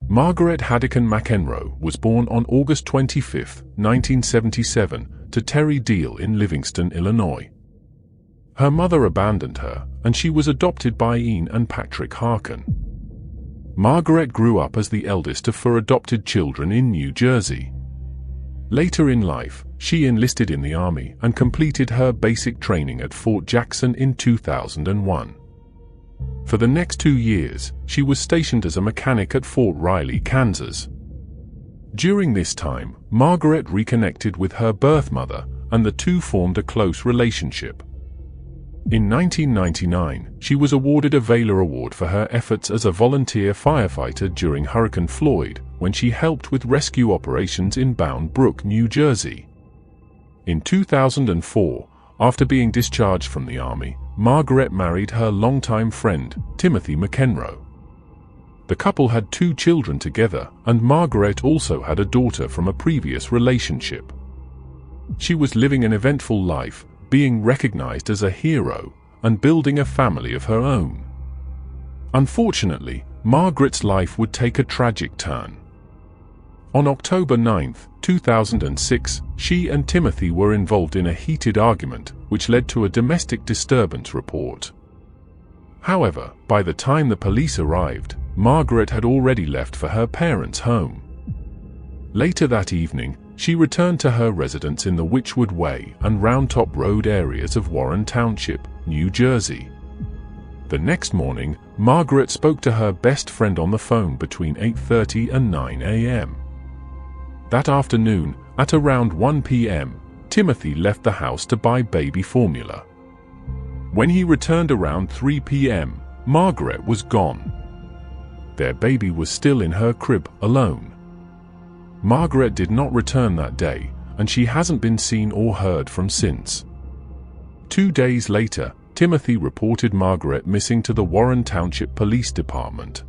Margaret Mackenro was born on August 25, 1977, to Terry Deal in Livingston, Illinois. Her mother abandoned her, and she was adopted by Ian and Patrick Harkin. Margaret grew up as the eldest of 4 adopted children in New Jersey. Later in life, she enlisted in the Army and completed her basic training at Fort Jackson in 2001. For the next 2 years, she was stationed as a mechanic at Fort Riley, Kansas. During this time, Margaret reconnected with her birth mother, and the two formed a close relationship. In 1999, she was awarded a Valor Award for her efforts as a volunteer firefighter during Hurricane Floyd, when she helped with rescue operations in Bound Brook, New Jersey. In 2004, after being discharged from the Army, Margaret married her longtime friend, Timothy Mackenro. The couple had 2 children together, and Margaret also had a daughter from a previous relationship. She was living an eventful life, being recognized as a hero, and building a family of her own. Unfortunately, Margaret's life would take a tragic turn. On October 9, 2006, she and Timothy were involved in a heated argument, which led to a domestic disturbance report. However, by the time the police arrived, Margaret had already left for her parents' home. Later that evening, she returned to her residence in the Witchwood Way and Round Top Road areas of Warren Township, New Jersey. The next morning, Margaret spoke to her best friend on the phone between 8:30 and 9 a.m. That afternoon, at around 1 p.m., Timothy left the house to buy baby formula. When he returned around 3 p.m., Margaret was gone. Their baby was still in her crib, alone. Margaret did not return that day, and she hasn't been seen or heard from since. 2 days later, Timothy reported Margaret missing to the Warren Township Police Department.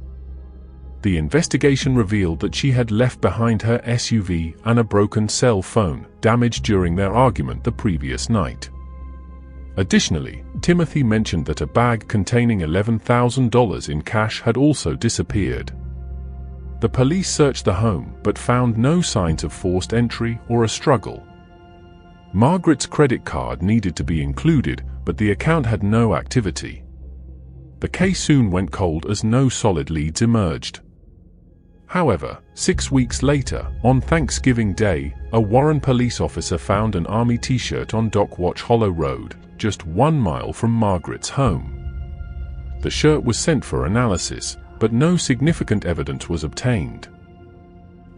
The investigation revealed that she had left behind her SUV and a broken cell phone, damaged during their argument the previous night. Additionally, Timothy mentioned that a bag containing $11,000 in cash had also disappeared. The police searched the home but found no signs of forced entry or a struggle. Margaret's credit card needed to be included, but the account had no activity. The case soon went cold as no solid leads emerged. However, 6 weeks later, on Thanksgiving Day, a Warren police officer found an Army t-shirt on Dockwatch Hollow Road, just 1 mile from Margaret's home. The shirt was sent for analysis, but no significant evidence was obtained.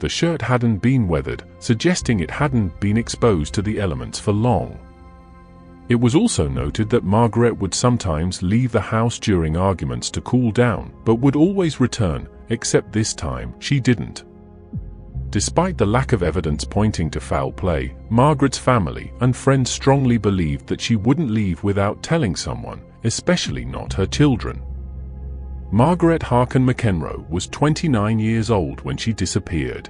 The shirt hadn't been weathered, suggesting it hadn't been exposed to the elements for long. It was also noted that Margaret would sometimes leave the house during arguments to cool down, but would always return, except this time she didn't. Despite the lack of evidence pointing to foul play, Margaret's family and friends strongly believed that she wouldn't leave without telling someone, especially not her children. Margaret Harkin Mackenro was 29 years old when she disappeared.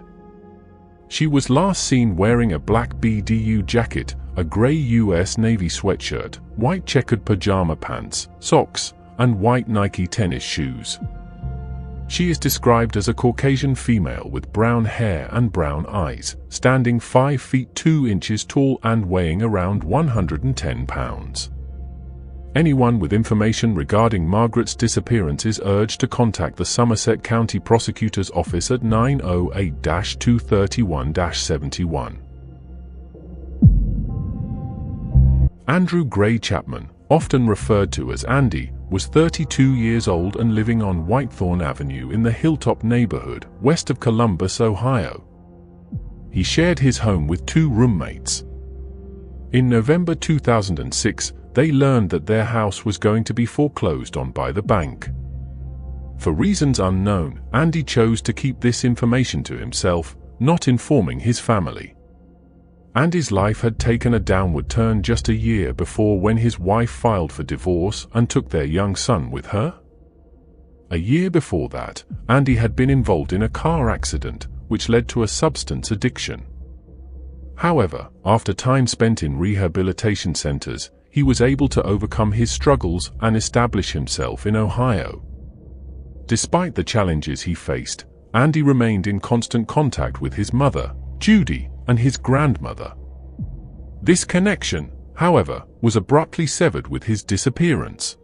She was last seen wearing a black BDU jacket, a gray US Navy sweatshirt, white checkered pajama pants, socks, and white Nike tennis shoes. She is described as a Caucasian female with brown hair and brown eyes, standing 5 feet 2 inches tall and weighing around 110 pounds. Anyone with information regarding Margaret's disappearance is urged to contact the Somerset County Prosecutor's Office at 908-231-71. Andrew Gray Chapman, often referred to as Andy, was 32 years old and living on Whitethorn Avenue in the Hilltop neighborhood, west of Columbus, Ohio. He shared his home with 2 roommates. In November 2006, they learned that their house was going to be foreclosed on by the bank. For reasons unknown, Andy chose to keep this information to himself, not informing his family. Andy's life had taken a downward turn just a year before when his wife filed for divorce and took their young son with her. A year before that, Andy had been involved in a car accident, which led to a substance addiction. However, after time spent in rehabilitation centers, he was able to overcome his struggles and establish himself in Ohio. Despite the challenges he faced, Andy remained in constant contact with his mother, Judy, and his grandmother. This connection, however, was abruptly severed with his disappearance.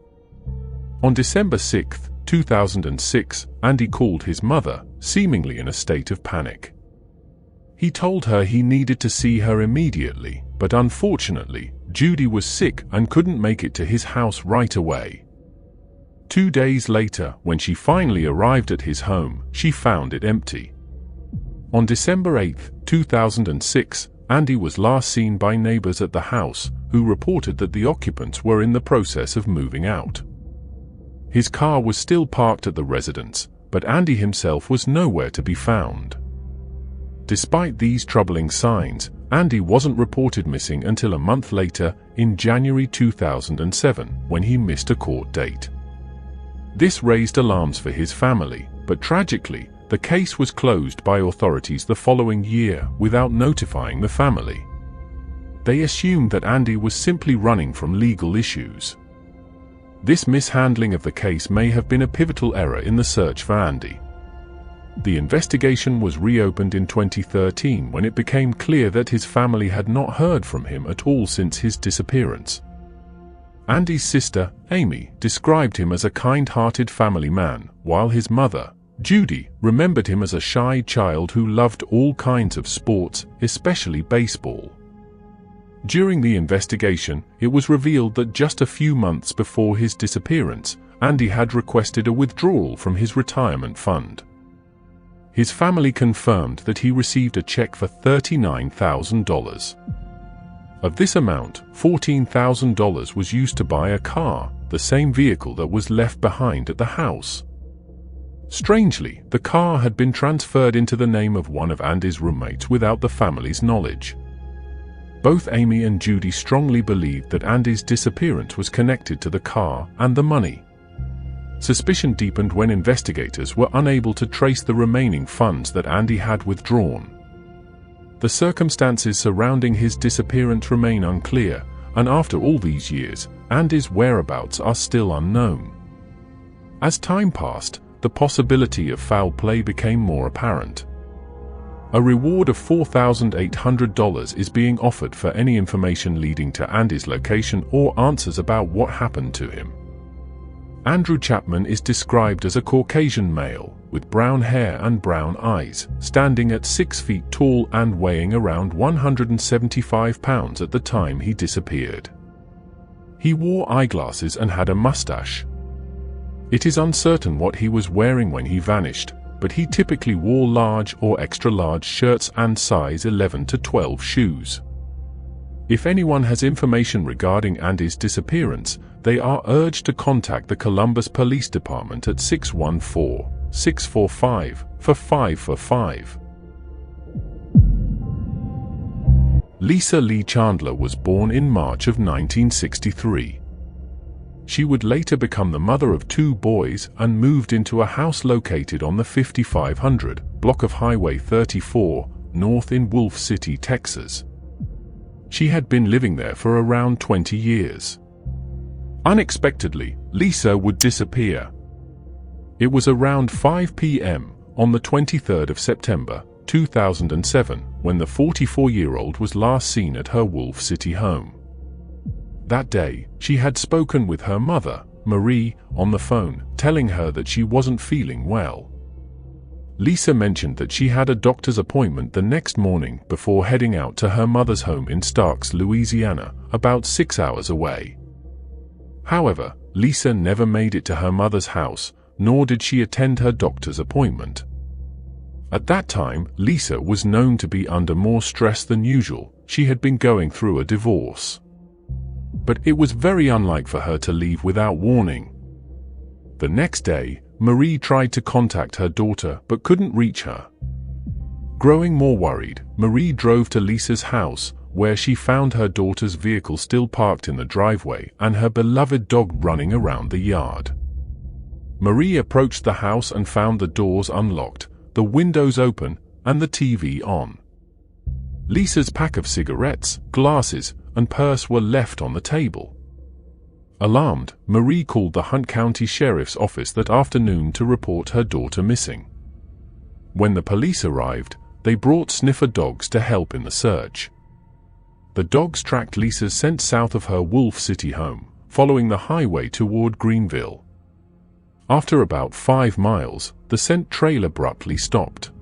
On December 6, 2006, Andy called his mother, seemingly in a state of panic. He told her he needed to see her immediately, but unfortunately, Judy was sick and couldn't make it to his house right away. 2 days later, when she finally arrived at his home, she found it empty. On December 8, 2006, Andy was last seen by neighbors at the house, who reported that the occupants were in the process of moving out. His car was still parked at the residence, but Andy himself was nowhere to be found. Despite these troubling signs, Andy wasn't reported missing until a month later, in January 2007, when he missed a court date. This raised alarms for his family, but tragically, the case was closed by authorities the following year without notifying the family. They assumed that Andy was simply running from legal issues. This mishandling of the case may have been a pivotal error in the search for Andy. The investigation was reopened in 2013 when it became clear that his family had not heard from him at all since his disappearance. Andy's sister, Amy, described him as a kind-hearted family man, while his mother, Judy, remembered him as a shy child who loved all kinds of sports, especially baseball. During the investigation, it was revealed that just a few months before his disappearance, Andy had requested a withdrawal from his retirement fund. His family confirmed that he received a check for $39,000. Of this amount, $14,000 was used to buy a car, the same vehicle that was left behind at the house. Strangely, the car had been transferred into the name of one of Andy's roommates without the family's knowledge. Both Amy and Judy strongly believed that Andy's disappearance was connected to the car and the money. Suspicion deepened when investigators were unable to trace the remaining funds that Andy had withdrawn. The circumstances surrounding his disappearance remain unclear, and after all these years, Andy's whereabouts are still unknown. As time passed, the possibility of foul play became more apparent. A reward of $4,800 is being offered for any information leading to Andy's location or answers about what happened to him. Andrew Chapman is described as a Caucasian male, with brown hair and brown eyes, standing at 6 feet tall and weighing around 175 pounds at the time he disappeared. He wore eyeglasses and had a mustache. It is uncertain what he was wearing when he vanished, but he typically wore large or extra-large shirts and size 11 to 12 shoes. If anyone has information regarding Andy's disappearance, they are urged to contact the Columbus Police Department at 614-645-4545. Lisa Lee Chandler was born in March of 1963. She would later become the mother of 2 boys and moved into a house located on the 5500 block of Highway 34, north in Wolf City, Texas. She had been living there for around 20 years. Unexpectedly, Lisa would disappear. It was around 5 p.m. on the 23rd of September, 2007, when the 44-year-old was last seen at her Wolf City home. That day, she had spoken with her mother, Marie, on the phone, telling her that she wasn't feeling well. Lisa mentioned that she had a doctor's appointment the next morning before heading out to her mother's home in Starks, Louisiana, about 6 hours away. However, Lisa never made it to her mother's house, nor did she attend her doctor's appointment. At that time, Lisa was known to be under more stress than usual. She had been going through a divorce. But it was very unlike for her to leave without warning. The next day, Marie tried to contact her daughter but couldn't reach her. Growing more worried, Marie drove to Lisa's house, where she found her daughter's vehicle still parked in the driveway and her beloved dog running around the yard. Marie approached the house and found the doors unlocked, the windows open, and the TV on. Lisa's pack of cigarettes, glasses, and purse were left on the table. Alarmed, Marie called the Hunt County Sheriff's Office that afternoon to report her daughter missing. When the police arrived, they brought sniffer dogs to help in the search. The dogs tracked Lisa's scent south of her Wolf City home, following the highway toward Greenville. After about 5 miles, the scent trail abruptly stopped.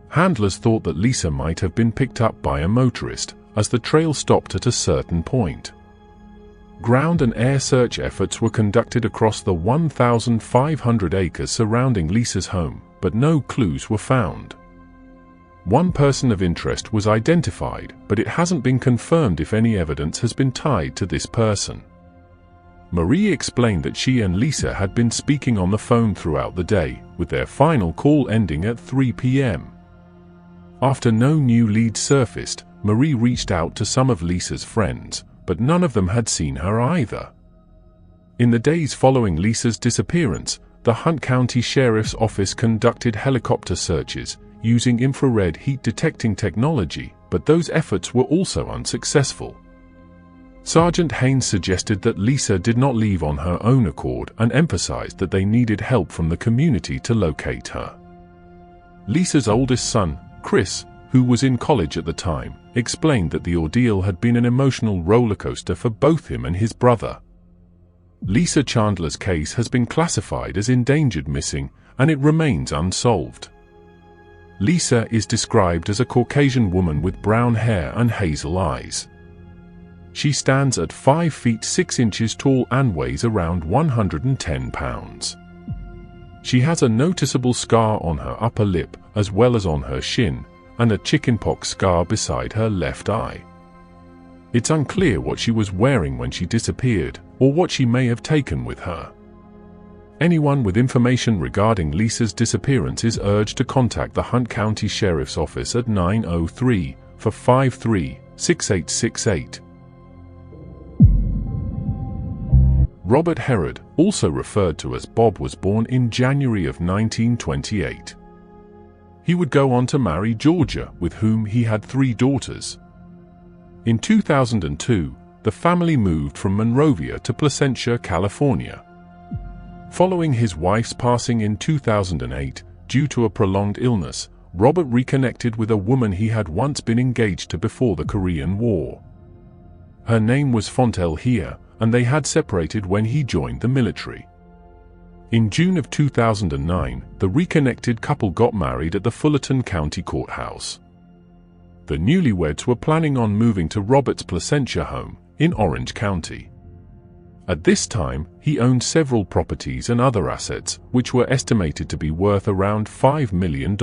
Handlers thought that Lisa might have been picked up by a motorist, as the trail stopped at a certain point. Ground and air search efforts were conducted across the 1,500 acres surrounding Lisa's home, but no clues were found. One person of interest was identified, but it hasn't been confirmed if any evidence has been tied to this person. Marie explained that she and Lisa had been speaking on the phone throughout the day, with their final call ending at 3 p.m. After no new leads surfaced, Marie reached out to some of Lisa's friends, but none of them had seen her either. In the days following Lisa's disappearance, the Hunt County Sheriff's Office conducted helicopter searches using infrared heat detecting technology, but those efforts were also unsuccessful. Sergeant Haynes suggested that Lisa did not leave on her own accord and emphasized that they needed help from the community to locate her. Lisa's oldest son, Chris, who was in college at the time, explained that the ordeal had been an emotional rollercoaster for both him and his brother. Lisa Chandler's case has been classified as endangered missing, and it remains unsolved. Lisa is described as a Caucasian woman with brown hair and hazel eyes. She stands at 5 feet 6 inches tall and weighs around 110 pounds. She has a noticeable scar on her upper lip as well as on her shin, and a chickenpox scar beside her left eye. It's unclear what she was wearing when she disappeared, or what she may have taken with her. Anyone with information regarding Lisa's disappearance is urged to contact the Hunt County Sheriff's Office at 903-453-6868. Robert Herod, also referred to as Bob, was born in January of 1928. He would go on to marry Georgia, with whom he had 3 daughters. In 2002, the family moved from Monrovia to Placentia, California. Following his wife's passing in 2008, due to a prolonged illness, Robert reconnected with a woman he had once been engaged to before the Korean War. Her name was Fontel Hia, and they had separated when he joined the military. In June of 2009, the reconnected couple got married at the Fullerton County Courthouse. The newlyweds were planning on moving to Robert's Placentia home in Orange County. At this time, he owned several properties and other assets, which were estimated to be worth around $5 million.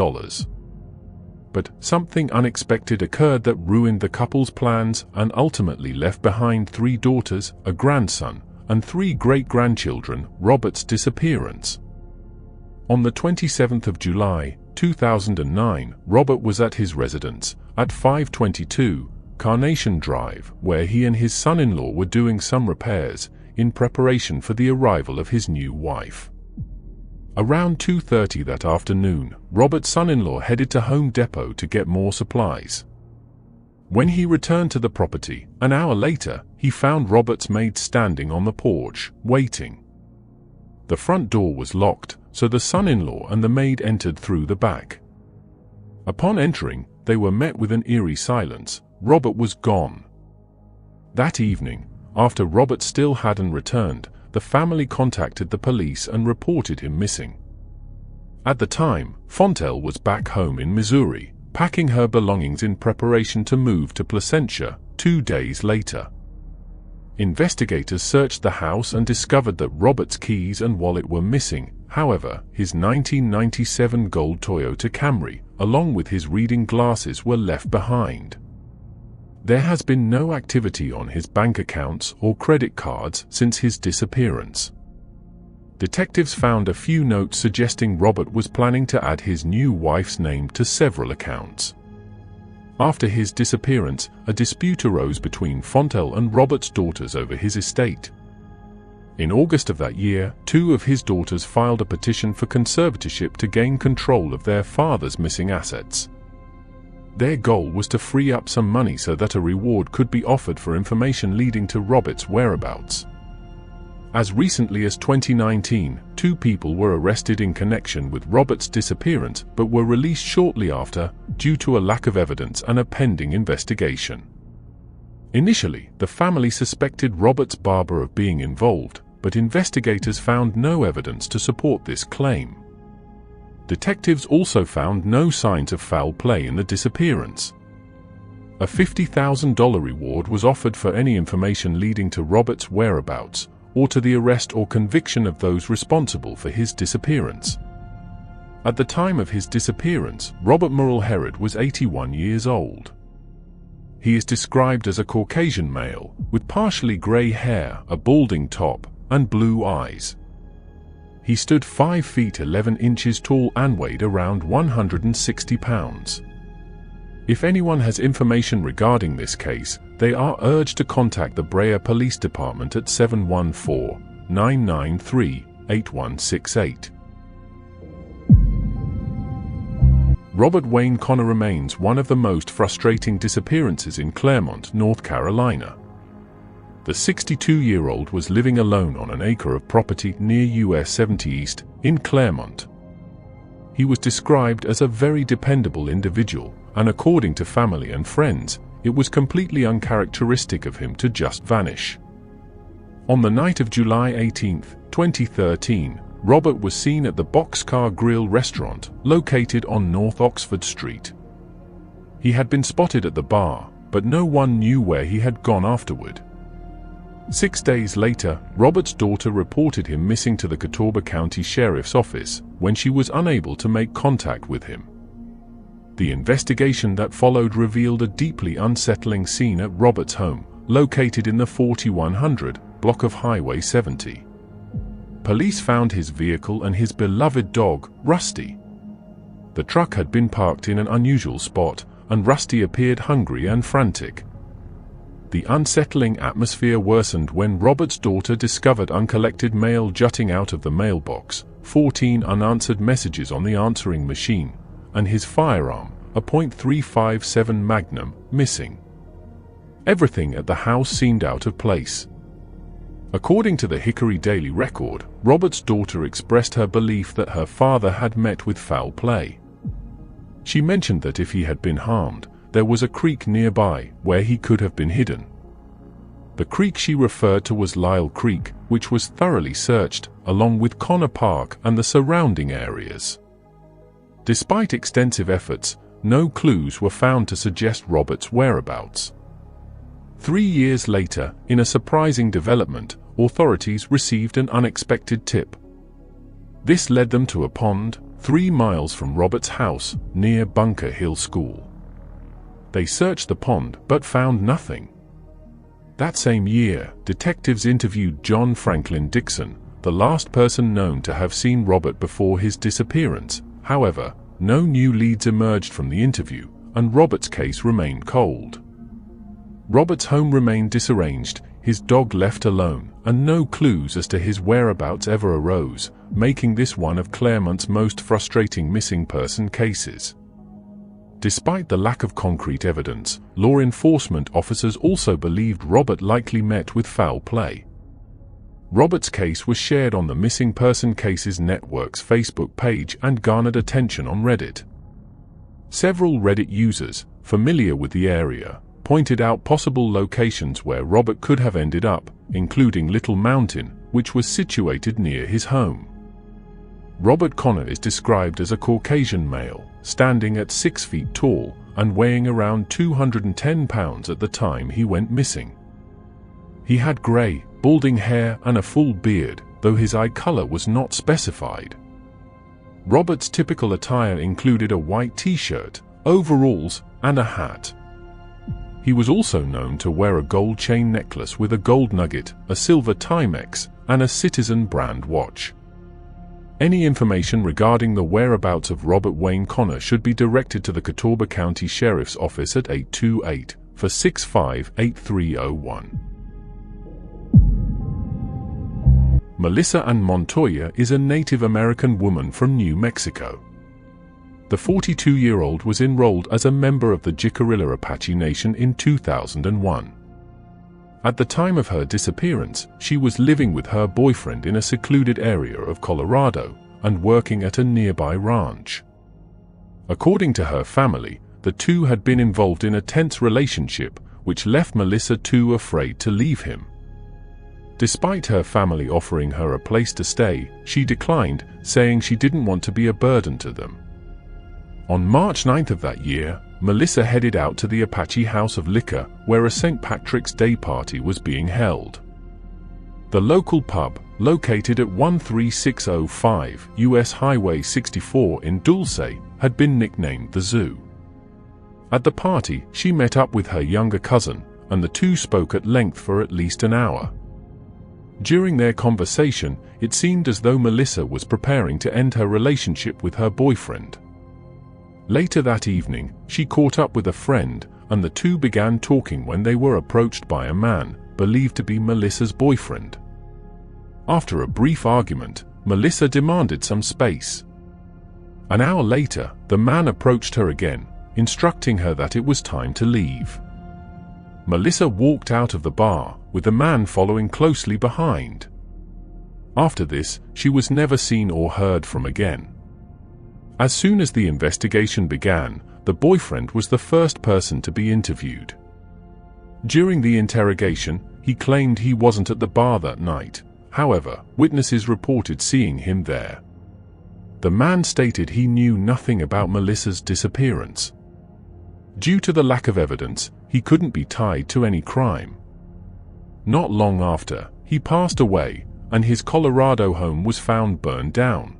But something unexpected occurred that ruined the couple's plans and ultimately left behind 3 daughters, a grandson, and 3 great-grandchildren. Robert's disappearance. On the 27th of July, 2009, Robert was at his residence at 522 Carnation Drive, where he and his son-in-law were doing some repairs in preparation for the arrival of his new wife. Around 2:30 that afternoon, Robert's son-in-law headed to Home Depot to get more supplies. When he returned to the property, an hour later, he found Robert's maid standing on the porch, waiting. The front door was locked, so the son-in-law and the maid entered through the back. Upon entering, they were met with an eerie silence. Robert was gone. That evening, after Robert still hadn't returned, the family contacted the police and reported him missing. At the time, Fontel was back home in Missouri, packing her belongings in preparation to move to Placentia 2 days later. Investigators searched the house and discovered that Robert's keys and wallet were missing. However, his 1997 gold Toyota Camry, along with his reading glasses, were left behind. There has been no activity on his bank accounts or credit cards since his disappearance. Detectives found a few notes suggesting Robert was planning to add his new wife's name to several accounts. After his disappearance, a dispute arose between Fontel and Robert's daughters over his estate. In August of that year, 2 of his daughters filed a petition for conservatorship to gain control of their father's missing assets. Their goal was to free up some money so that a reward could be offered for information leading to Robert's whereabouts. As recently as 2019, 2 people were arrested in connection with Robert's disappearance but were released shortly after due to a lack of evidence and a pending investigation. Initially, the family suspected Robert's barber of being involved, but investigators found no evidence to support this claim. Detectives also found no signs of foul play in the disappearance. A $50,000 reward was offered for any information leading to Robert's whereabouts, or to the arrest or conviction of those responsible for his disappearance. At the time of his disappearance, Robert Murrell Herod was 81 years old. He is described as a Caucasian male, with partially grey hair, a balding top, and blue eyes. He stood 5 feet 11 inches tall and weighed around 160 pounds. If anyone has information regarding this case, they are urged to contact the Brea Police Department at 714-993-8168. Robert Wayne Connor remains one of the most frustrating disappearances in Claremont, North Carolina. The 62-year-old was living alone on an acre of property near US 70 East in Claremont. He was described as a very dependable individual, and according to family and friends, it was completely uncharacteristic of him to just vanish. On the night of July 18, 2013, Robert was seen at the Boxcar Grill restaurant located on North Oxford Street. He had been spotted at the bar, but no one knew where he had gone afterward. 6 days later, Robert's daughter reported him missing to the Catawba County Sheriff's Office when she was unable to make contact with him. The investigation that followed revealed a deeply unsettling scene at Robert's home, located in the 4100 block of Highway 70. Police found his vehicle and his beloved dog, Rusty. The truck had been parked in an unusual spot, and Rusty appeared hungry and frantic. The unsettling atmosphere worsened when Robert's daughter discovered uncollected mail jutting out of the mailbox, 14 unanswered messages on the answering machine, and his firearm, a .357 Magnum, missing. Everything at the house seemed out of place. According to the Hickory Daily Record, Robert's daughter expressed her belief that her father had met with foul play. She mentioned that if he had been harmed, there was a creek nearby where he could have been hidden. The creek she referred to was Lyle Creek, which was thoroughly searched, along with Connor Park and the surrounding areas. Despite extensive efforts, no clues were found to suggest Robert's whereabouts. 3 years later, in a surprising development, authorities received an unexpected tip. This led them to a pond 3 miles from Robert's house, near Bunker Hill School. They searched the pond but found nothing. That same year, detectives interviewed John Franklin Dixon, the last person known to have seen Robert before his disappearance. However, no new leads emerged from the interview, and Robert's case remained cold. Robert's home remained disarranged, his dog left alone, and no clues as to his whereabouts ever arose, making this one of Claremont's most frustrating missing person cases. Despite the lack of concrete evidence, law enforcement officers also believed Robert likely met with foul play. Robert's case was shared on the Missing Person Cases Network's Facebook page and garnered attention on Reddit. Several Reddit users, familiar with the area, pointed out possible locations where Robert could have ended up, including Little Mountain, which was situated near his home. Robert Connor is described as a Caucasian male, standing at 6 feet tall and weighing around 210 pounds at the time he went missing. He had grey, balding hair and a full beard, though his eye color was not specified. Robert's typical attire included a white t-shirt, overalls, and a hat. He was also known to wear a gold chain necklace with a gold nugget, a silver Timex, and a Citizen brand watch. Any information regarding the whereabouts of Robert Wayne Connor should be directed to the Catawba County Sheriff's Office at 828-465-8301. Melissa Ann Montoya is a Native American woman from New Mexico. The 42-year-old was enrolled as a member of the Jicarilla Apache Nation in 2001. At the time of her disappearance, she was living with her boyfriend in a secluded area of Colorado and working at a nearby ranch. According to her family, the two had been involved in a tense relationship which left Melissa too afraid to leave him. Despite her family offering her a place to stay, she declined, saying she didn't want to be a burden to them. On March 9th of that year, Melissa headed out to the Apache House of Liquor, where a St. Patrick's Day party was being held. The local pub, located at 13605 US Highway 64 in Dulce, had been nicknamed the Zoo. At the party, she met up with her younger cousin, and the two spoke at length for at least an hour. During their conversation, it seemed as though Melissa was preparing to end her relationship with her boyfriend. Later that evening, she caught up with a friend, and the two began talking when they were approached by a man, believed to be Melissa's boyfriend. After a brief argument, Melissa demanded some space. An hour later, the man approached her again, instructing her that it was time to leave. Melissa walked out of the bar, with the man following closely behind. After this, she was never seen or heard from again. As soon as the investigation began, the boyfriend was the first person to be interviewed. During the interrogation, he claimed he wasn't at the bar that night. However, witnesses reported seeing him there. The man stated he knew nothing about Melissa's disappearance. Due to the lack of evidence, he couldn't be tied to any crime. Not long after, he passed away, and his Colorado home was found burned down.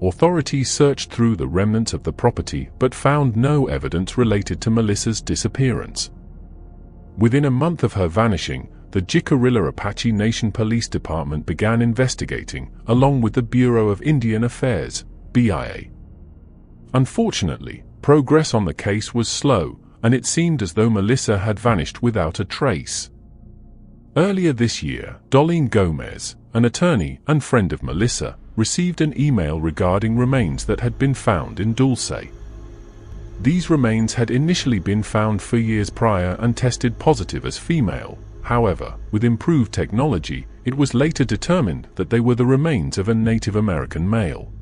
Authorities searched through the remnants of the property but found no evidence related to Melissa's disappearance. Within a month of her vanishing, the Jicarilla Apache Nation Police Department began investigating, along with the Bureau of Indian Affairs, BIA. Unfortunately, progress on the case was slow, and it seemed as though Melissa had vanished without a trace. Earlier this year, Darlene Gomez, an attorney and friend of Melissa, received an email regarding remains that had been found in Dulce. These remains had initially been found 4 years prior and tested positive as female. However, with improved technology, it was later determined that they were the remains of a Native American male.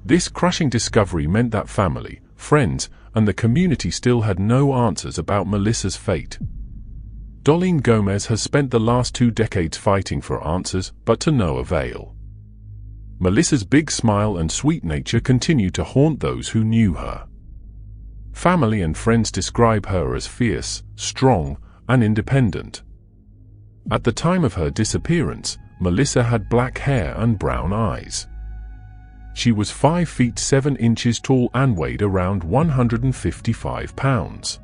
This crushing discovery meant that family, friends, and the community still had no answers about Melissa's fate. Darlene Gomez has spent the last 2 decades fighting for answers, but to no avail. Melissa's big smile and sweet nature continue to haunt those who knew her. Family and friends describe her as fierce, strong, and independent. At the time of her disappearance, Melissa had black hair and brown eyes. She was 5 feet 7 inches tall and weighed around 155 pounds.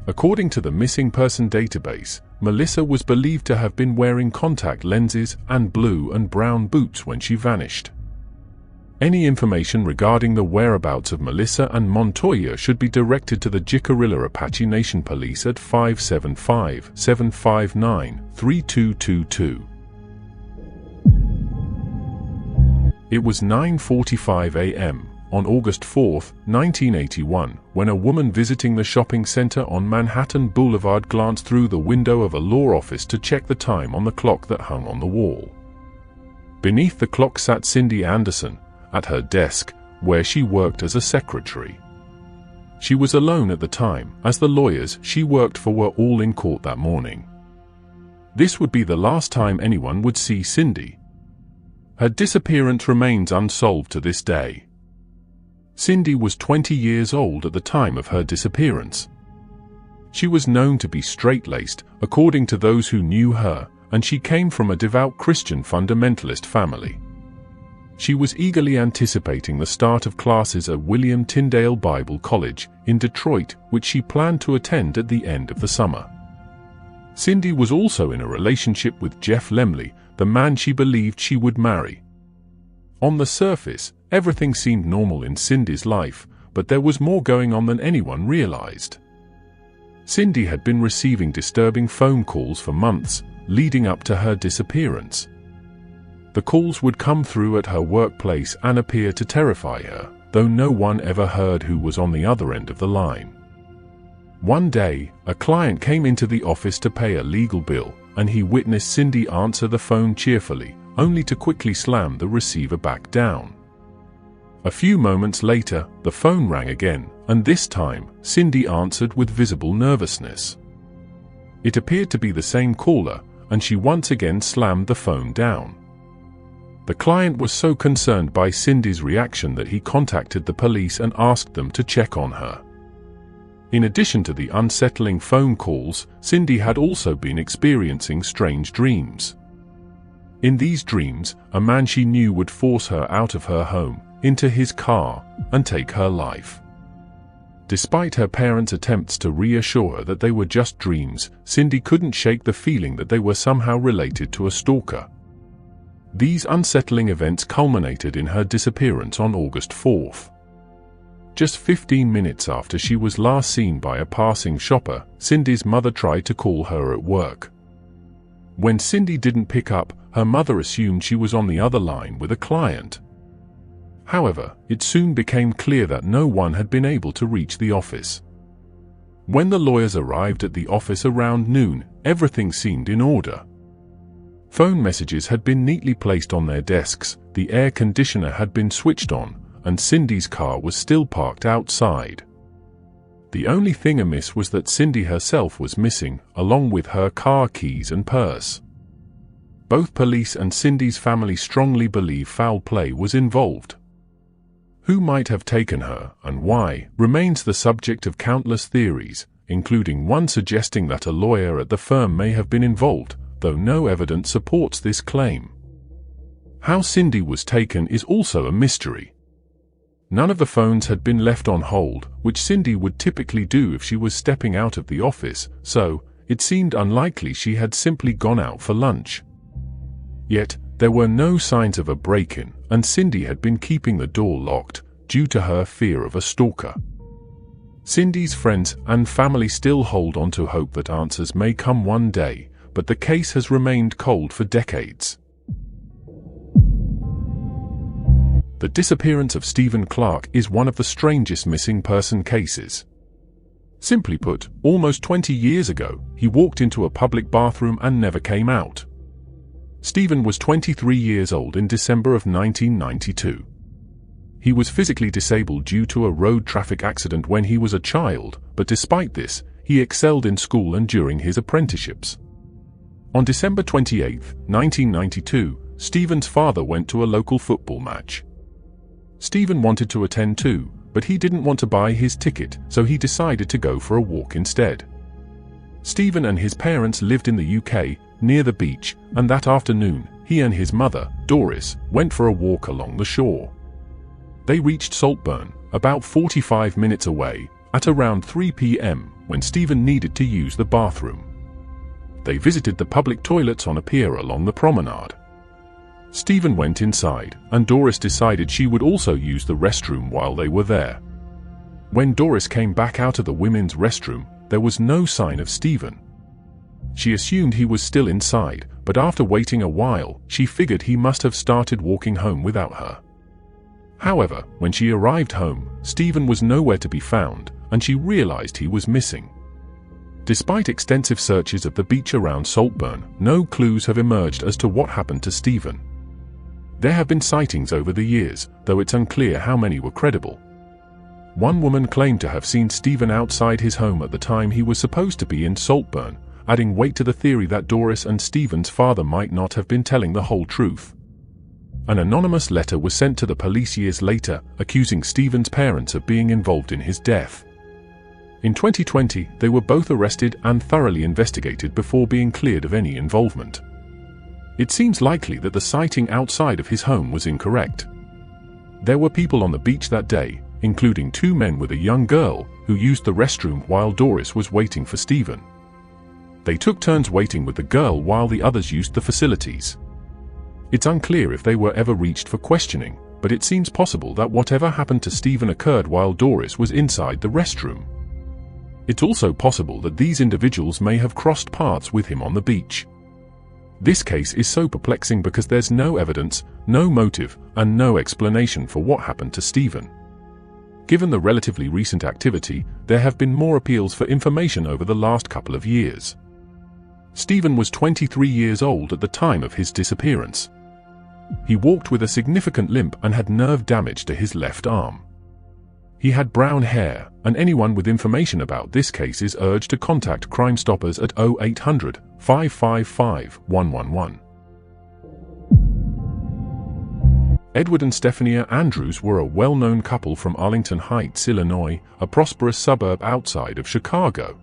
According to the missing person database, Melissa was believed to have been wearing contact lenses and blue and brown boots when she vanished. Any information regarding the whereabouts of Melissa and Montoya should be directed to the Jicarilla Apache Nation Police at 575-759-3222. It was 9:45 a.m. on August 4, 1981, when a woman visiting the shopping center on Manhattan Boulevard glanced through the window of a law office to check the time on the clock that hung on the wall. Beneath the clock sat Cindy Anderson, at her desk, where she worked as a secretary. She was alone at the time, as the lawyers she worked for were all in court that morning. This would be the last time anyone would see Cindy. Her disappearance remains unsolved to this day. Cindy was 20 years old at the time of her disappearance. She was known to be straight-laced, according to those who knew her, and she came from a devout Christian fundamentalist family. She was eagerly anticipating the start of classes at William Tyndale Bible College in Detroit, which she planned to attend at the end of the summer. Cindy was also in a relationship with Jeff Lemley, the man she believed she would marry. On the surface, everything seemed normal in Cindy's life, but there was more going on than anyone realized. Cindy had been receiving disturbing phone calls for months, leading up to her disappearance. The calls would come through at her workplace and appear to terrify her, though no one ever heard who was on the other end of the line. One day, a client came into the office to pay a legal bill, and he witnessed Cindy answer the phone cheerfully, only to quickly slam the receiver back down. A few moments later, the phone rang again, and this time, Cindy answered with visible nervousness. It appeared to be the same caller, and she once again slammed the phone down. The client was so concerned by Cindy's reaction that he contacted the police and asked them to check on her. In addition to the unsettling phone calls, Cindy had also been experiencing strange dreams. In these dreams, a man she knew would force her out of her home, into his car, and take her life. Despite her parents' attempts to reassure her that they were just dreams, Cindy couldn't shake the feeling that they were somehow related to a stalker. These unsettling events culminated in her disappearance on August 4th. Just 15 minutes after she was last seen by a passing shopper, Cindy's mother tried to call her at work. When Cindy didn't pick up, her mother assumed she was on the other line with a client. However, it soon became clear that no one had been able to reach the office. When the lawyers arrived at the office around noon, everything seemed in order. Phone messages had been neatly placed on their desks, the air conditioner had been switched on, and Cindy's car was still parked outside. The only thing amiss was that Cindy herself was missing, along with her car keys and purse. Both police and Cindy's family strongly believe foul play was involved. Who might have taken her, and why, remains the subject of countless theories, including one suggesting that a lawyer at the firm may have been involved, though no evidence supports this claim. How Cindy was taken is also a mystery. None of the phones had been left on hold, which Cindy would typically do if she was stepping out of the office, so it seemed unlikely she had simply gone out for lunch. Yet, there were no signs of a break-in, and Cindy had been keeping the door locked, due to her fear of a stalker. Cindy's friends and family still hold on to hope that answers may come one day, but the case has remained cold for decades. The disappearance of Stephen Clark is one of the strangest missing person cases. Simply put, almost 20 years ago, he walked into a public bathroom and never came out. Stephen was 23 years old in December of 1992. He was physically disabled due to a road traffic accident when he was a child, but despite this, he excelled in school and during his apprenticeships. On December 28, 1992, Stephen's father went to a local football match. Stephen wanted to attend too, but he didn't want to buy his ticket, so he decided to go for a walk instead. Stephen and his parents lived in the UK, near the beach, and that afternoon, he and his mother, Doris, went for a walk along the shore. They reached Saltburn, about 45 minutes away, at around 3 p.m, when Stephen needed to use the bathroom. They visited the public toilets on a pier along the promenade. Stephen went inside, and Doris decided she would also use the restroom while they were there. When Doris came back out of the women's restroom, there was no sign of Stephen. She assumed he was still inside, but after waiting a while, she figured he must have started walking home without her. However, when she arrived home, Stephen was nowhere to be found, and she realized he was missing. Despite extensive searches of the beach around Saltburn, no clues have emerged as to what happened to Stephen. There have been sightings over the years, though it's unclear how many were credible. One woman claimed to have seen Stephen outside his home at the time he was supposed to be in Saltburn, adding weight to the theory that Doris and Stephen's father might not have been telling the whole truth. An anonymous letter was sent to the police years later, accusing Stephen's parents of being involved in his death. In 2020, they were both arrested and thoroughly investigated before being cleared of any involvement. It seems likely that the sighting outside of his home was incorrect. There were people on the beach that day, including 2 men with a young girl, who used the restroom while Doris was waiting for Stephen. They took turns waiting with the girl while the others used the facilities. It's unclear if they were ever reached for questioning, but it seems possible that whatever happened to Stephen occurred while Doris was inside the restroom. It's also possible that these individuals may have crossed paths with him on the beach. This case is so perplexing because there's no evidence, no motive, and no explanation for what happened to Stephen. Given the relatively recent activity, there have been more appeals for information over the last couple of years. Stephen was 23 years old at the time of his disappearance. He walked with a significant limp and had nerve damage to his left arm. He had brown hair, and anyone with information about this case is urged to contact Crime Stoppers at 0800 555 111. Edward and Stephania Andrews were a well-known couple from Arlington Heights, Illinois, a prosperous suburb outside of Chicago.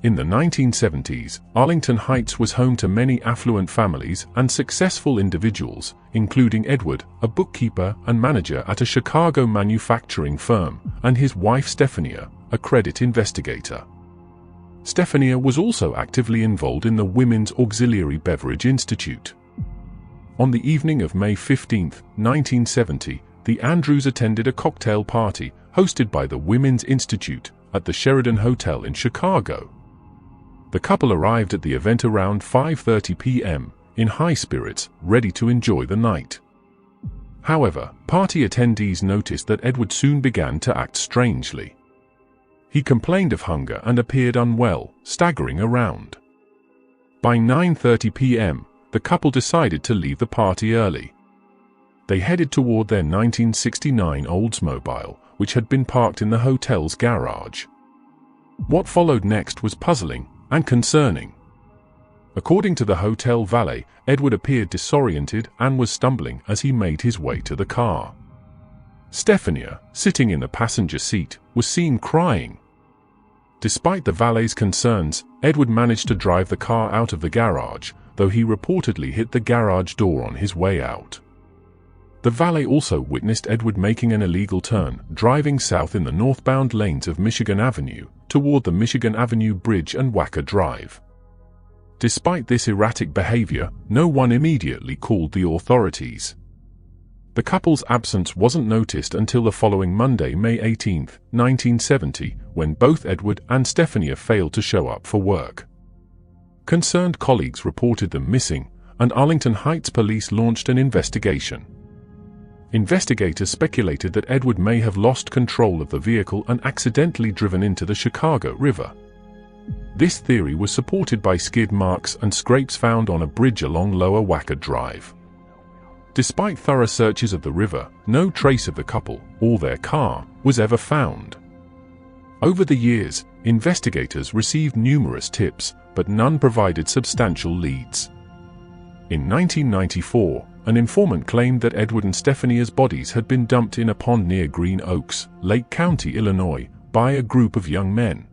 In the 1970s, Arlington Heights was home to many affluent families and successful individuals, including Edward, a bookkeeper and manager at a Chicago manufacturing firm, and his wife Stephania, a credit investigator. Stephania was also actively involved in the Women's Auxiliary Beverage Institute. On the evening of May 15, 1970, the Andrews attended a cocktail party hosted by the Women's Institute at the Sheraton Hotel in Chicago. The couple arrived at the event around 5:30 p.m., in high spirits, ready to enjoy the night. However, party attendees noticed that Edward soon began to act strangely. He complained of hunger and appeared unwell, staggering around. By 9:30 p.m., the couple decided to leave the party early. They headed toward their 1969 Oldsmobile, which had been parked in the hotel's garage. What followed next was puzzling and concerning. According to the hotel valet, Edward appeared disoriented and was stumbling as he made his way to the car. Stephania, sitting in the passenger seat, was seen crying. Despite the valet's concerns, Edward managed to drive the car out of the garage, though he reportedly hit the garage door on his way out. The valet also witnessed Edward making an illegal turn, driving south in the northbound lanes of Michigan Avenue, toward the Michigan Avenue Bridge and Wacker Drive. Despite this erratic behavior, no one immediately called the authorities. The couple's absence wasn't noticed until the following Monday, May 18, 1970, when both Edward and Stephania failed to show up for work. Concerned colleagues reported them missing, and Arlington Heights police launched an investigation. Investigators speculated that Edward may have lost control of the vehicle and accidentally driven into the Chicago River. This theory was supported by skid marks and scrapes found on a bridge along Lower Wacker Drive. Despite thorough searches of the river, no trace of the couple, or their car, was ever found. Over the years, investigators received numerous tips, but none provided substantial leads. In 1994, an informant claimed that Edward and Stephania's bodies had been dumped in a pond near Green Oaks, Lake County, Illinois, by a group of young men.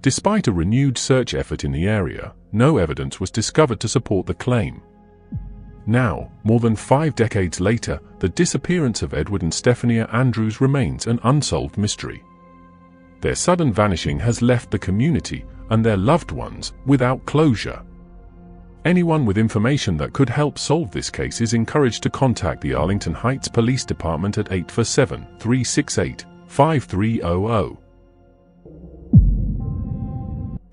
Despite a renewed search effort in the area, no evidence was discovered to support the claim. Now, more than 5 decades later, the disappearance of Edward and Stephania Andrews remains an unsolved mystery. Their sudden vanishing has left the community and their loved ones without closure. Anyone with information that could help solve this case is encouraged to contact the Arlington Heights Police Department at 847-368-5300.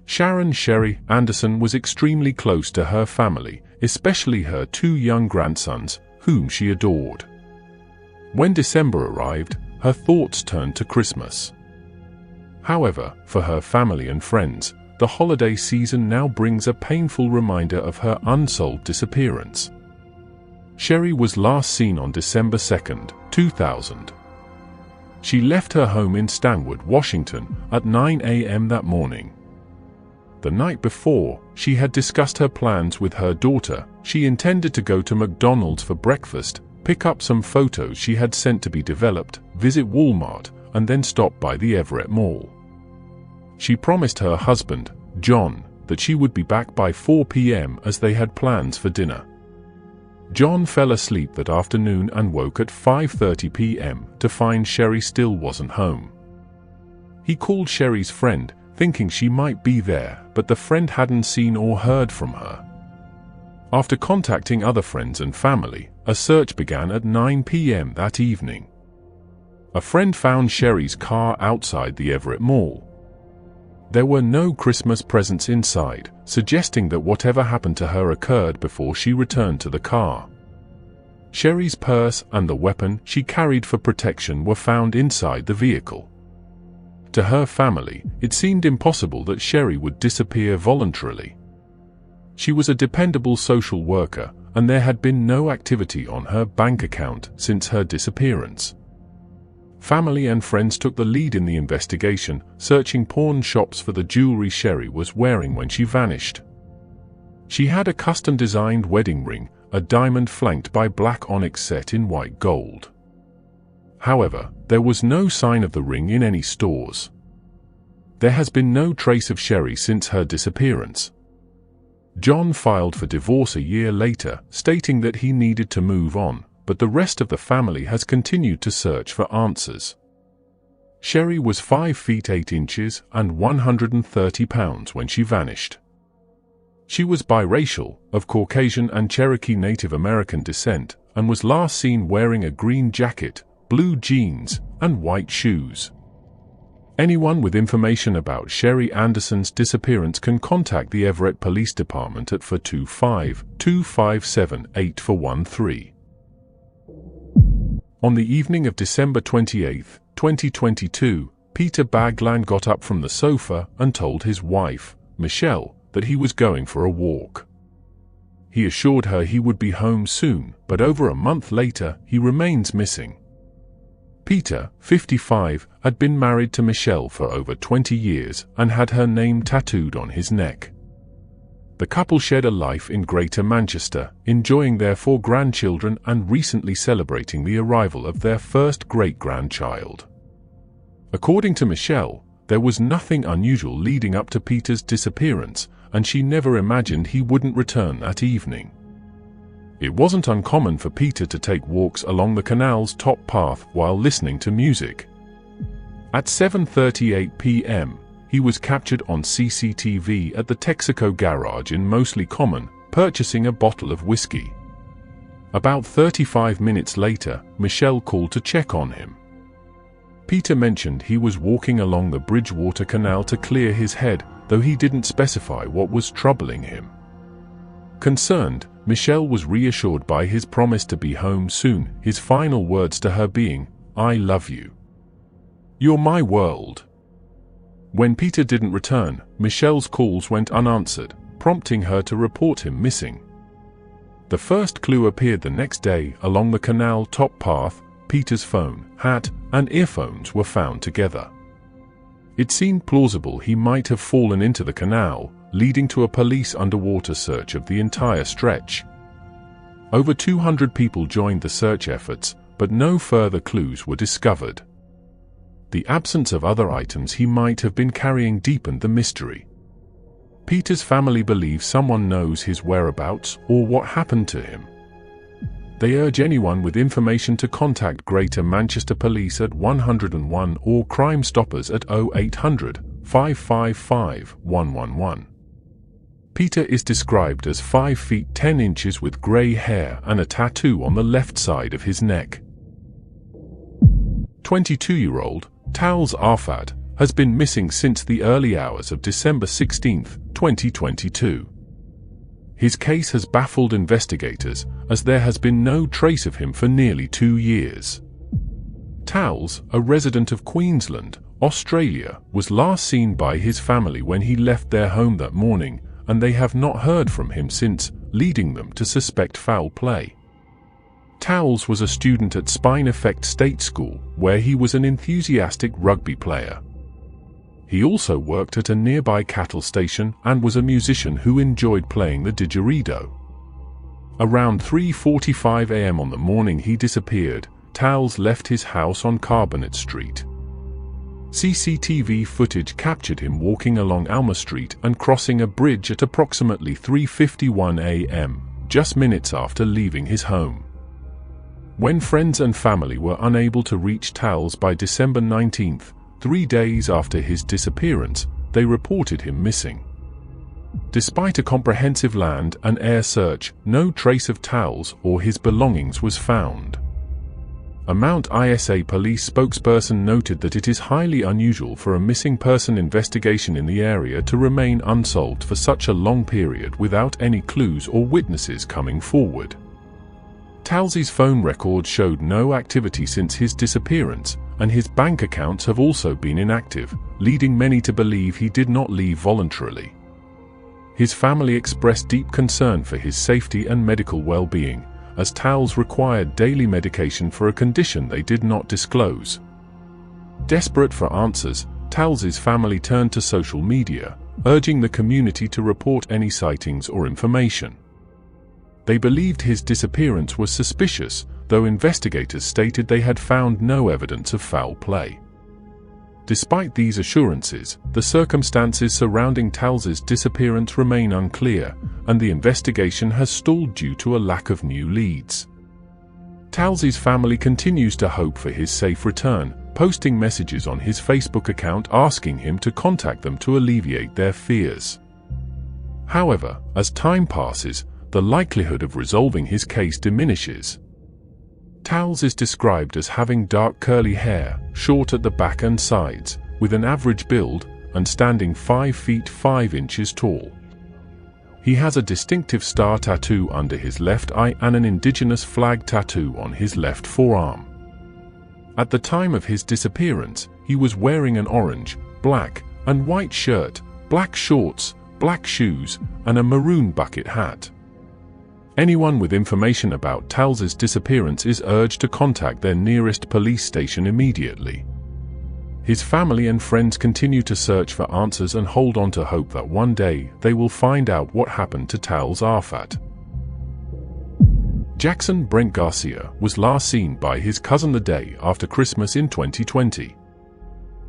Sharon "Sherry" Anderson was extremely close to her family, especially her 2 young grandsons, whom she adored. When December arrived, her thoughts turned to Christmas. However, for her family and friends, the holiday season now brings a painful reminder of her unsolved disappearance. Sherry was last seen on December 2, 2000. She left her home in Stanwood, Washington, at 9 a.m. that morning. The night before, she had discussed her plans with her daughter. She intended to go to McDonald's for breakfast, pick up some photos she had sent to be developed, visit Walmart, and then stop by the Everett Mall. She promised her husband, John, that she would be back by 4 p.m. as they had plans for dinner. John fell asleep that afternoon and woke at 5:30 p.m. to find Sherry still wasn't home. He called Sherry's friend, thinking she might be there, but the friend hadn't seen or heard from her. After contacting other friends and family, a search began at 9 p.m. that evening. A friend found Sherry's car outside the Everett Mall. There were no Christmas presents inside, suggesting that whatever happened to her occurred before she returned to the car. Sherry's purse and the weapon she carried for protection were found inside the vehicle. To her family, it seemed impossible that Sherry would disappear voluntarily. She was a dependable social worker, and there had been no activity on her bank account since her disappearance. Family and friends took the lead in the investigation, searching pawn shops for the jewelry Sherry was wearing when she vanished. She had a custom-designed wedding ring, a diamond flanked by black onyx set in white gold. However, there was no sign of the ring in any stores. There has been no trace of Sherry since her disappearance. John filed for divorce a year later, stating that he needed to move on, but the rest of the family has continued to search for answers. Sherry was 5 feet 8 inches and 130 pounds when she vanished. She was biracial, of Caucasian and Cherokee Native American descent, and was last seen wearing a green jacket, blue jeans, and white shoes. Anyone with information about Sherry Anderson's disappearance can contact the Everett Police Department at 425-257-8413. On the evening of December 28, 2022, Peter Bagan got up from the sofa and told his wife, Michelle, that he was going for a walk. He assured her he would be home soon, but over a month later, he remains missing. Peter, 55, had been married to Michelle for over 20 years and had her name tattooed on his neck. The couple shared a life in Greater Manchester, enjoying their 4 grandchildren and recently celebrating the arrival of their first great-grandchild. According to Michelle, there was nothing unusual leading up to Peter's disappearance, and she never imagined he wouldn't return that evening. It wasn't uncommon for Peter to take walks along the canal's top path while listening to music. At 7:38 p.m., he was captured on CCTV at the Texaco garage in Mostly Common, purchasing a bottle of whiskey. About 35 minutes later, Michelle called to check on him. Peter mentioned he was walking along the Bridgewater Canal to clear his head, though he didn't specify what was troubling him. Concerned, Michelle was reassured by his promise to be home soon, his final words to her being, "I love you. You're my world." When Peter didn't return, Michelle's calls went unanswered, prompting her to report him missing. The first clue appeared the next day along the canal top path. Peter's phone, hat, and earphones were found together. It seemed plausible he might have fallen into the canal, leading to a police underwater search of the entire stretch. Over 200 people joined the search efforts, but no further clues were discovered. The absence of other items he might have been carrying deepened the mystery. Peter's family believes someone knows his whereabouts or what happened to him. They urge anyone with information to contact Greater Manchester Police at 101 or Crime Stoppers at 0800 555 111. Peter is described as 5 feet 10 inches with grey hair and a tattoo on the left side of his neck. 22-year-old Tal Arad has been missing since the early hours of December 16, 2022. His case has baffled investigators, as there has been no trace of him for nearly 2 years. Tal's, a resident of Queensland, Australia, was last seen by his family when he left their home that morning, and they have not heard from him since, leading them to suspect foul play. Tal's was a student at Spine Effect State School, where he was an enthusiastic rugby player. He also worked at a nearby cattle station and was a musician who enjoyed playing the didgeridoo. Around 3:45 a.m. on the morning he disappeared, Tal's left his house on Carbonate Street. CCTV footage captured him walking along Alma Street and crossing a bridge at approximately 3:51 a.m., just minutes after leaving his home. When friends and family were unable to reach Tal's by December 19th, 3 days after his disappearance, they reported him missing. Despite a comprehensive land and air search, no trace of Tal's or his belongings was found. A Mount Isa police spokesperson noted that it is highly unusual for a missing person investigation in the area to remain unsolved for such a long period without any clues or witnesses coming forward. Tal's phone records showed no activity since his disappearance, and his bank accounts have also been inactive, leading many to believe he did not leave voluntarily. His family expressed deep concern for his safety and medical well-being, as Tal's required daily medication for a condition they did not disclose. Desperate for answers, Tal's family turned to social media, urging the community to report any sightings or information. They believed his disappearance was suspicious, though investigators stated they had found no evidence of foul play. Despite these assurances, the circumstances surrounding Tal's disappearance remain unclear, and the investigation has stalled due to a lack of new leads. Tal's family continues to hope for his safe return, posting messages on his Facebook account asking him to contact them to alleviate their fears. However, as time passes, the likelihood of resolving his case diminishes. Tal's is described as having dark curly hair, short at the back and sides, with an average build, and standing 5 feet 5 inches tall. He has a distinctive star tattoo under his left eye and an indigenous flag tattoo on his left forearm. At the time of his disappearance, he was wearing an orange, black, and white shirt, black shorts, black shoes, and a maroon bucket hat. Anyone with information about Tal's disappearance is urged to contact their nearest police station immediately. His family and friends continue to search for answers and hold on to hope that one day they will find out what happened to Tal Arad. Jackson Brent Garcia was last seen by his cousin the day after Christmas in 2020.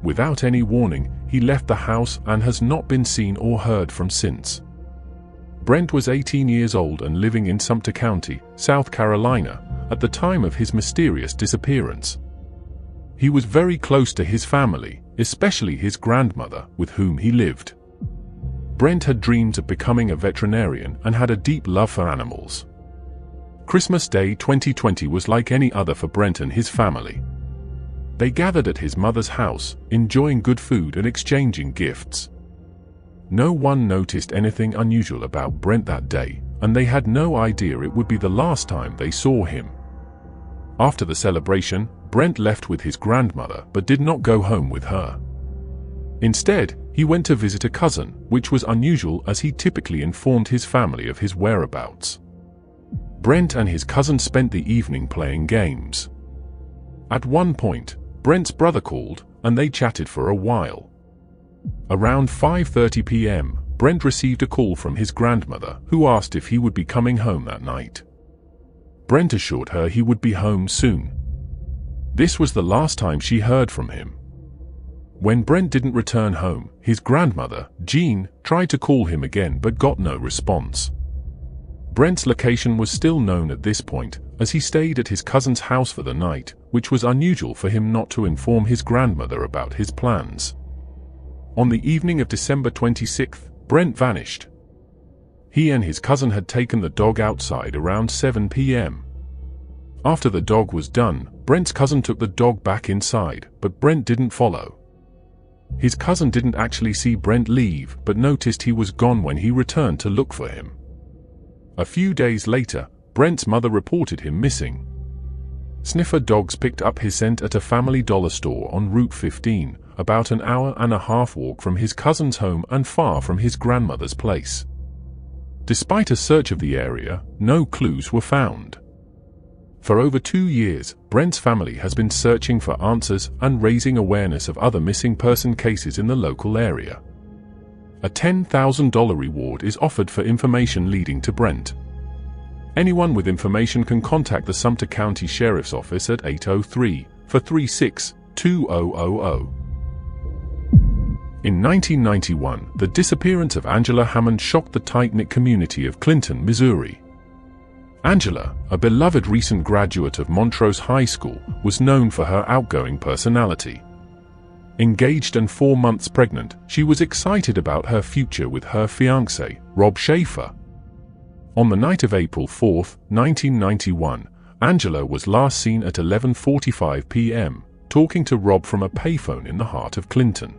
Without any warning, he left the house and has not been seen or heard from since. Brent was 18 years old and living in Sumter County, South Carolina, at the time of his mysterious disappearance. He was very close to his family, especially his grandmother, with whom he lived. Brent had dreams of becoming a veterinarian and had a deep love for animals. Christmas Day 2020 was like any other for Brent and his family. They gathered at his mother's house, enjoying good food and exchanging gifts. No one noticed anything unusual about Brent that day, and they had no idea it would be the last time they saw him. After the celebration, Brent left with his grandmother but did not go home with her. Instead, he went to visit a cousin, which was unusual as he typically informed his family of his whereabouts. Brent and his cousin spent the evening playing games. At one point, Brent's brother called, and they chatted for a while. Around 5:30 p.m., Brent received a call from his grandmother, who asked if he would be coming home that night. Brent assured her he would be home soon. This was the last time she heard from him. When Brent didn't return home, his grandmother, Jean, tried to call him again but got no response. Brent's location was still known at this point, as he stayed at his cousin's house for the night, which was unusual for him not to inform his grandmother about his plans. On the evening of December 26th, Brent vanished. He and his cousin had taken the dog outside around 7 p.m. After the dog was done, Brent's cousin took the dog back inside, but Brent didn't follow. His cousin didn't actually see Brent leave, but noticed he was gone when he returned to look for him. A few days later, Brent's mother reported him missing. Sniffer dogs picked up his scent at a Family Dollar store on Route 15, about an hour-and-a-half walk from his cousin's home and far from his grandmother's place. Despite a search of the area, no clues were found. For over 2 years, Brent's family has been searching for answers and raising awareness of other missing person cases in the local area. A $10,000 reward is offered for information leading to Brent. Anyone with information can contact the Sumter County Sheriff's Office at 803-436-2000. In 1991, the disappearance of Angela Hammond shocked the tight-knit community of Clinton, Missouri. Angela, a beloved recent graduate of Montrose High School, was known for her outgoing personality. Engaged and 4 months pregnant, she was excited about her future with her fiancé, Rob Schaefer. On the night of April 4, 1991, Angela was last seen at 11:45 p.m., talking to Rob from a payphone in the heart of Clinton.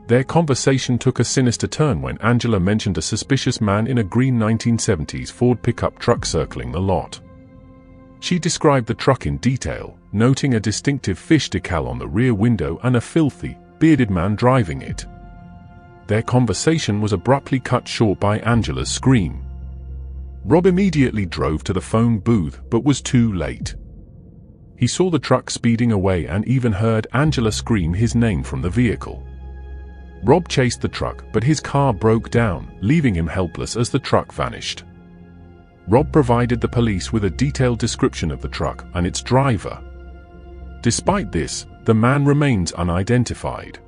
Their conversation took a sinister turn when Angela mentioned a suspicious man in a green 1970s Ford pickup truck circling the lot. She described the truck in detail, noting a distinctive fish decal on the rear window and a filthy, bearded man driving it. Their conversation was abruptly cut short by Angela's scream. Rob immediately drove to the phone booth but was too late. He saw the truck speeding away and even heard Angela scream his name from the vehicle. Rob chased the truck, but his car broke down, leaving him helpless as the truck vanished. Rob provided the police with a detailed description of the truck and its driver. Despite this, the man remains unidentified.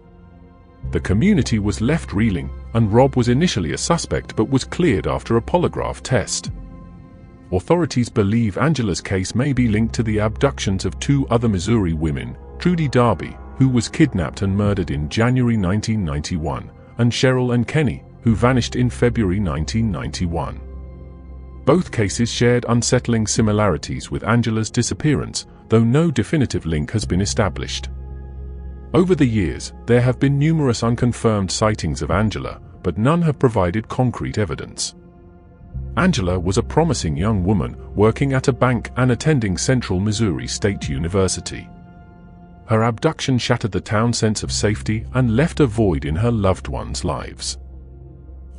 The community was left reeling, and Rob was initially a suspect but was cleared after a polygraph test. Authorities believe Angela's case may be linked to the abductions of two other Missouri women, Trudy Darby, who was kidnapped and murdered in January 1991, and Cheryl and Kenny, who vanished in February 1991. Both cases shared unsettling similarities with Angela's disappearance, though no definitive link has been established. Over the years, there have been numerous unconfirmed sightings of Angela, but none have provided concrete evidence. Angela was a promising young woman working at a bank and attending Central Missouri State University. Her abduction shattered the town's sense of safety and left a void in her loved ones' lives.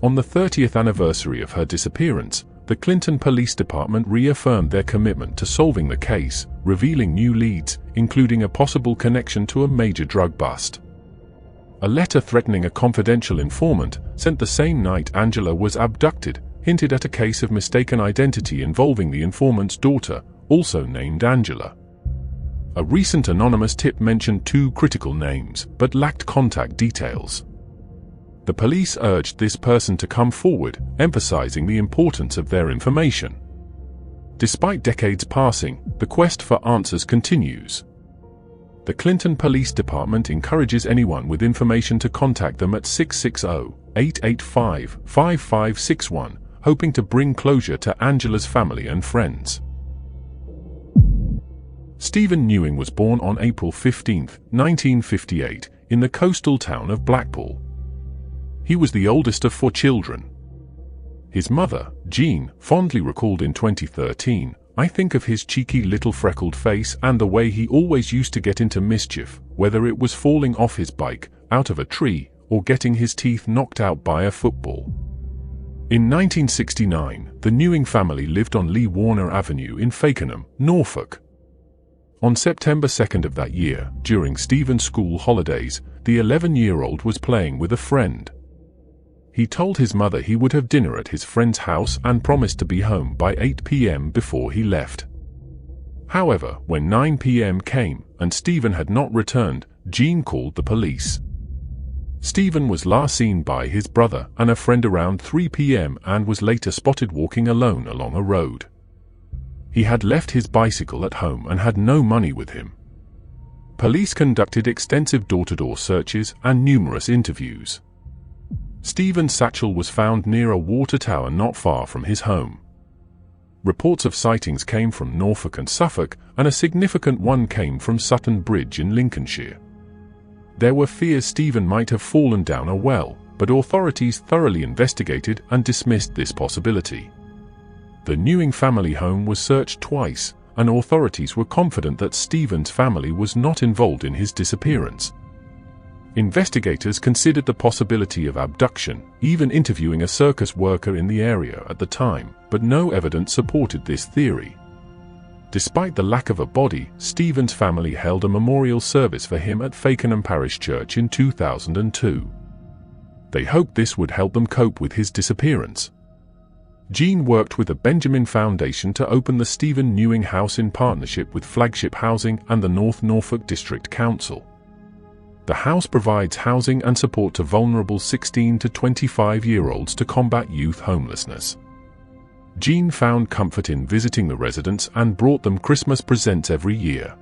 On the 30th anniversary of her disappearance, the Clinton Police Department reaffirmed their commitment to solving the case, revealing new leads, including a possible connection to a major drug bust. A letter threatening a confidential informant, sent the same night Angela was abducted, hinted at a case of mistaken identity involving the informant's daughter, also named Angela. A recent anonymous tip mentioned two critical names, but lacked contact details. The police urged this person to come forward, emphasizing the importance of their information. Despite decades passing, the quest for answers continues. The Clinton Police Department encourages anyone with information to contact them at 660-885-5561, hoping to bring closure to Angela's family and friends. Stephen Newman was born on April 15, 1958, in the coastal town of Blackpool. He was the oldest of 4 children. His mother, Jean, fondly recalled in 2013, "I think of his cheeky little freckled face and the way he always used to get into mischief, whether it was falling off his bike, out of a tree, or getting his teeth knocked out by a football." In 1969, the Newing family lived on Lee Warner Avenue in Fakenham, Norfolk. On September 2nd of that year, during Stephen's school holidays, the 11-year-old was playing with a friend. He told his mother he would have dinner at his friend's house and promised to be home by 8 p.m. before he left. However, when 9 p.m. came and Stephen had not returned, Jean called the police. Stephen was last seen by his brother and a friend around 3 p.m. and was later spotted walking alone along a road. He had left his bicycle at home and had no money with him. Police conducted extensive door-to-door searches and numerous interviews. Stephen's satchel was found near a water tower not far from his home. Reports of sightings came from Norfolk and Suffolk, and a significant one came from Sutton Bridge in Lincolnshire. There were fears Stephen might have fallen down a well, but authorities thoroughly investigated and dismissed this possibility. The Newing family home was searched twice, and authorities were confident that Stephen's family was not involved in his disappearance. Investigators considered the possibility of abduction, even interviewing a circus worker in the area at the time, but no evidence supported this theory. Despite the lack of a body, Stephen's family held a memorial service for him at Fakenham Parish Church in 2002. They hoped this would help them cope with his disappearance. Jean worked with the Benjamin Foundation to open the Stephen Newing House in partnership with Flagship Housing and the North Norfolk District Council. The house provides housing and support to vulnerable 16 to 25-year-olds to combat youth homelessness. Jean found comfort in visiting the residents and brought them Christmas presents every year.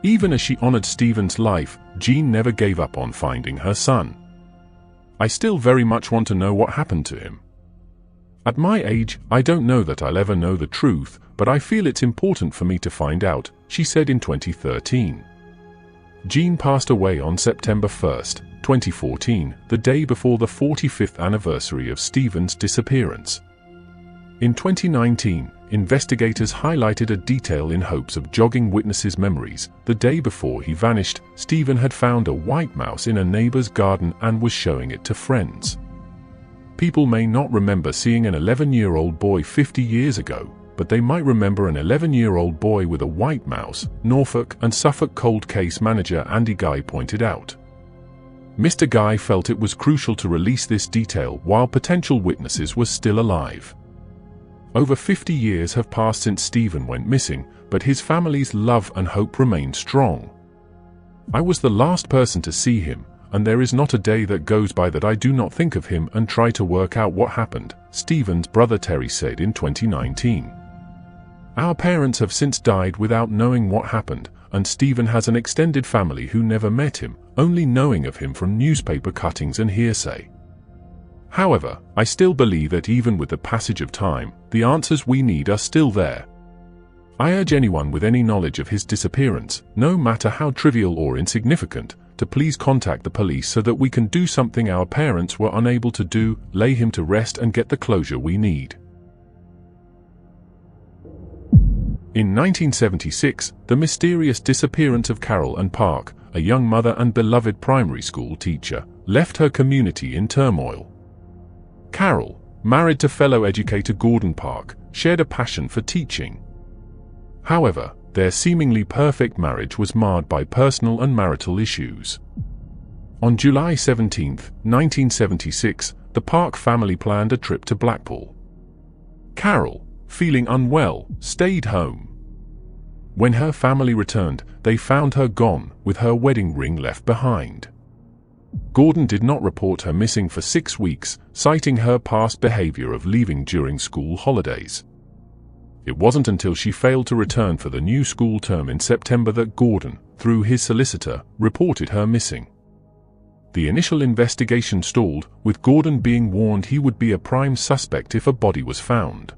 Even as she honored Stephen's life, Jean never gave up on finding her son. "I still very much want to know what happened to him. At my age, I don't know that I'll ever know the truth, but I feel it's important for me to find out," she said in 2013. Jean passed away on September 1, 2014, the day before the 45th anniversary of Stephen's disappearance. In 2019, investigators highlighted a detail in hopes of jogging witnesses' memories. The day before he vanished, Stephen had found a white mouse in a neighbor's garden and was showing it to friends. People may not remember seeing an 11-year-old boy 50 years ago, but they might remember an 11-year-old boy with a white mouse, Norfolk and Suffolk cold case manager Andy Guy pointed out. Mr. Guy felt it was crucial to release this detail while potential witnesses were still alive. Over 50 years have passed since Stephen went missing, but his family's love and hope remain strong. I was the last person to see him, and there is not a day that goes by that I do not think of him and try to work out what happened, Stephen's brother Terry said in 2019. Our parents have since died without knowing what happened, and Stephen has an extended family who never met him, only knowing of him from newspaper cuttings and hearsay. However, I still believe that even with the passage of time, the answers we need are still there. I urge anyone with any knowledge of his disappearance, no matter how trivial or insignificant, to please contact the police so that we can do something our parents were unable to do, lay him to rest and get the closure we need. In 1976, the mysterious disappearance of Carol Ann Park, a young mother and beloved primary school teacher, left her community in turmoil. Carol, married to fellow educator Gordon Park, shared a passion for teaching. However, their seemingly perfect marriage was marred by personal and marital issues. On July 17, 1976, the Park family planned a trip to Blackpool. Carol, feeling unwell, stayed home. When her family returned, they found her gone, with her wedding ring left behind. Gordon did not report her missing for 6 weeks, citing her past behavior of leaving during school holidays. It wasn't until she failed to return for the new school term in September that Gordon, through his solicitor, reported her missing. The initial investigation stalled, with Gordon being warned he would be a prime suspect if a body was found.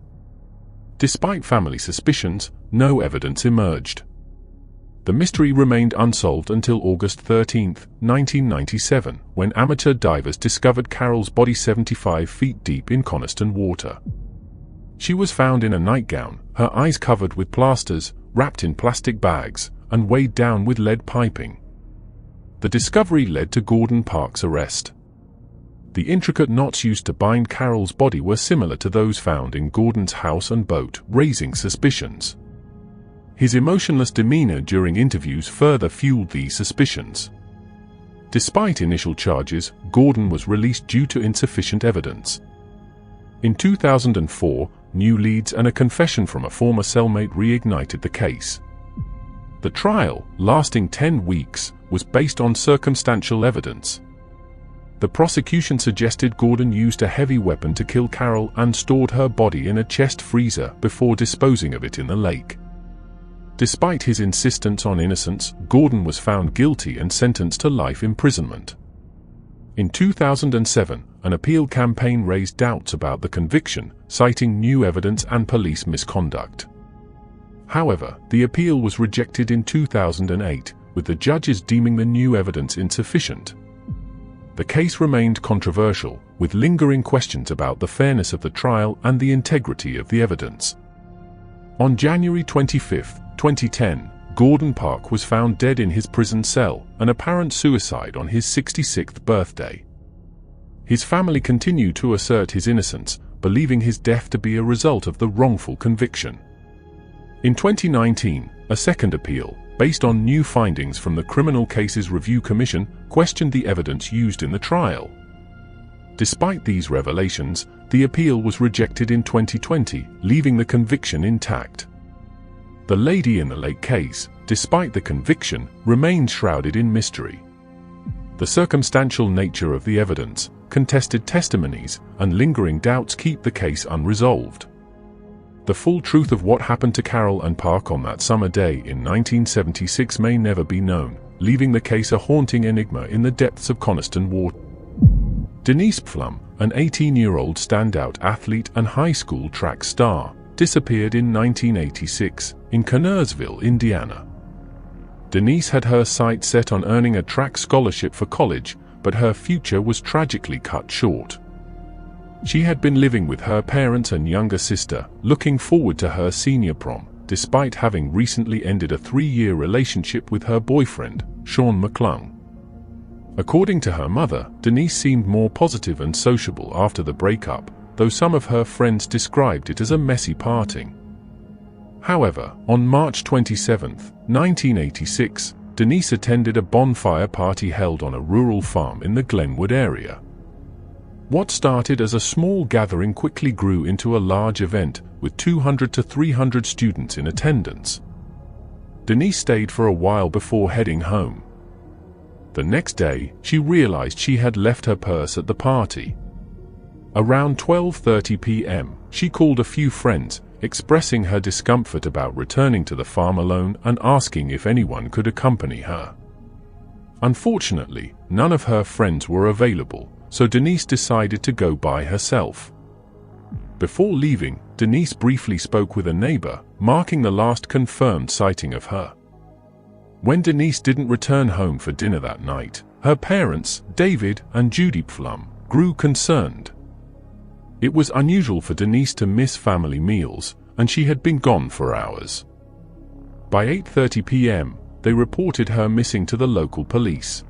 Despite family suspicions, no evidence emerged. The mystery remained unsolved until August 13, 1997, when amateur divers discovered Carol's body 75 feet deep in Coniston water. She was found in a nightgown, her eyes covered with plasters, wrapped in plastic bags, and weighed down with lead piping. The discovery led to Gordon Park's arrest. The intricate knots used to bind Carol's body were similar to those found in Gordon's house and boat, raising suspicions. His emotionless demeanor during interviews further fueled these suspicions. Despite initial charges, Gordon was released due to insufficient evidence. In 2004, new leads and a confession from a former cellmate reignited the case. The trial, lasting 10 weeks, was based on circumstantial evidence. The prosecution suggested Gordon used a heavy weapon to kill Carol and stored her body in a chest freezer before disposing of it in the lake. Despite his insistence on innocence, Gordon was found guilty and sentenced to life imprisonment. In 2007, an appeal campaign raised doubts about the conviction, citing new evidence and police misconduct. However, the appeal was rejected in 2008, with the judges deeming the new evidence insufficient. The case remained controversial, with lingering questions about the fairness of the trial and the integrity of the evidence. On January 25, 2010, Gordon Park was found dead in his prison cell, an apparent suicide on his 66th birthday. His family continued to assert his innocence, believing his death to be a result of the wrongful conviction. In 2019, a second appeal, based on new findings from the Criminal Cases Review Commission, questioned the evidence used in the trial. Despite these revelations, the appeal was rejected in 2020, leaving the conviction intact. The Lady in the Lake case, despite the conviction, remains shrouded in mystery. The circumstantial nature of the evidence, contested testimonies, and lingering doubts keep the case unresolved. The full truth of what happened to Carol Ann Park on that summer day in 1976 may never be known, leaving the case a haunting enigma in the depths of Coniston water. Denise Plum, an 18-year-old standout athlete and high school track star, disappeared in 1986 in Connersville, Indiana. Denise had her sights set on earning a track scholarship for college, but her future was tragically cut short. She had been living with her parents and younger sister, looking forward to her senior prom, despite having recently ended a 3-year relationship with her boyfriend, Sean McClung. According to her mother, Denise seemed more positive and sociable after the breakup, though some of her friends described it as a messy parting. However, on March 27, 1986, Denise attended a bonfire party held on a rural farm in the Glenwood area. What started as a small gathering quickly grew into a large event, with 200 to 300 students in attendance. Denise stayed for a while before heading home. The next day, she realized she had left her purse at the party. Around 12:30 p.m., she called a few friends, expressing her discomfort about returning to the farm alone and asking if anyone could accompany her. Unfortunately, none of her friends were available, so Denise decided to go by herself. Before leaving, Denise briefly spoke with a neighbor, marking the last confirmed sighting of her. When Denise didn't return home for dinner that night, her parents, David and Judy Plum, grew concerned. It was unusual for Denise to miss family meals, and she had been gone for hours. By 8:30 p.m., they reported her missing to the local police.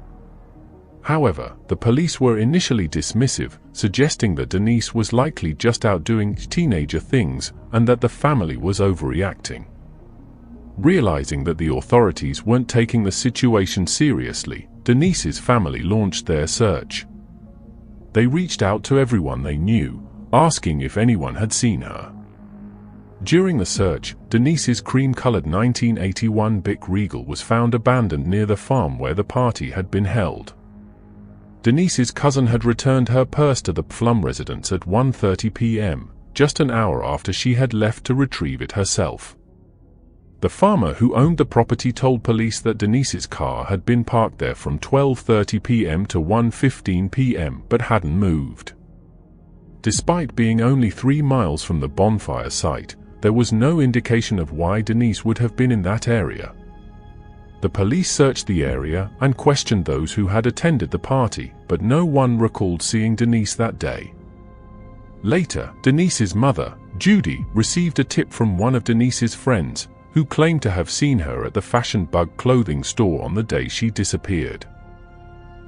However, the police were initially dismissive, suggesting that Denise was likely just out doing teenager things and that the family was overreacting. Realizing that the authorities weren't taking the situation seriously, Denise's family launched their search. They reached out to everyone they knew, asking if anyone had seen her. During the search, Denise's cream-colored 1981 Bic Regal was found abandoned near the farm where the party had been held. Denise's cousin had returned her purse to the Plum residence at 1:30 p.m., just an hour after she had left to retrieve it herself. The farmer who owned the property told police that Denise's car had been parked there from 12:30 p.m. to 1:15 p.m. but hadn't moved. Despite being only 3 miles from the bonfire site, there was no indication of why Denise would have been in that area. The police searched the area and questioned those who had attended the party, but no one recalled seeing Denise that day. Later, Denise's mother, Judy, received a tip from one of Denise's friends, who claimed to have seen her at the Fashion Bug clothing store on the day she disappeared.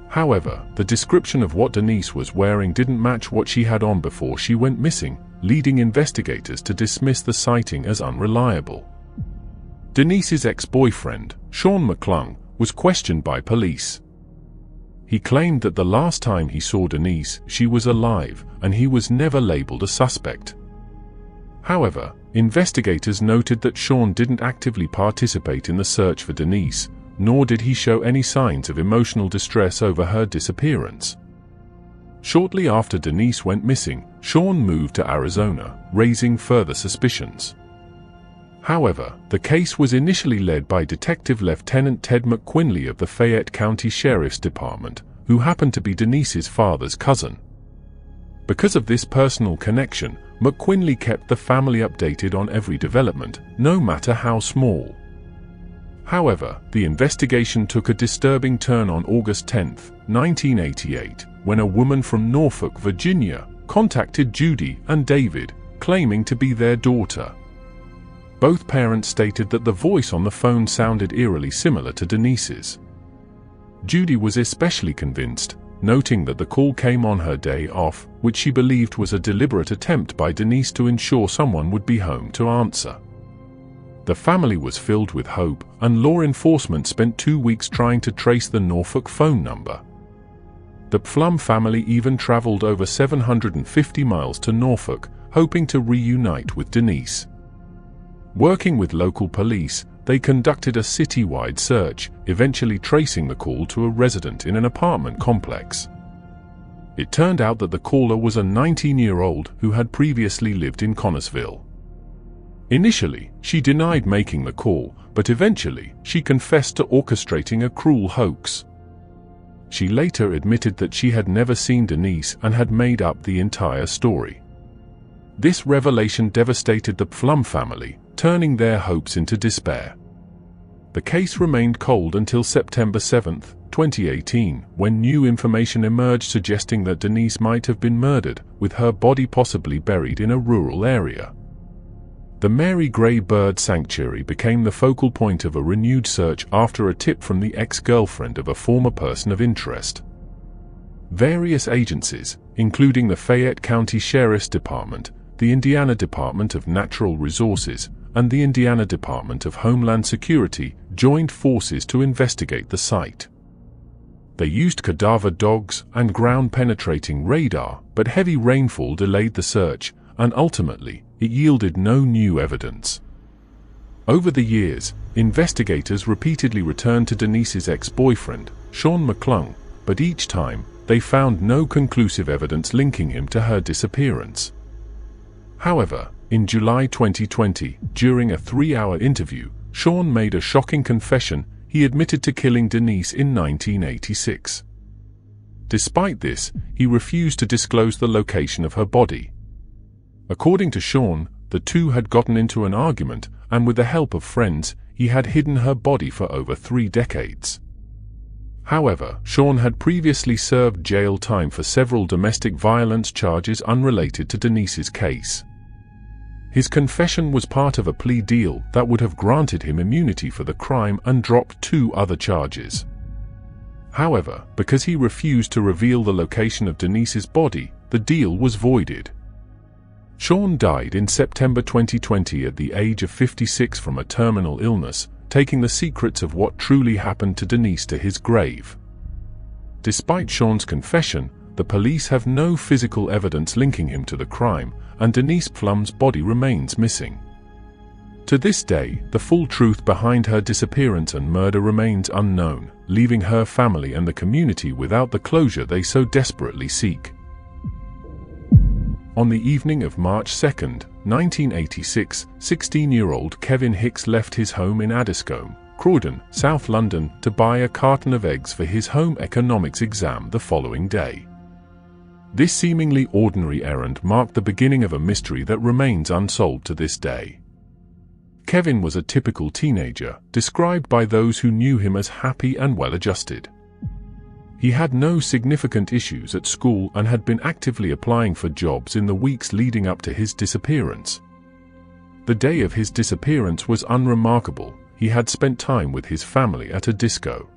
However, the description of what Denise was wearing didn't match what she had on before she went missing, leading investigators to dismiss the sighting as unreliable. Denise's ex-boyfriend, Sean McClung, was questioned by police. He claimed that the last time he saw Denise, she was alive, and he was never labeled a suspect. However, investigators noted that Sean didn't actively participate in the search for Denise, nor did he show any signs of emotional distress over her disappearance. Shortly after Denise went missing, Sean moved to Arizona, raising further suspicions. However, the case was initially led by Detective Lieutenant Ted McQuinley of the Fayette County Sheriff's Department, who happened to be Denise's father's cousin. Because of this personal connection, McQuinley kept the family updated on every development, no matter how small. However, the investigation took a disturbing turn on August 10, 1988, when a woman from Norfolk, Virginia, contacted Judy and David, claiming to be their daughter. Both parents stated that the voice on the phone sounded eerily similar to Denise's. Judy was especially convinced, noting that the call came on her day off, which she believed was a deliberate attempt by Denise to ensure someone would be home to answer. The family was filled with hope, and law enforcement spent 2 weeks trying to trace the Norfolk phone number. The Plum family even traveled over 750 miles to Norfolk, hoping to reunite with Denise. Working with local police, they conducted a citywide search, eventually tracing the call to a resident in an apartment complex. It turned out that the caller was a 19-year-old who had previously lived in Connorsville. Initially, she denied making the call, but eventually, she confessed to orchestrating a cruel hoax. She later admitted that she had never seen Denise and had made up the entire story. This revelation devastated the Plum family, turning their hopes into despair. The case remained cold until September 7, 2018, when new information emerged suggesting that Denise might have been murdered, with her body possibly buried in a rural area. The Mary Grey Bird Sanctuary became the focal point of a renewed search after a tip from the ex-girlfriend of a former person of interest. Various agencies, including the Fayette County Sheriff's Department, the Indiana Department of Natural Resources, and the Indiana Department of Homeland Security, joined forces to investigate the site. They used cadaver dogs and ground-penetrating radar, but heavy rainfall delayed the search, and ultimately, it yielded no new evidence. Over the years, investigators repeatedly returned to Denise's ex-boyfriend, Sean McClung, but each time, they found no conclusive evidence linking him to her disappearance. However, in July 2020, during a 3-hour interview, Sean made a shocking confession. He admitted to killing Denise in 1986. Despite this, he refused to disclose the location of her body. According to Sean, the two had gotten into an argument, and with the help of friends, he had hidden her body for over 3 decades. However, Sean had previously served jail time for several domestic violence charges unrelated to Denise's case. His confession was part of a plea deal that would have granted him immunity for the crime and dropped 2 other charges. However, because he refused to reveal the location of Denise's body, the deal was voided. Sean died in September 2020 at the age of 56 from a terminal illness, taking the secrets of what truly happened to Denise to his grave. Despite Sean's confession, the police have no physical evidence linking him to the crime, and Denise Plum's body remains missing. To this day, the full truth behind her disappearance and murder remains unknown, leaving her family and the community without the closure they so desperately seek. On the evening of March 2, 1986, 16-year-old Kevin Hicks left his home in Addiscombe, Croydon, South London, to buy a carton of eggs for his home economics exam the following day. This seemingly ordinary errand marked the beginning of a mystery that remains unsolved to this day. Kevin was a typical teenager, described by those who knew him as happy and well-adjusted. He had no significant issues at school and had been actively applying for jobs in the weeks leading up to his disappearance. The day of his disappearance was unremarkable. He had spent time with his family at a disco.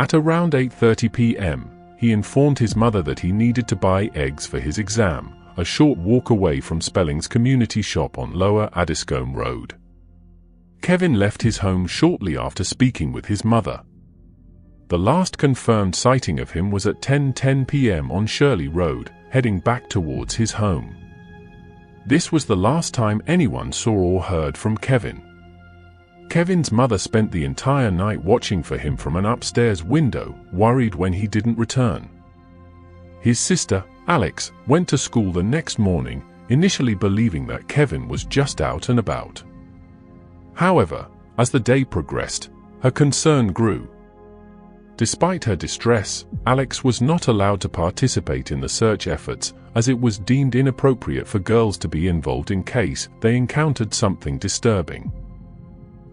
At around 8:30 p.m., he informed his mother that he needed to buy eggs for his exam, a short walk away from Spelling's community shop on Lower Addiscombe Road. Kevin left his home shortly after speaking with his mother. The last confirmed sighting of him was at 10:10 p.m. on Shirley Road, heading back towards his home. This was the last time anyone saw or heard from Kevin. Kevin's mother spent the entire night watching for him from an upstairs window, worried when he didn't return. His sister, Alex, went to school the next morning, initially believing that Kevin was just out and about. However, as the day progressed, her concern grew. Despite her distress, Alex was not allowed to participate in the search efforts, as it was deemed inappropriate for girls to be involved in case they encountered something disturbing.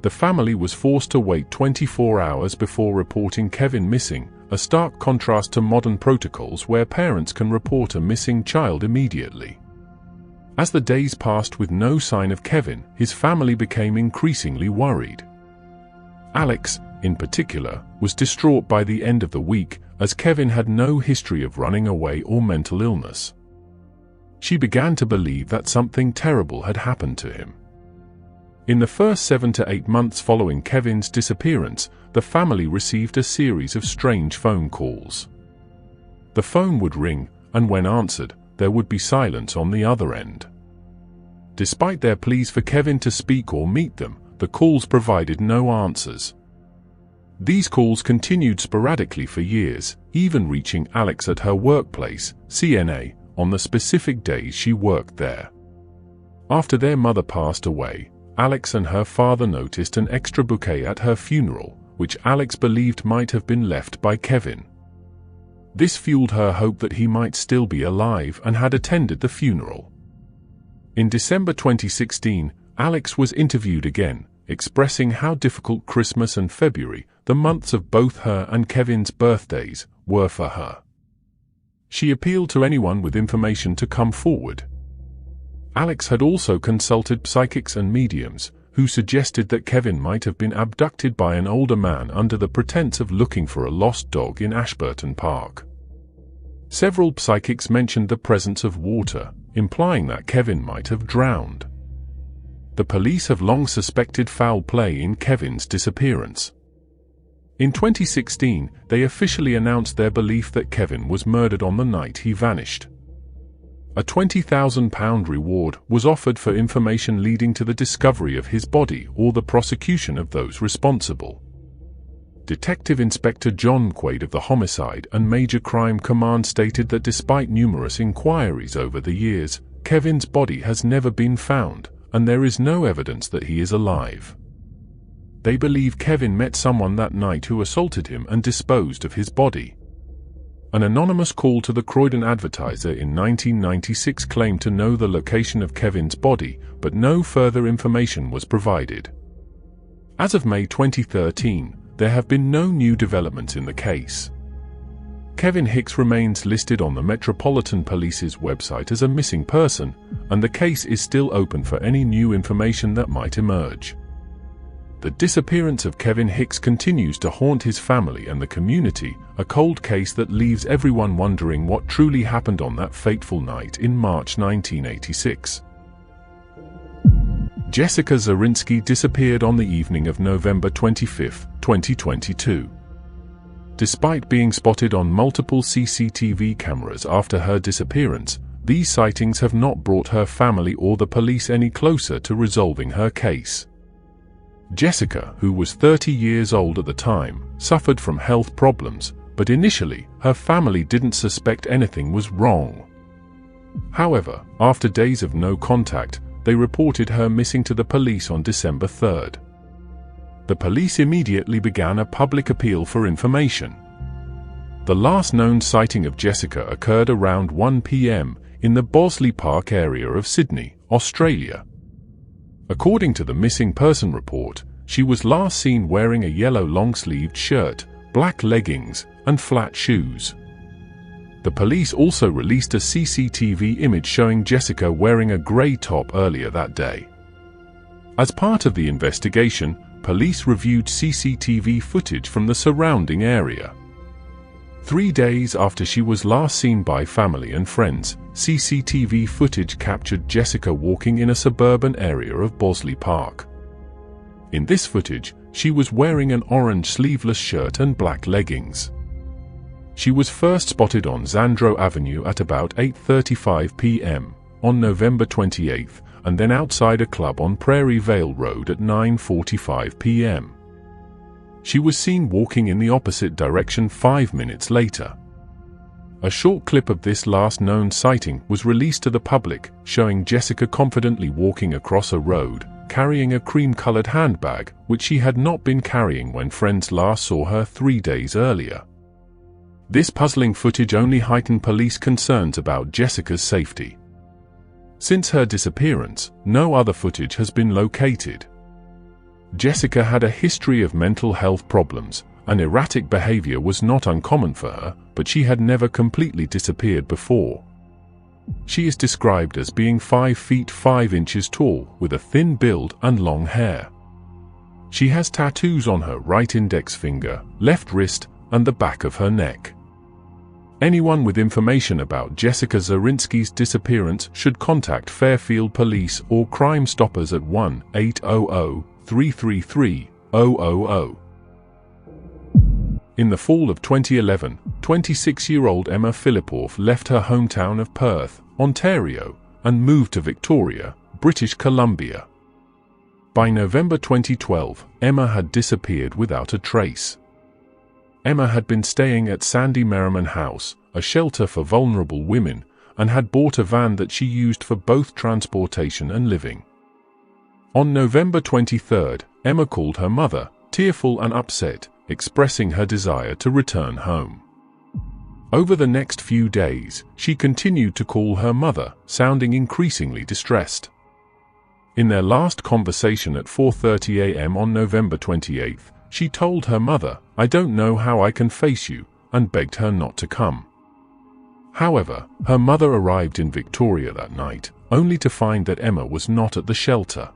The family was forced to wait 24 hours before reporting Kevin missing, a stark contrast to modern protocols where parents can report a missing child immediately. As the days passed with no sign of Kevin, his family became increasingly worried. Alex, in particular, was distraught by the end of the week, as Kevin had no history of running away or mental illness. She began to believe that something terrible had happened to him. In the first 7 to 8 months following Kevin's disappearance, the family received a series of strange phone calls. The phone would ring, and when answered, there would be silence on the other end. Despite their pleas for Kevin to speak or meet them, the calls provided no answers. These calls continued sporadically for years, even reaching Alex at her workplace, CNA, on the specific days she worked there. After their mother passed away, Alex and her father noticed an extra bouquet at her funeral, which Alex believed might have been left by Kevin. This fueled her hope that he might still be alive and had attended the funeral. In December 2016, Alex was interviewed again, expressing how difficult Christmas and February, the months of both her and Kevin's birthdays, were for her. She appealed to anyone with information to come forward. Alex had also consulted psychics and mediums, who suggested that Kevin might have been abducted by an older man under the pretense of looking for a lost dog in Ashburton Park. Several psychics mentioned the presence of water, implying that Kevin might have drowned. The police have long suspected foul play in Kevin's disappearance. In 2016, they officially announced their belief that Kevin was murdered on the night he vanished. A £20,000 reward was offered for information leading to the discovery of his body or the prosecution of those responsible. Detective Inspector John Quaid of the Homicide and Major Crime Command stated that despite numerous inquiries over the years, Kevin's body has never been found, and there is no evidence that he is alive. They believe Kevin met someone that night who assaulted him and disposed of his body. An anonymous call to the Croydon Advertiser in 1996 claimed to know the location of Kevin's body, but no further information was provided. As of May 2013, there have been no new developments in the case. Kevin Hicks remains listed on the Metropolitan Police's website as a missing person, and the case is still open for any new information that might emerge. The disappearance of Kevin Hicks continues to haunt his family and the community, a cold case that leaves everyone wondering what truly happened on that fateful night in March 1986. Jessica Zarinsky disappeared on the evening of November 25, 2022. Despite being spotted on multiple CCTV cameras after her disappearance, these sightings have not brought her family or the police any closer to resolving her case. Jessica, who was 30 years old at the time, suffered from health problems, but initially, her family didn't suspect anything was wrong. However, after days of no contact, they reported her missing to the police on December 3rd. The police immediately began a public appeal for information. The last known sighting of Jessica occurred around 1 p.m. in the Bosley Park area of Sydney, Australia. According to the missing person report, she was last seen wearing a yellow long-sleeved shirt, black leggings, and flat shoes. The police also released a CCTV image showing Jessica wearing a grey top earlier that day. As part of the investigation, police reviewed CCTV footage from the surrounding area. 3 days after she was last seen by family and friends, CCTV footage captured Jessica walking in a suburban area of Bosley Park. In this footage, she was wearing an orange sleeveless shirt and black leggings. She was first spotted on Zandro Avenue at about 8:35 p.m. on November 28th, and then outside a club on Prairie Vale Road at 9:45 p.m. She was seen walking in the opposite direction 5 minutes later. A short clip of this last known sighting was released to the public, showing Jessica confidently walking across a road, carrying a cream-colored handbag, which she had not been carrying when friends last saw her 3 days earlier. This puzzling footage only heightened police concerns about Jessica's safety. Since her disappearance, no other footage has been located. Jessica had a history of mental health problems, and erratic behavior was not uncommon for her, but she had never completely disappeared before. She is described as being 5 feet 5 inches tall, with a thin build and long hair. She has tattoos on her right index finger, left wrist, and the back of her neck. Anyone with information about Jessica Zarinsky's disappearance should contact Fairfield Police or Crime Stoppers at 1-800-333-000. In the fall of 2011, 26-year-old Emma Philippoff left her hometown of Perth, Ontario, and moved to Victoria, British Columbia. By November 2012, Emma had disappeared without a trace. Emma had been staying at Sandy Merriman House, a shelter for vulnerable women, and had bought a van that she used for both transportation and living. On November 23rd, Emma called her mother, tearful and upset, expressing her desire to return home. Over the next few days, she continued to call her mother, sounding increasingly distressed. In their last conversation at 4:30 a.m. on November 28, she told her mother, "I don't know how I can face you," and begged her not to come. However, her mother arrived in Victoria that night, only to find that Emma was not at the shelter.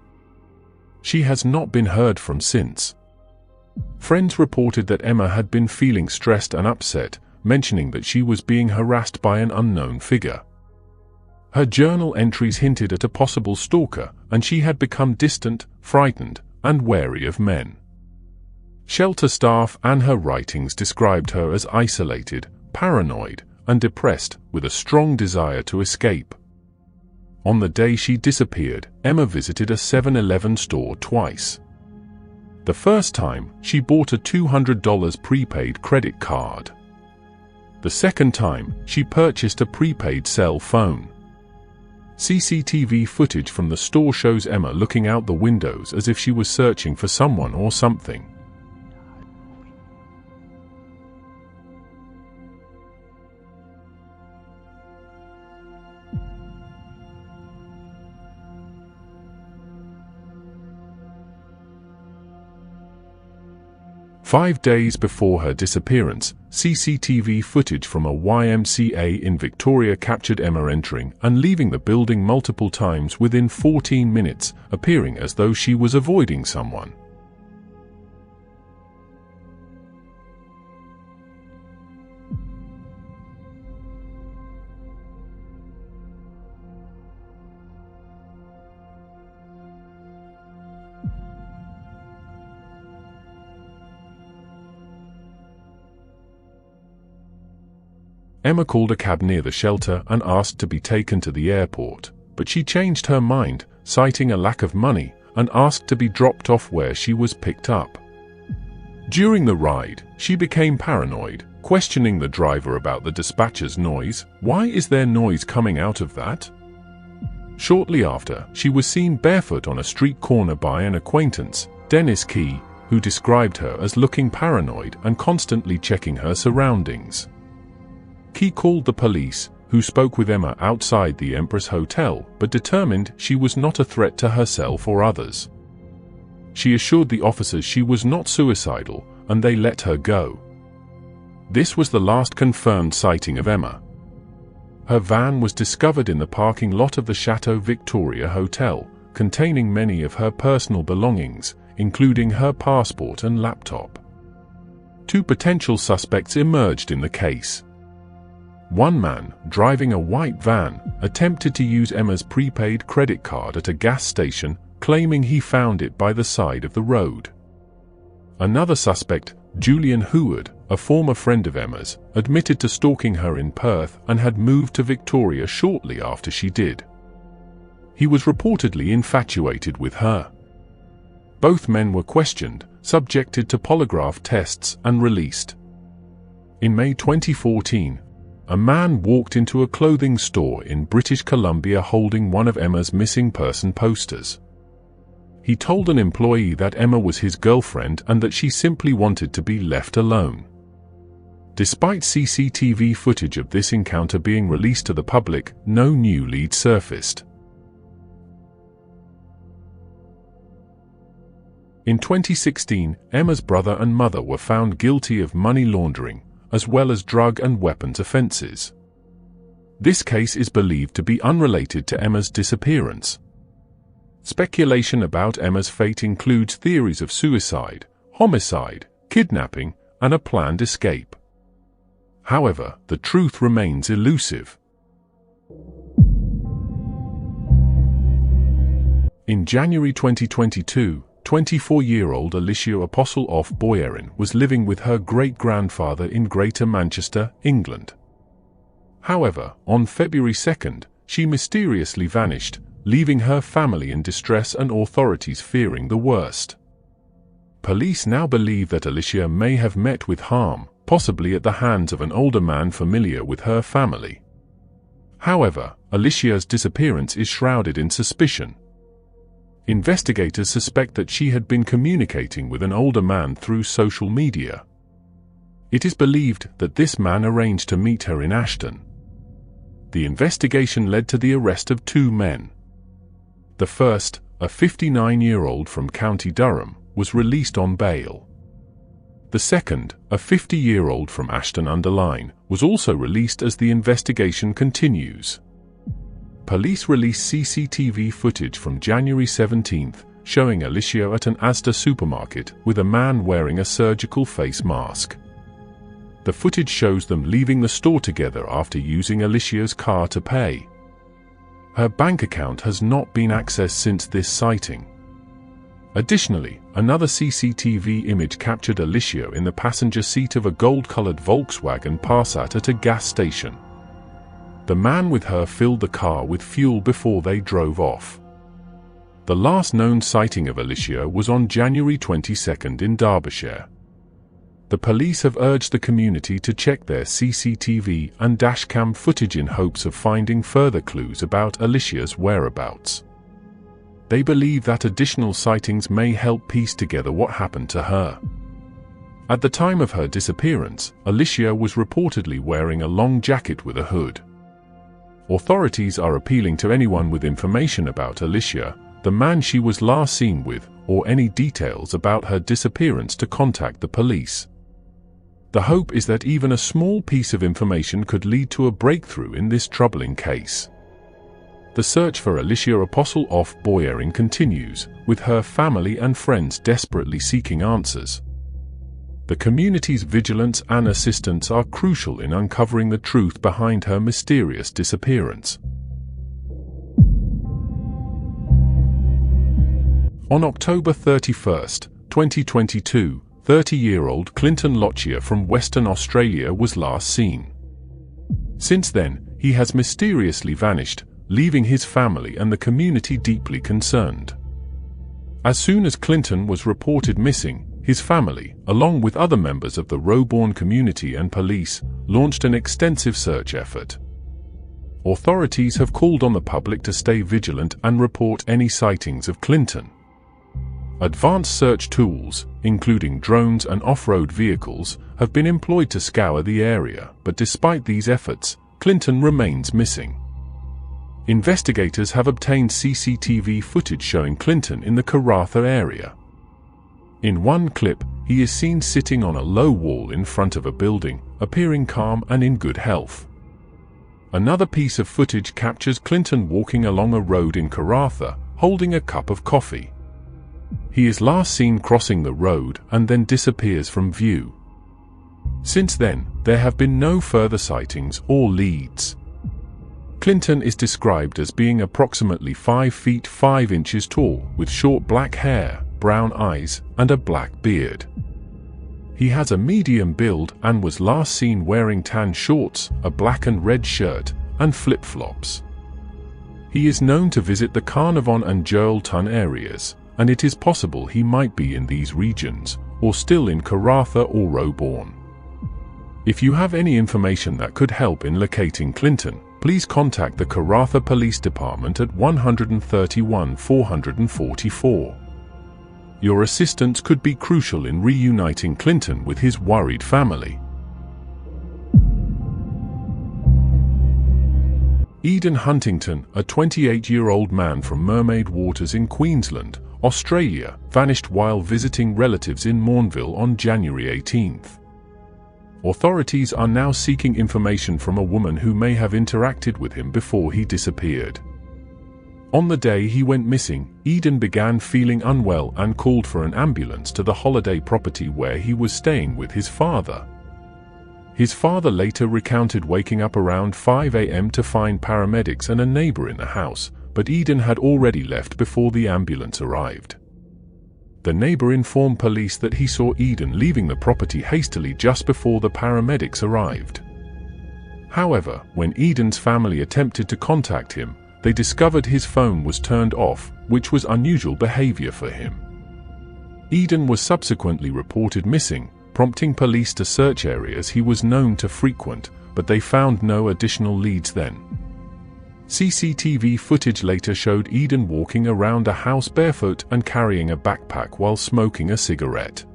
She has not been heard from since. Friends reported that Emma had been feeling stressed and upset, mentioning that she was being harassed by an unknown figure. Her journal entries hinted at a possible stalker, and she had become distant, frightened, and wary of men. Shelter staff and her writings described her as isolated, paranoid, and depressed, with a strong desire to escape. On the day she disappeared, Emma visited a 7-Eleven store twice. The first time, she bought a $200 prepaid credit card. The second time, she purchased a prepaid cell phone. CCTV footage from the store shows Emma looking out the windows as if she was searching for someone or something. Five days before her disappearance, CCTV footage from a YMCA in Victoria captured Emma entering and leaving the building multiple times within 14 minutes, appearing as though she was avoiding someone. Emma called a cab near the shelter and asked to be taken to the airport, but she changed her mind, citing a lack of money, and asked to be dropped off where she was picked up. During the ride, she became paranoid, questioning the driver about the dispatcher's noise. Why is there noise coming out of that? Shortly after, she was seen barefoot on a street corner by an acquaintance, Denise Key, who described her as looking paranoid and constantly checking her surroundings. Key called the police, who spoke with Emma outside the Empress Hotel, but determined she was not a threat to herself or others. She assured the officers she was not suicidal, and they let her go. This was the last confirmed sighting of Emma. Her van was discovered in the parking lot of the Chateau Victoria Hotel, containing many of her personal belongings, including her passport and laptop. Two potential suspects emerged in the case. One man, driving a white van, attempted to use Emma's prepaid credit card at a gas station, claiming he found it by the side of the road. Another suspect, Julian Heward, a former friend of Emma's, admitted to stalking her in Perth and had moved to Victoria shortly after she did. He was reportedly infatuated with her. Both men were questioned, subjected to polygraph tests, and released. In May 2014, a man walked into a clothing store in British Columbia holding one of Emma's missing person posters. He told an employee that Emma was his girlfriend and that she simply wanted to be left alone. Despite CCTV footage of this encounter being released to the public, no new lead surfaced. In 2016, Emma's brother and mother were found guilty of money laundering, as well as drug and weapons offenses. This case is believed to be unrelated to Emma's disappearance. Speculation about Emma's fate includes theories of suicide, homicide, kidnapping, and a planned escape. However, the truth remains elusive. In January 2022, 24-year-old Alicia Apostle of Boyerin was living with her great-grandfather in Greater Manchester, England. However, on February 2nd, she mysteriously vanished, leaving her family in distress and authorities fearing the worst. Police now believe that Alicia may have met with harm, possibly at the hands of an older man familiar with her family. However, Alicia's disappearance is shrouded in suspicion. Investigators suspect that she had been communicating with an older man through social media. It is believed that this man arranged to meet her in Ashton. The investigation led to the arrest of two men. The first, a 59-year-old from County Durham, was released on bail. The second, a 50-year-old from Ashton-under-Lyne, was also released as the investigation continues. Police released CCTV footage from January 17th, showing Alicia at an Asda supermarket with a man wearing a surgical face mask. The footage shows them leaving the store together after using Alicia's car to pay. Her bank account has not been accessed since this sighting. Additionally, another CCTV image captured Alicia in the passenger seat of a gold-colored Volkswagen Passat at a gas station. The man with her filled the car with fuel before they drove off. The last known sighting of Alicia was on January 22nd in Derbyshire. The police have urged the community to check their CCTV and dashcam footage in hopes of finding further clues about Alicia's whereabouts. They believe that additional sightings may help piece together what happened to her. At the time of her disappearance, Alicia was reportedly wearing a long jacket with a hood. Authorities are appealing to anyone with information about Alicia, the man she was last seen with, or any details about her disappearance to contact the police. The hope is that even a small piece of information could lead to a breakthrough in this troubling case. The search for Alicia Apostle of Boyering continues, with her family and friends desperately seeking answers. The community's vigilance and assistance are crucial in uncovering the truth behind her mysterious disappearance. On October 31, 2022, 30-year-old Clinton Lockyer from Western Australia was last seen. Since then, he has mysteriously vanished, leaving his family and the community deeply concerned. As soon as Clinton was reported missing, his family, along with other members of the Roebourne community and police, launched an extensive search effort. Authorities have called on the public to stay vigilant and report any sightings of Clinton. Advanced search tools, including drones and off-road vehicles, have been employed to scour the area, but despite these efforts, Clinton remains missing. Investigators have obtained CCTV footage showing Clinton in the Karratha area. In one clip, he is seen sitting on a low wall in front of a building, appearing calm and in good health. Another piece of footage captures Clinton walking along a road in Karratha, holding a cup of coffee. He is last seen crossing the road and then disappears from view. Since then, there have been no further sightings or leads. Clinton is described as being approximately 5 feet 5 inches tall, with short black hair, brown eyes, and a black beard. He has a medium build and was last seen wearing tan shorts, a black and red shirt, and flip-flops. He is known to visit the Carnarvon and Geraldton areas, and it is possible he might be in these regions, or still in Karratha or Roebourne. If you have any information that could help in locating Clinton, please contact the Karratha Police Department at 131 444. Your assistance could be crucial in reuniting Clinton with his worried family. Eden Huntington, a 28-year-old man from Mermaid Waters in Queensland, Australia, vanished while visiting relatives in Mornville on January 18th. Authorities are now seeking information from a woman who may have interacted with him before he disappeared. On the day he went missing, Eden began feeling unwell and called for an ambulance to the holiday property where he was staying with his father. His father later recounted waking up around 5 a.m. to find paramedics and a neighbor in the house, but Eden had already left before the ambulance arrived. The neighbor informed police that he saw Eden leaving the property hastily just before the paramedics arrived. However, when Eden's family attempted to contact him, they discovered his phone was turned off, which was unusual behavior for him. Eden was subsequently reported missing, prompting police to search areas he was known to frequent, but they found no additional leads then. CCTV footage later showed Eden walking around a house barefoot and carrying a backpack while smoking a cigarette.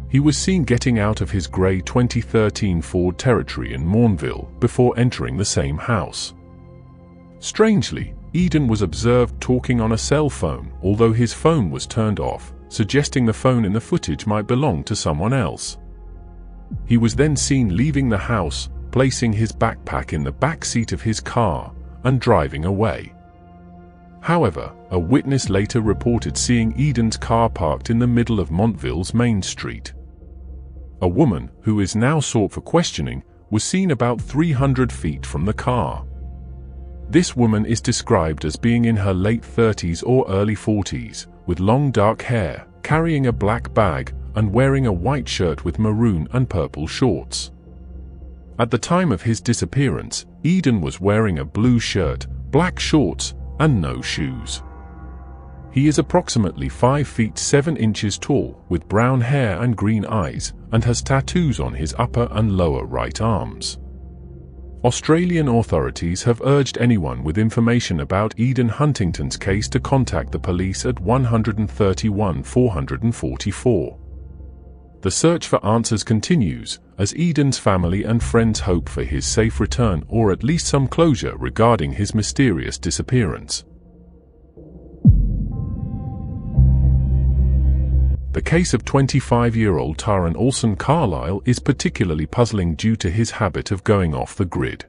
He was seen getting out of his grey 2013 Ford Territory in Mornville before entering the same house. Strangely, Eden was observed talking on a cell phone, although his phone was turned off, suggesting the phone in the footage might belong to someone else. He was then seen leaving the house, placing his backpack in the back seat of his car, and driving away. However, a witness later reported seeing Eden's car parked in the middle of Montville's Main Street. A woman, who is now sought for questioning, was seen about 300 feet from the car. This woman is described as being in her late 30s or early 40s, with long dark hair, carrying a black bag, and wearing a white shirt with maroon and purple shorts. At the time of his disappearance, Eden was wearing a blue shirt, black shorts, and no shoes. He is approximately 5 feet 7 inches tall, with brown hair and green eyes, and has tattoos on his upper and lower right arms. Australian authorities have urged anyone with information about Eden Huntington's case to contact the police at 131 444. The search for answers continues, as Eden's family and friends hope for his safe return or at least some closure regarding his mysterious disappearance. The case of 25-year-old Taran Olson Carlisle is particularly puzzling due to his habit of going off the grid.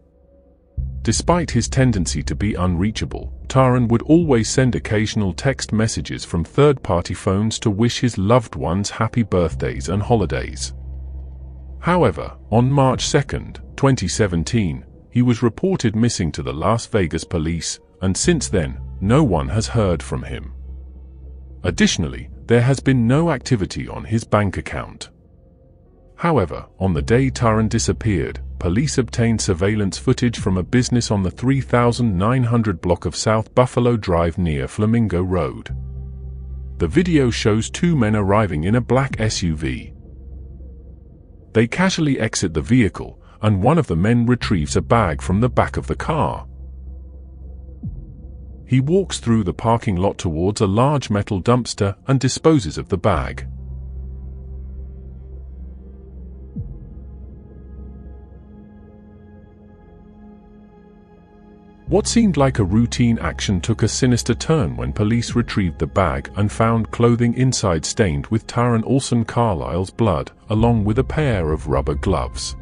Despite his tendency to be unreachable, Taran would always send occasional text messages from third-party phones to wish his loved ones happy birthdays and holidays. However, on March 2, 2017, he was reported missing to the Las Vegas police, and since then, no one has heard from him. Additionally, there has been no activity on his bank account. However, on the day Taran disappeared, police obtained surveillance footage from a business on the 3900 block of South Buffalo Drive near Flamingo Road. The video shows two men arriving in a black SUV. They casually exit the vehicle, and one of the men retrieves a bag from the back of the car. He walks through the parking lot towards a large metal dumpster and disposes of the bag. What seemed like a routine action took a sinister turn when police retrieved the bag and found clothing inside stained with Taran Olson Carlisle's blood, along with a pair of rubber gloves.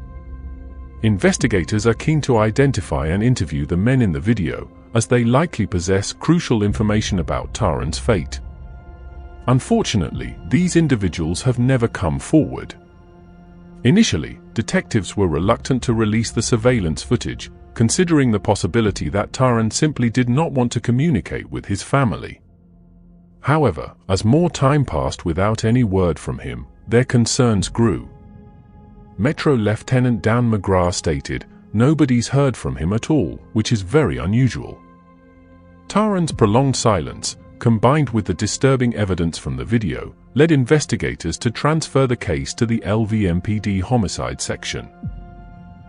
Investigators are keen to identify and interview the men in the video, as they likely possess crucial information about Taran's fate. Unfortunately, these individuals have never come forward. Initially, detectives were reluctant to release the surveillance footage, considering the possibility that Taran simply did not want to communicate with his family. However, as more time passed without any word from him, their concerns grew. Metro Lieutenant Dan McGrath stated, "Nobody's heard from him at all, which is very unusual." Taran's prolonged silence, combined with the disturbing evidence from the video, led investigators to transfer the case to the LVMPD homicide section.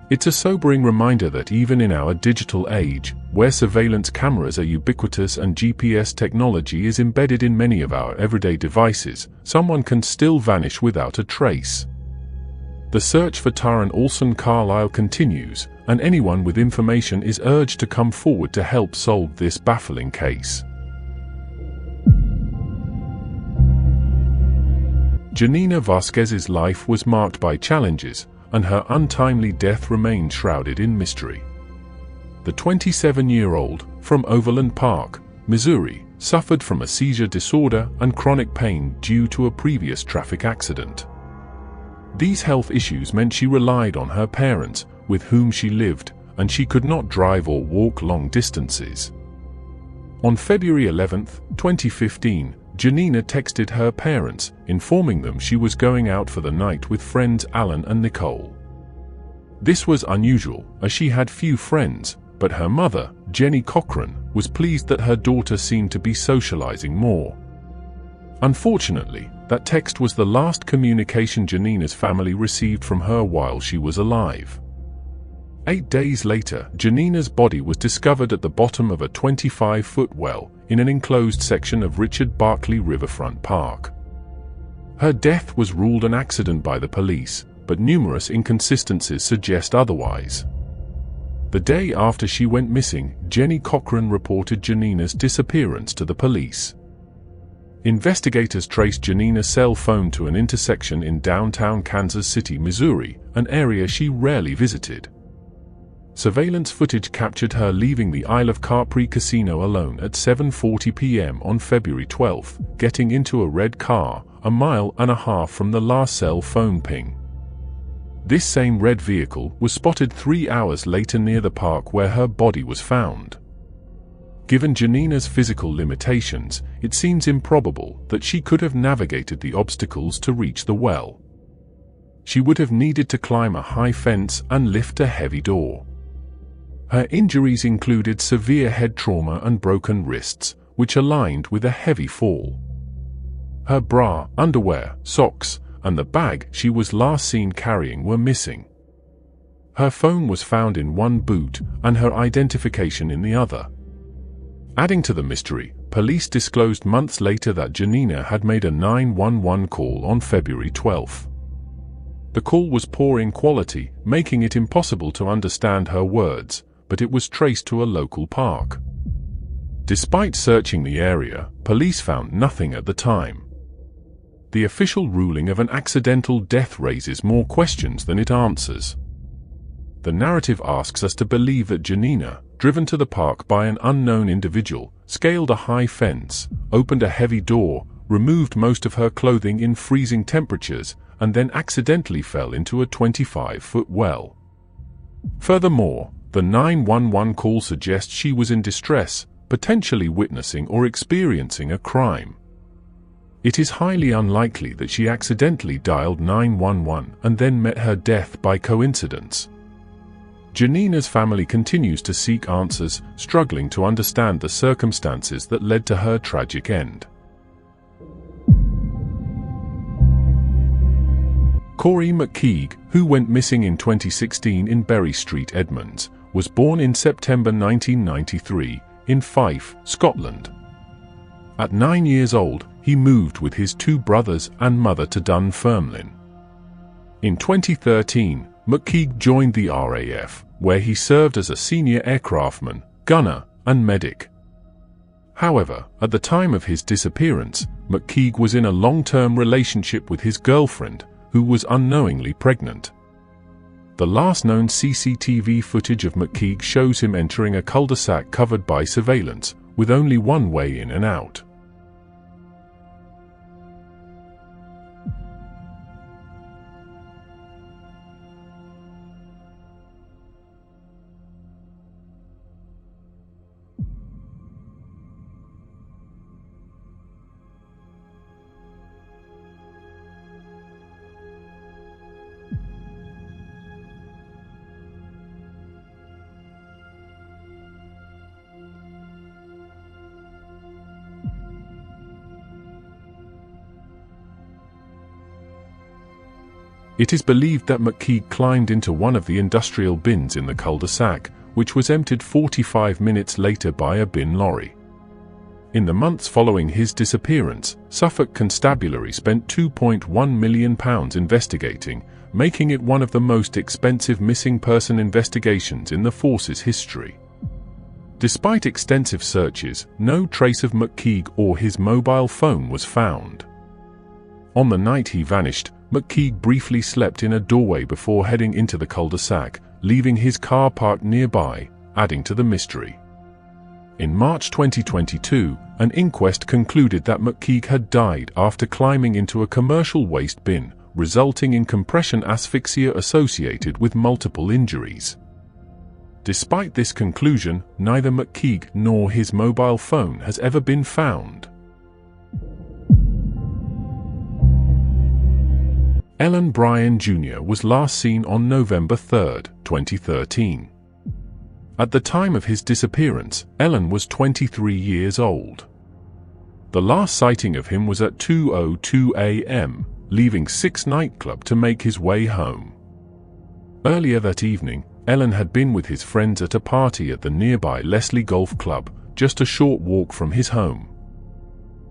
It's a sobering reminder that even in our digital age, where surveillance cameras are ubiquitous and GPS technology is embedded in many of our everyday devices, someone can still vanish without a trace. The search for Taran Olson Carlisle continues, and anyone with information is urged to come forward to help solve this baffling case. Janina Vasquez's life was marked by challenges, and her untimely death remained shrouded in mystery. The 27-year-old, from Overland Park, Missouri, suffered from a seizure disorder and chronic pain due to a previous traffic accident. These health issues meant she relied on her parents, with whom she lived, and she could not drive or walk long distances. On February 11, 2015, Janina texted her parents, informing them she was going out for the night with friends Alan and Nicole. This was unusual, as she had few friends, but her mother, Jenny Cochran, was pleased that her daughter seemed to be socializing more. Unfortunately, that text was the last communication Janina's family received from her while she was alive. 8 days later, Janina's body was discovered at the bottom of a 25-foot well in an enclosed section of Richard Barkley Riverfront Park. Her death was ruled an accident by the police, but numerous inconsistencies suggest otherwise. The day after she went missing, Jenny Cochran reported Janina's disappearance to the police. Investigators traced Janina's cell phone to an intersection in downtown Kansas City, Missouri, an area she rarely visited. Surveillance footage captured her leaving the Isle of Capri casino alone at 7:40 p.m. on February 12, getting into a red car, 1.5 miles from the last cell phone ping. This same red vehicle was spotted 3 hours later near the park where her body was found. Given Janina's physical limitations, it seems improbable that she could have navigated the obstacles to reach the well. She would have needed to climb a high fence and lift a heavy door. Her injuries included severe head trauma and broken wrists, which aligned with a heavy fall. Her bra, underwear, socks, and the bag she was last seen carrying were missing. Her phone was found in one boot and her identification in the other. Adding to the mystery, police disclosed months later that Janina had made a 911 call on February 12. The call was poor in quality, making it impossible to understand her words, but it was traced to a local park. Despite searching the area, police found nothing at the time. The official ruling of an accidental death raises more questions than it answers. The narrative asks us to believe that Janina, driven to the park by an unknown individual, scaled a high fence, opened a heavy door, removed most of her clothing in freezing temperatures, and then accidentally fell into a 25-foot well. Furthermore, the 911 call suggests she was in distress, potentially witnessing or experiencing a crime. It is highly unlikely that she accidentally dialed 911 and then met her death by coincidence. Janina's family continues to seek answers, struggling to understand the circumstances that led to her tragic end. Corey McKeague, who went missing in 2016 in Berry Street, Edmonds, was born in September 1993 in Fife, Scotland. At 9 years old, he moved with his 2 brothers and mother to Dunfermline. In 2013, McKeague joined the RAF, where he served as a senior aircraftman, gunner, and medic. However, at the time of his disappearance, McKeague was in a long-term relationship with his girlfriend, who was unknowingly pregnant. The last known CCTV footage of McKeague shows him entering a cul-de-sac covered by surveillance, with only one way in and out. It is believed that McKeague climbed into one of the industrial bins in the cul-de-sac, which was emptied 45 minutes later by a bin lorry. In the months following his disappearance, Suffolk Constabulary spent £2.1 million investigating, making it one of the most expensive missing person investigations in the force's history. Despite extensive searches, no trace of McKeague or his mobile phone was found. On the night he vanished, McKeague briefly slept in a doorway before heading into the cul-de-sac, leaving his car parked nearby, adding to the mystery. In March 2022, an inquest concluded that McKeague had died after climbing into a commercial waste bin, resulting in compression asphyxia associated with multiple injuries. Despite this conclusion, neither McKeague nor his mobile phone has ever been found. Ellen Bryan Jr. was last seen on November 3, 2013. At the time of his disappearance, Ellen was 23 years old. The last sighting of him was at 2:02 a.m., leaving 6 nightclub to make his way home. Earlier that evening, Ellen had been with his friends at a party at the nearby Leslie Golf Club, just a short walk from his home.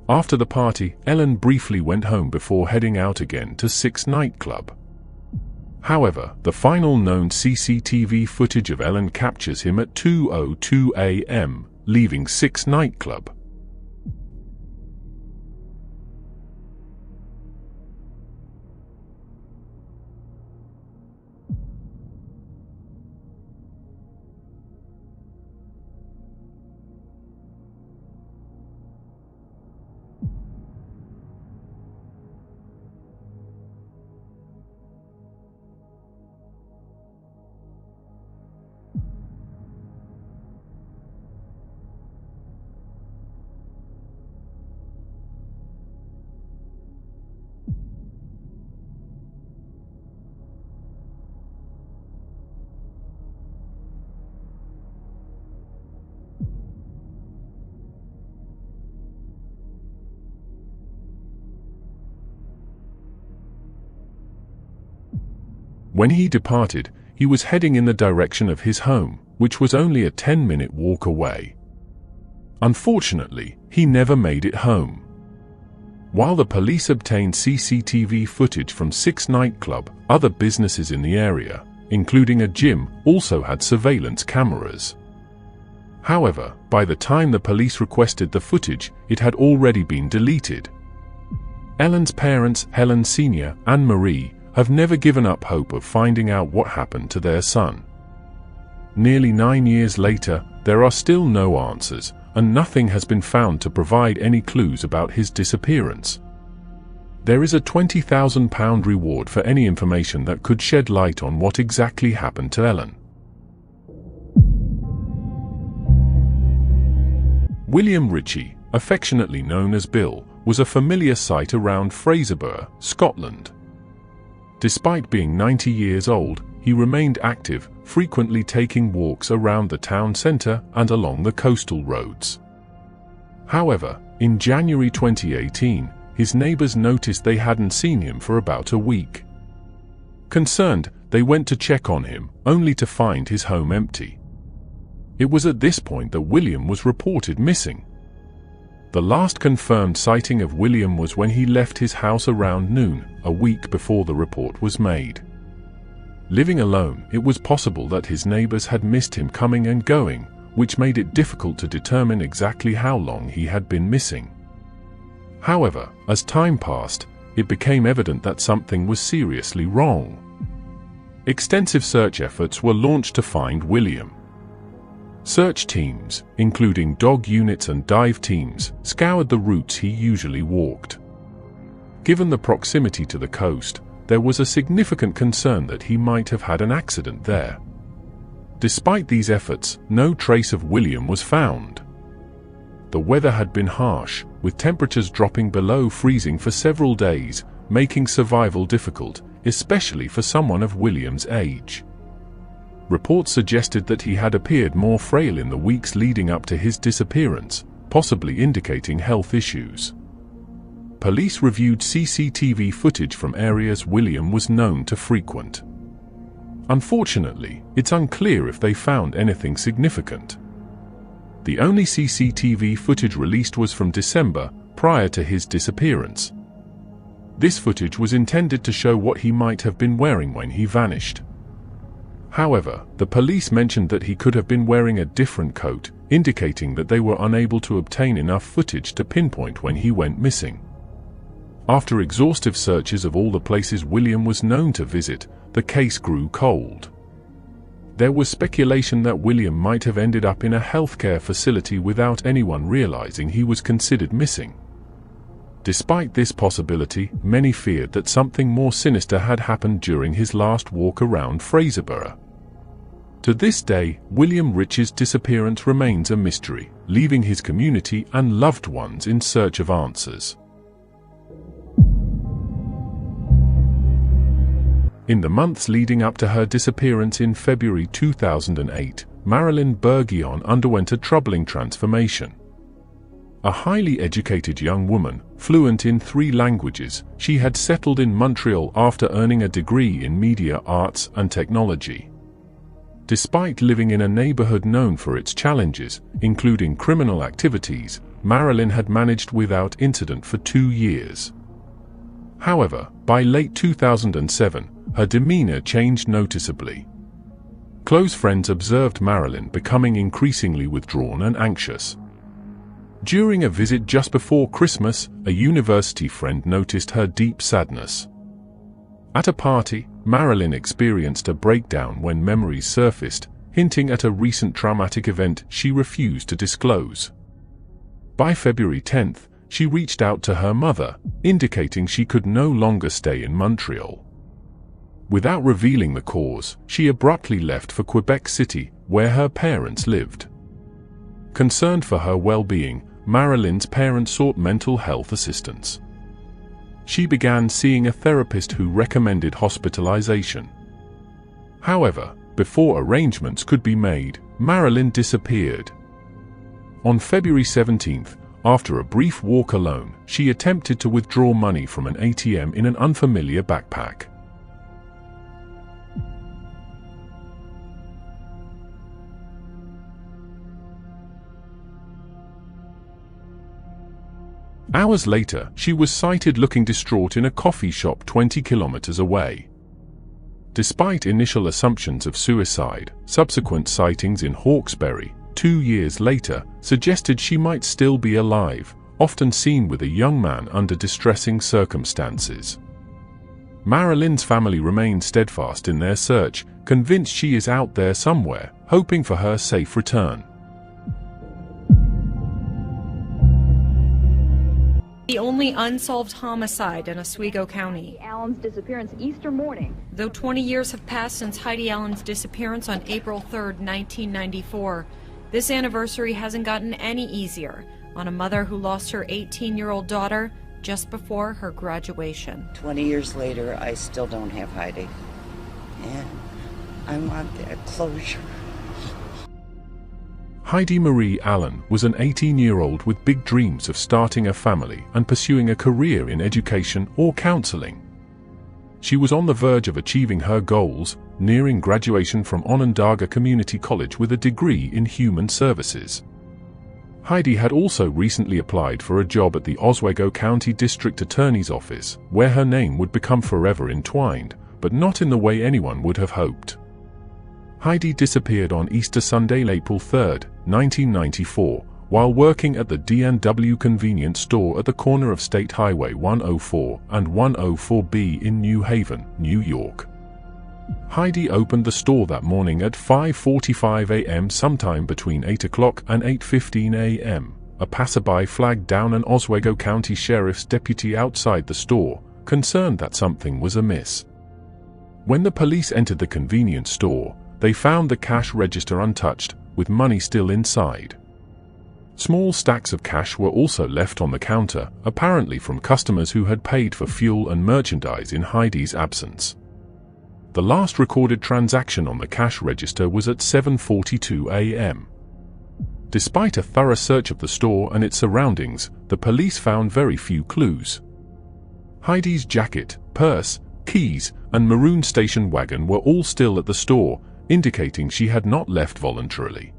After the party, Ellen briefly went home before heading out again to 6 nightclub. However, the final known CCTV footage of Ellen captures him at 2:02 a.m., leaving 6 nightclub. When he departed, he was heading in the direction of his home, which was only a 10-minute walk away. Unfortunately, he never made it home. While the police obtained CCTV footage from 6 nightclub, other businesses in the area, including a gym, also had surveillance cameras. However, by the time the police requested the footage, it had already been deleted. Ellen's parents, Helen Sr. and Marie, have never given up hope of finding out what happened to their son. Nearly 9 years later, there are still no answers, and nothing has been found to provide any clues about his disappearance. There is a £20,000 reward for any information that could shed light on what exactly happened to Ellen. William Ritchie, affectionately known as Bill, was a familiar sight around Fraserburgh, Scotland. Despite being 90 years old, he remained active, frequently taking walks around the town centre and along the coastal roads. However, in January 2018, his neighbours noticed they hadn't seen him for about a week. Concerned, they went to check on him, only to find his home empty. It was at this point that William was reported missing. The last confirmed sighting of William was when he left his house around noon, a week before the report was made. Living alone, it was possible that his neighbors had missed him coming and going, which made it difficult to determine exactly how long he had been missing. However, as time passed, it became evident that something was seriously wrong. Extensive search efforts were launched to find William. Search teams, including dog units and dive teams, scoured the routes he usually walked. Given the proximity to the coast, there was a significant concern that he might have had an accident there. Despite these efforts, no trace of William was found. The weather had been harsh, with temperatures dropping below freezing for several days, making survival difficult, especially for someone of William's age. Reports suggested that he had appeared more frail in the weeks leading up to his disappearance, possibly indicating health issues. Police reviewed CCTV footage from areas William was known to frequent. Unfortunately, it's unclear if they found anything significant. The only CCTV footage released was from December, prior to his disappearance. This footage was intended to show what he might have been wearing when he vanished. However, the police mentioned that he could have been wearing a different coat, indicating that they were unable to obtain enough footage to pinpoint when he went missing. After exhaustive searches of all the places William was known to visit, the case grew cold. There was speculation that William might have ended up in a healthcare facility without anyone realizing he was considered missing. Despite this possibility, many feared that something more sinister had happened during his last walk around Fraserburgh. To this day, William Ritchie's disappearance remains a mystery, leaving his community and loved ones in search of answers. In the months leading up to her disappearance in February 2008, Marilyn Bergeon underwent a troubling transformation. A highly educated young woman, fluent in 3 languages, she had settled in Montreal after earning a degree in media arts and technology. Despite living in a neighborhood known for its challenges, including criminal activities, Marilyn had managed without incident for 2 years. However, by late 2007, her demeanor changed noticeably. Close friends observed Marilyn becoming increasingly withdrawn and anxious. During a visit just before Christmas, a university friend noticed her deep sadness. At a party, Marilyn experienced a breakdown when memories surfaced, hinting at a recent traumatic event she refused to disclose. By February 10th, she reached out to her mother, indicating she could no longer stay in Montreal. Without revealing the cause, she abruptly left for Quebec City, where her parents lived. Concerned for her well-being, Marilyn's parents sought mental health assistance. She began seeing a therapist who recommended hospitalization. However, before arrangements could be made, Marilyn disappeared. On February 17th, after a brief walk alone, she attempted to withdraw money from an ATM in an unfamiliar backpack. Hours later, she was sighted looking distraught in a coffee shop 20 kilometers away. Despite initial assumptions of suicide, subsequent sightings in Hawkesbury, 2 years later, suggested she might still be alive, often seen with a young man under distressing circumstances. Marilyn's family remain steadfast in their search, convinced she is out there somewhere, hoping for her safe return. The only unsolved homicide in Oswego County. Allen's disappearance Easter morning. Though 20 years have passed since Heidi Allen's disappearance on April 3rd, 1994, this anniversary hasn't gotten any easier on a mother who lost her 18-year-old daughter just before her graduation. 20 years later, I still don't have Heidi. And I want that closure. Heidi Marie Allen was an 18-year-old with big dreams of starting a family and pursuing a career in education or counseling. She was on the verge of achieving her goals, nearing graduation from Onondaga Community College with a degree in human services. Heidi had also recently applied for a job at the Oswego County District Attorney's Office, where her name would become forever entwined, but not in the way anyone would have hoped. Heidi disappeared on Easter Sunday, April 3, 1994, while working at the D&W convenience store at the corner of State Highway 104 and 104B in New Haven, New York. Heidi opened the store that morning at 5:45 a.m. sometime between 8 o'clock and 8:15 a.m. A passerby flagged down an Oswego County Sheriff's deputy outside the store, concerned that something was amiss. When the police entered the convenience store, they found the cash register untouched, with money still inside. Small stacks of cash were also left on the counter, apparently from customers who had paid for fuel and merchandise in Heidi's absence. The last recorded transaction on the cash register was at 7:42 a.m. Despite a thorough search of the store and its surroundings, the police found very few clues. Heidi's jacket, purse, keys, and maroon station wagon were all still at the store, indicating she had not left voluntarily.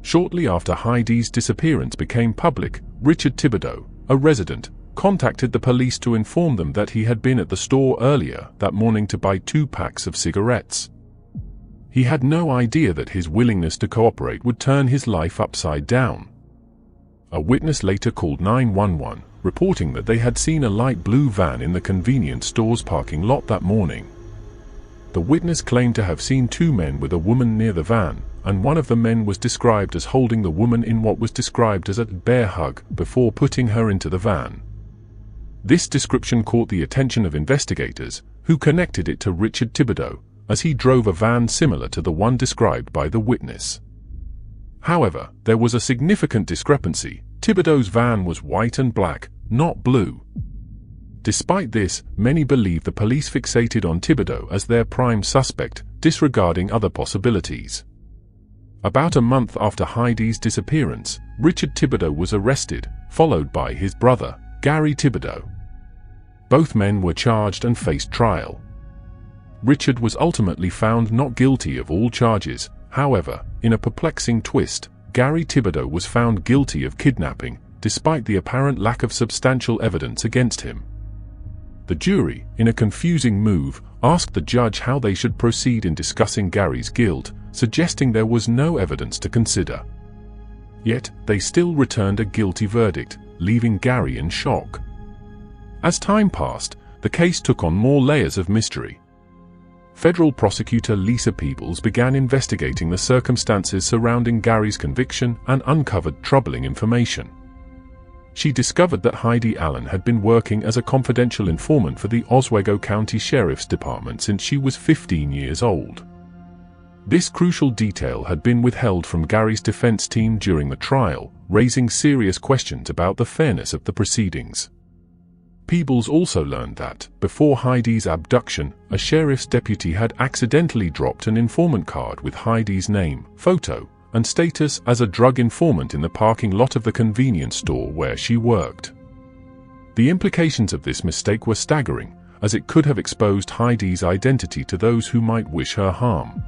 Shortly after Heidi's disappearance became public, Richard Thibodeau, a resident, contacted the police to inform them that he had been at the store earlier that morning to buy 2 packs of cigarettes. He had no idea that his willingness to cooperate would turn his life upside down. A witness later called 911, reporting that they had seen a light blue van in the convenience store's parking lot that morning. The witness claimed to have seen 2 men with a woman near the van, and one of the men was described as holding the woman in what was described as a bear hug before putting her into the van. This description caught the attention of investigators, who connected it to Richard Thibodeau, as he drove a van similar to the one described by the witness. However, there was a significant discrepancy. Thibodeau's van was white and black, not blue. Despite this, many believe the police fixated on Thibodeau as their prime suspect, disregarding other possibilities. About a month after Heidi's disappearance, Richard Thibodeau was arrested, followed by his brother, Gary Thibodeau. Both men were charged and faced trial. Richard was ultimately found not guilty of all charges. However, in a perplexing twist, Gary Thibodeau was found guilty of kidnapping, despite the apparent lack of substantial evidence against him. The jury, in a confusing move, asked the judge how they should proceed in discussing Gary's guilt, suggesting there was no evidence to consider. Yet, they still returned a guilty verdict, leaving Gary in shock. As time passed, the case took on more layers of mystery. Federal prosecutor Lisa Peebles began investigating the circumstances surrounding Gary's conviction and uncovered troubling information. She discovered that Heidi Allen had been working as a confidential informant for the Oswego County Sheriff's Department since she was 15 years old. This crucial detail had been withheld from Gary's defense team during the trial, raising serious questions about the fairness of the proceedings. Peebles also learned that, before Heidi's abduction, a sheriff's deputy had accidentally dropped an informant card with Heidi's name, photo, and status as a drug informant in the parking lot of the convenience store where she worked. The implications of this mistake were staggering, as it could have exposed Heidi's identity to those who might wish her harm.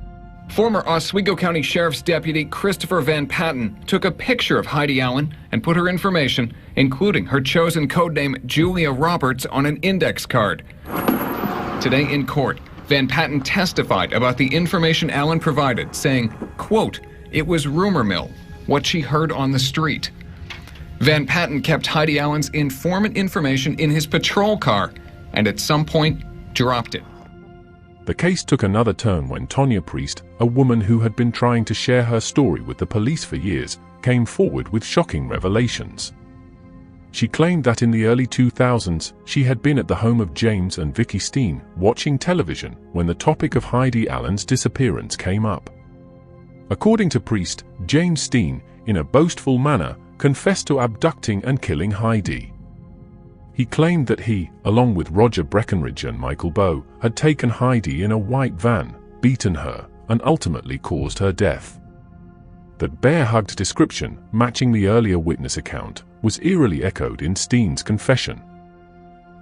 Former Oswego County Sheriff's Deputy Christopher Van Patten took a picture of Heidi Allen and put her information, including her chosen codename Julia Roberts, on an index card. Today in court, Van Patten testified about the information Allen provided, saying, quote, "It was rumor mill, what she heard on the street." Van Patten kept Heidi Allen's informant information in his patrol car and at some point dropped it. The case took another turn when Tonya Priest, a woman who had been trying to share her story with the police for years, came forward with shocking revelations. She claimed that in the early 2000s, she had been at the home of James and Vicky Steen, watching television, when the topic of Heidi Allen's disappearance came up. According to Priest, James Steen, in a boastful manner, confessed to abducting and killing Heidi. He claimed that he, along with Roger Breckenridge and Michael Bowe, had taken Heidi in a white van, beaten her, and ultimately caused her death. That bear-hugged description, matching the earlier witness account, was eerily echoed in Steen's confession.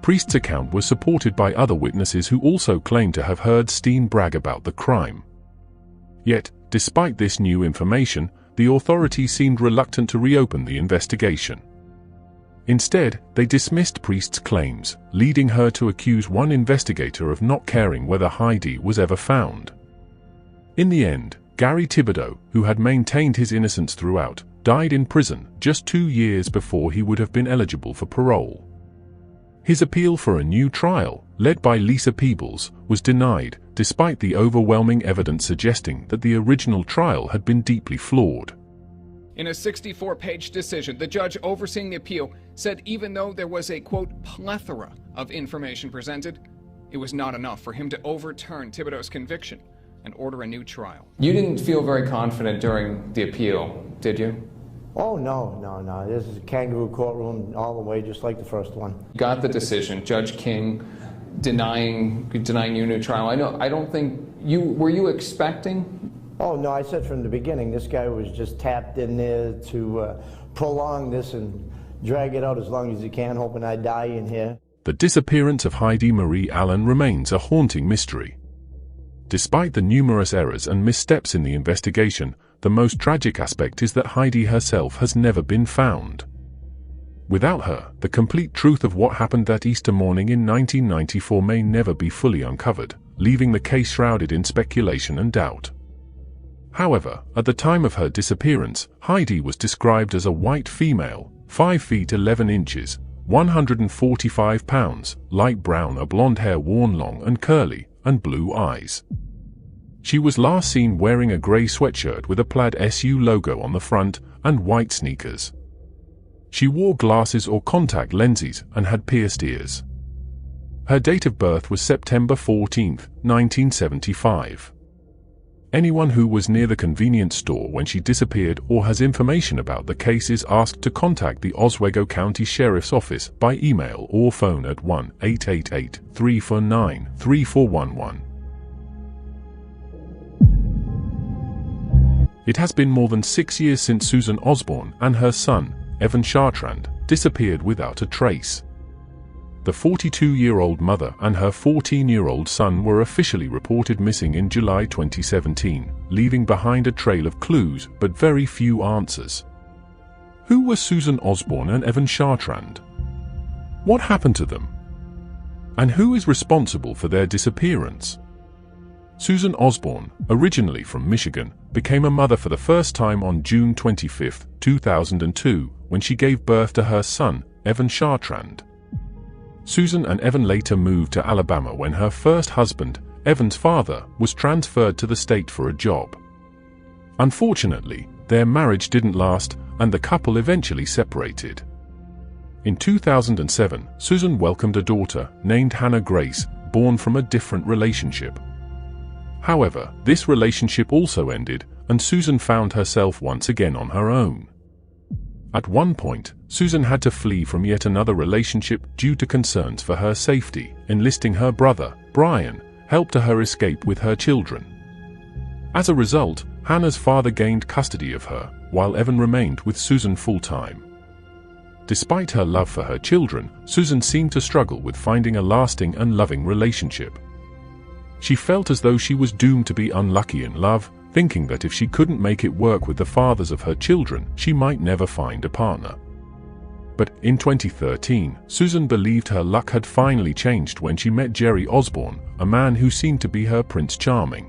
Priest's account was supported by other witnesses who also claimed to have heard Steen brag about the crime. Yet, despite this new information, the authorities seemed reluctant to reopen the investigation. Instead, they dismissed Priest's claims, leading her to accuse one investigator of not caring whether Heidi was ever found. In the end, Gary Thibodeau, who had maintained his innocence throughout, died in prison just 2 years before he would have been eligible for parole. His appeal for a new trial, led by Lisa Peebles, was denied, despite the overwhelming evidence suggesting that the original trial had been deeply flawed. In a 64-page decision, the judge overseeing the appeal said even though there was a, quote, plethora of information presented, it was not enough for him to overturn Thibodeau's conviction and order a new trial. You didn't feel very confident during the appeal, did you? Oh, no. This is a kangaroo courtroom all the way, just like the first one. Got the decision, Judge King denying you a new trial. I don't think were you expecting? Oh, no, I said from the beginning, this guy was just tapped in there to prolong this and drag it out as long as he can, hoping I die in here. The disappearance of Heidi Marie Allen remains a haunting mystery. Despite the numerous errors and missteps in the investigation, the most tragic aspect is that Heidi herself has never been found. Without her, the complete truth of what happened that Easter morning in 1994 may never be fully uncovered, leaving the case shrouded in speculation and doubt. However, at the time of her disappearance, Heidi was described as a white female, 5 feet 11 inches, 145 pounds, light brown, a blonde hair worn long and curly, and blue eyes. She was last seen wearing a grey sweatshirt with a plaid SU logo on the front and white sneakers. She wore glasses or contact lenses and had pierced ears. Her date of birth was September 14, 1975. Anyone who was near the convenience store when she disappeared or has information about the case is asked to contact the Oswego County Sheriff's Office by email or phone at 1-888-349-3411. It has been more than 6 years since Susan Osborne and her son, Evan Chartrand, disappeared without a trace. The 42-year-old mother and her 14-year-old son were officially reported missing in July 2017, leaving behind a trail of clues but very few answers. Who were Susan Osborne and Evan Chartrand? What happened to them? And who is responsible for their disappearance? Susan Osborne, originally from Michigan, became a mother for the first time on June 25, 2002, when she gave birth to her son, Evan Chartrand. Susan and Evan later moved to Alabama when her first husband, Evan's father, was transferred to the state for a job. Unfortunately, their marriage didn't last, and the couple eventually separated. In 2007, Susan welcomed a daughter named Hannah Grace, born from a different relationship. However, this relationship also ended, and Susan found herself once again on her own. At one point, Susan had to flee from yet another relationship due to concerns for her safety, enlisting her brother, Brian, helped her escape with her children. As a result, Hannah's father gained custody of her, while Evan remained with Susan full-time. Despite her love for her children, Susan seemed to struggle with finding a lasting and loving relationship. She felt as though she was doomed to be unlucky in love, thinking that if she couldn't make it work with the fathers of her children, she might never find a partner. But in 2013, Susan believed her luck had finally changed when she met Jerry Osborne, a man who seemed to be her Prince Charming.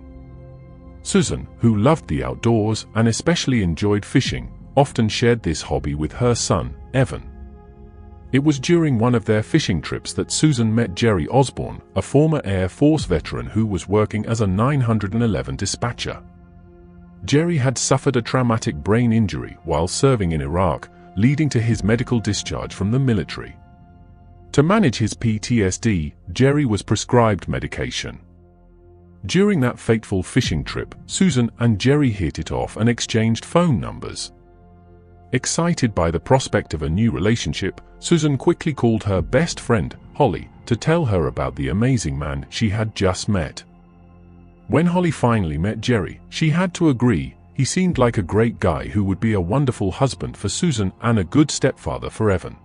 Susan, who loved the outdoors and especially enjoyed fishing, often shared this hobby with her son, Evan. It was during one of their fishing trips that Susan met Jerry Osborne, a former Air Force veteran who was working as a 911 dispatcher. Jerry had suffered a traumatic brain injury while serving in Iraq, leading to his medical discharge from the military. To manage his PTSD, Jerry was prescribed medication. During that fateful fishing trip, Susan and Jerry hit it off and exchanged phone numbers. Excited by the prospect of a new relationship, Susan quickly called her best friend, Holly, to tell her about the amazing man she had just met. When Holly finally met Jerry, she had to agree. He seemed like a great guy who would be a wonderful husband for Susan and a good stepfather for Evan.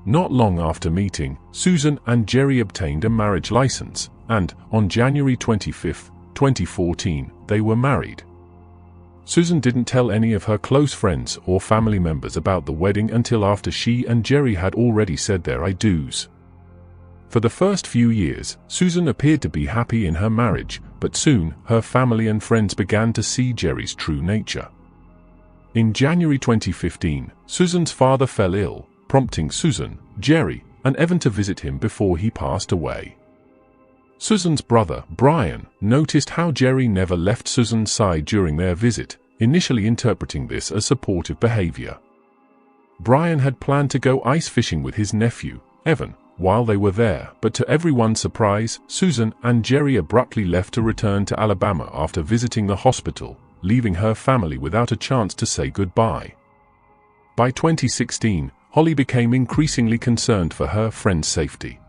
Not long after meeting, Susan and Jerry obtained a marriage license, and on January 25, 2014, they were married. Susan didn't tell any of her close friends or family members about the wedding until after she and Jerry had already said their I do's. For the first few years, Susan appeared to be happy in her marriage, but soon her family and friends began to see Jerry's true nature. In January 2015, Susan's father fell ill, prompting Susan, Jerry, and Evan to visit him before he passed away. Susan's brother, Brian, noticed how Jerry never left Susan's side during their visit, initially interpreting this as supportive behavior. Brian had planned to go ice fishing with his nephew, Evan, while they were there, but to everyone's surprise, Susan and Jerry abruptly left to return to Alabama after visiting the hospital, leaving her family without a chance to say goodbye. By 2016, Holly became increasingly concerned for her friend's safety.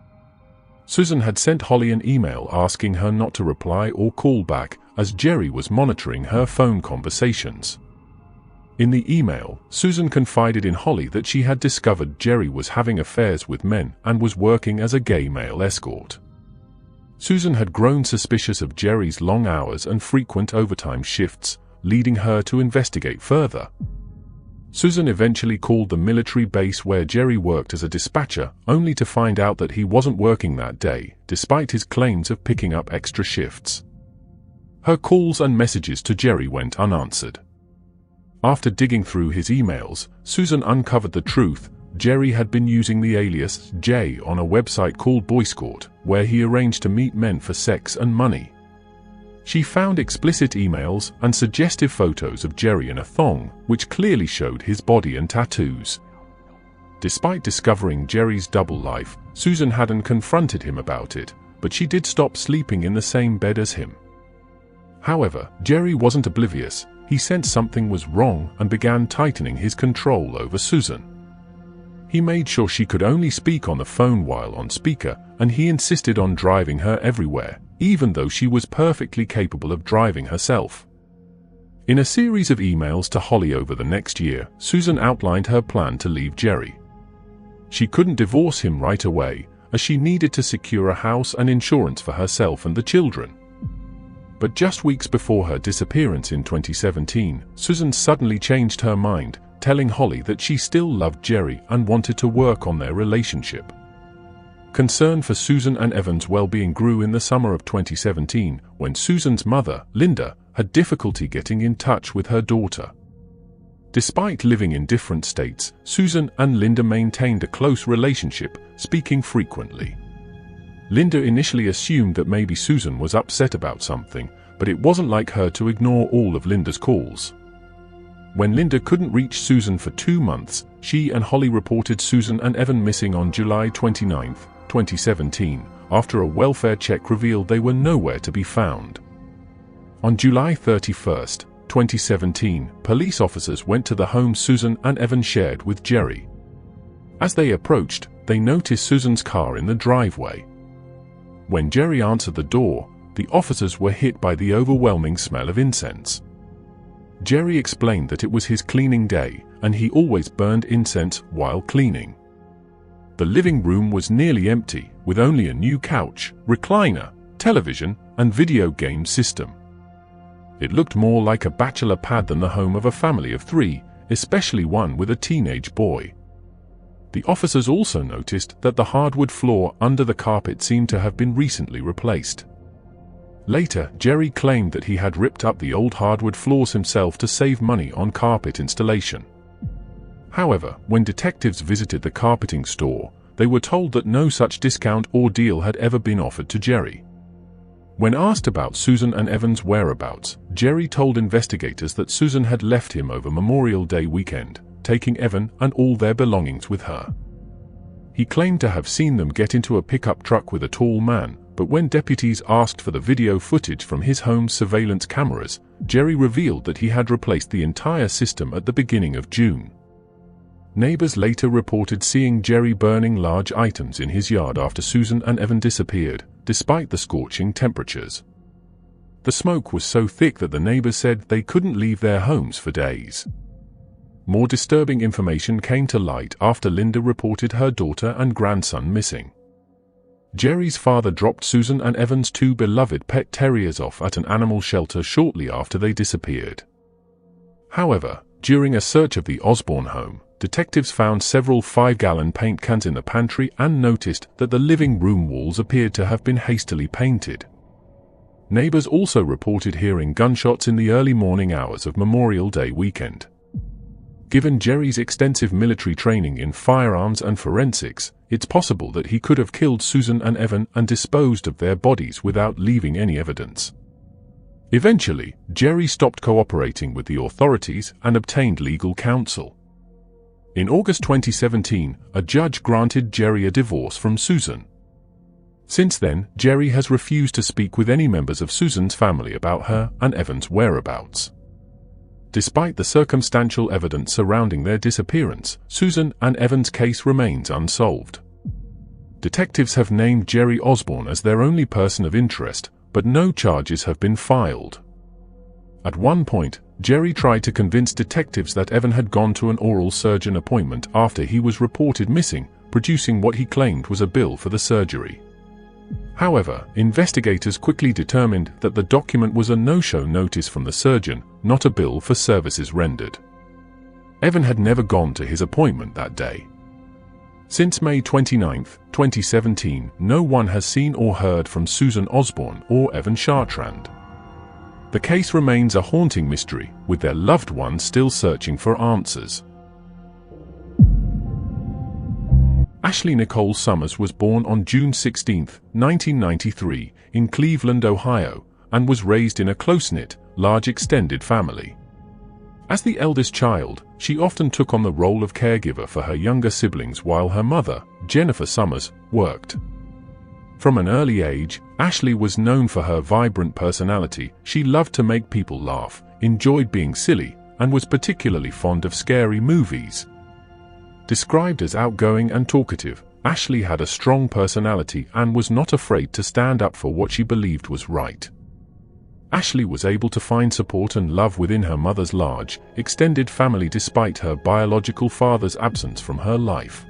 Susan had sent Holly an email asking her not to reply or call back, as Jerry was monitoring her phone conversations. In the email, Susan confided in Holly that she had discovered Jerry was having affairs with men and was working as a gay male escort. Susan had grown suspicious of Jerry's long hours and frequent overtime shifts, leading her to investigate further. Susan eventually called the military base where Jerry worked as a dispatcher, only to find out that he wasn't working that day, despite his claims of picking up extra shifts. Her calls and messages to Jerry went unanswered. After digging through his emails, Susan uncovered the truth. Jerry had been using the alias Jay on a website called Boyscout, where he arranged to meet men for sex and money. She found explicit emails and suggestive photos of Jerry in a thong, which clearly showed his body and tattoos. Despite discovering Jerry's double life, Susan hadn't confronted him about it, but she did stop sleeping in the same bed as him. However, Jerry wasn't oblivious. He sensed something was wrong and began tightening his control over Susan. He made sure she could only speak on the phone while on speaker, and he insisted on driving her everywhere, even though she was perfectly capable of driving herself. In a series of emails to Holly over the next year, Susan outlined her plan to leave Jerry. She couldn't divorce him right away, as she needed to secure a house and insurance for herself and the children. But just weeks before her disappearance in 2017, Susan suddenly changed her mind, telling Holly that she still loved Jerry and wanted to work on their relationship. Concern for Susan and Evan's well-being grew in the summer of 2017 when Susan's mother, Linda, had difficulty getting in touch with her daughter. Despite living in different states, Susan and Linda maintained a close relationship, speaking frequently. Linda initially assumed that maybe Susan was upset about something, but it wasn't like her to ignore all of Linda's calls. When Linda couldn't reach Susan for 2 months, she and Holly reported Susan and Evan missing on July 29, 2017, after a welfare check revealed they were nowhere to be found. On July 31, 2017, police officers went to the home Susan and Evan shared with Jerry. As they approached, they noticed Susan's car in the driveway. When Jerry answered the door, the officers were hit by the overwhelming smell of incense. Jerry explained that it was his cleaning day, and he always burned incense while cleaning. The living room was nearly empty, with only a new couch, recliner, television, and video game system. It looked more like a bachelor pad than the home of a family of 3, especially one with a teenage boy. The officers also noticed that the hardwood floor under the carpet seemed to have been recently replaced. Later, Jerry claimed that he had ripped up the old hardwood floors himself to save money on carpet installation. However, when detectives visited the carpeting store, they were told that no such discount or deal had ever been offered to Jerry. When asked about Susan and Evan's whereabouts, Jerry told investigators that Susan had left him over Memorial Day weekend, taking Evan and all their belongings with her. He claimed to have seen them get into a pickup truck with a tall man, but when deputies asked for the video footage from his home's surveillance cameras, Jerry revealed that he had replaced the entire system at the beginning of June. Neighbors later reported seeing Jerry burning large items in his yard after Susan and Evan disappeared, despite the scorching temperatures. The smoke was so thick that the neighbors said they couldn't leave their homes for days. More disturbing information came to light after Linda reported her daughter and grandson missing. Jerry's father dropped Susan and Evan's 2 beloved pet terriers off at an animal shelter shortly after they disappeared. However, during a search of the Osborne home, detectives found several 5-gallon paint cans in the pantry and noticed that the living room walls appeared to have been hastily painted. Neighbors also reported hearing gunshots in the early morning hours of Memorial Day weekend. Given Jerry's extensive military training in firearms and forensics, it's possible that he could have killed Susan and Evan and disposed of their bodies without leaving any evidence. Eventually, Jerry stopped cooperating with the authorities and obtained legal counsel. In August 2017, a judge granted Jerry a divorce from Susan. Since then, Jerry has refused to speak with any members of Susan's family about her and Evan's whereabouts. Despite the circumstantial evidence surrounding their disappearance, Susan and Evan's case remains unsolved. Detectives have named Jerry Osborne as their only person of interest, but no charges have been filed. At one point, Jerry tried to convince detectives that Evan had gone to an oral surgeon appointment after he was reported missing, producing what he claimed was a bill for the surgery. However, investigators quickly determined that the document was a no-show notice from the surgeon, not a bill for services rendered. Evan had never gone to his appointment that day. Since May 29, 2017, no one has seen or heard from Susan Osborne or Evan Chartrand. The case remains a haunting mystery, with their loved ones still searching for answers. Ashley Nicole Summers was born on June 16, 1993, in Cleveland, Ohio, and was raised in a close-knit, large extended family. As the eldest child, she often took on the role of caregiver for her younger siblings while her mother, Jennifer Summers, worked. From an early age, Ashley was known for her vibrant personality. She loved to make people laugh, enjoyed being silly, and was particularly fond of scary movies. Described as outgoing and talkative, Ashley had a strong personality and was not afraid to stand up for what she believed was right. Ashley was able to find support and love within her mother's large, extended family despite her biological father's absence from her life.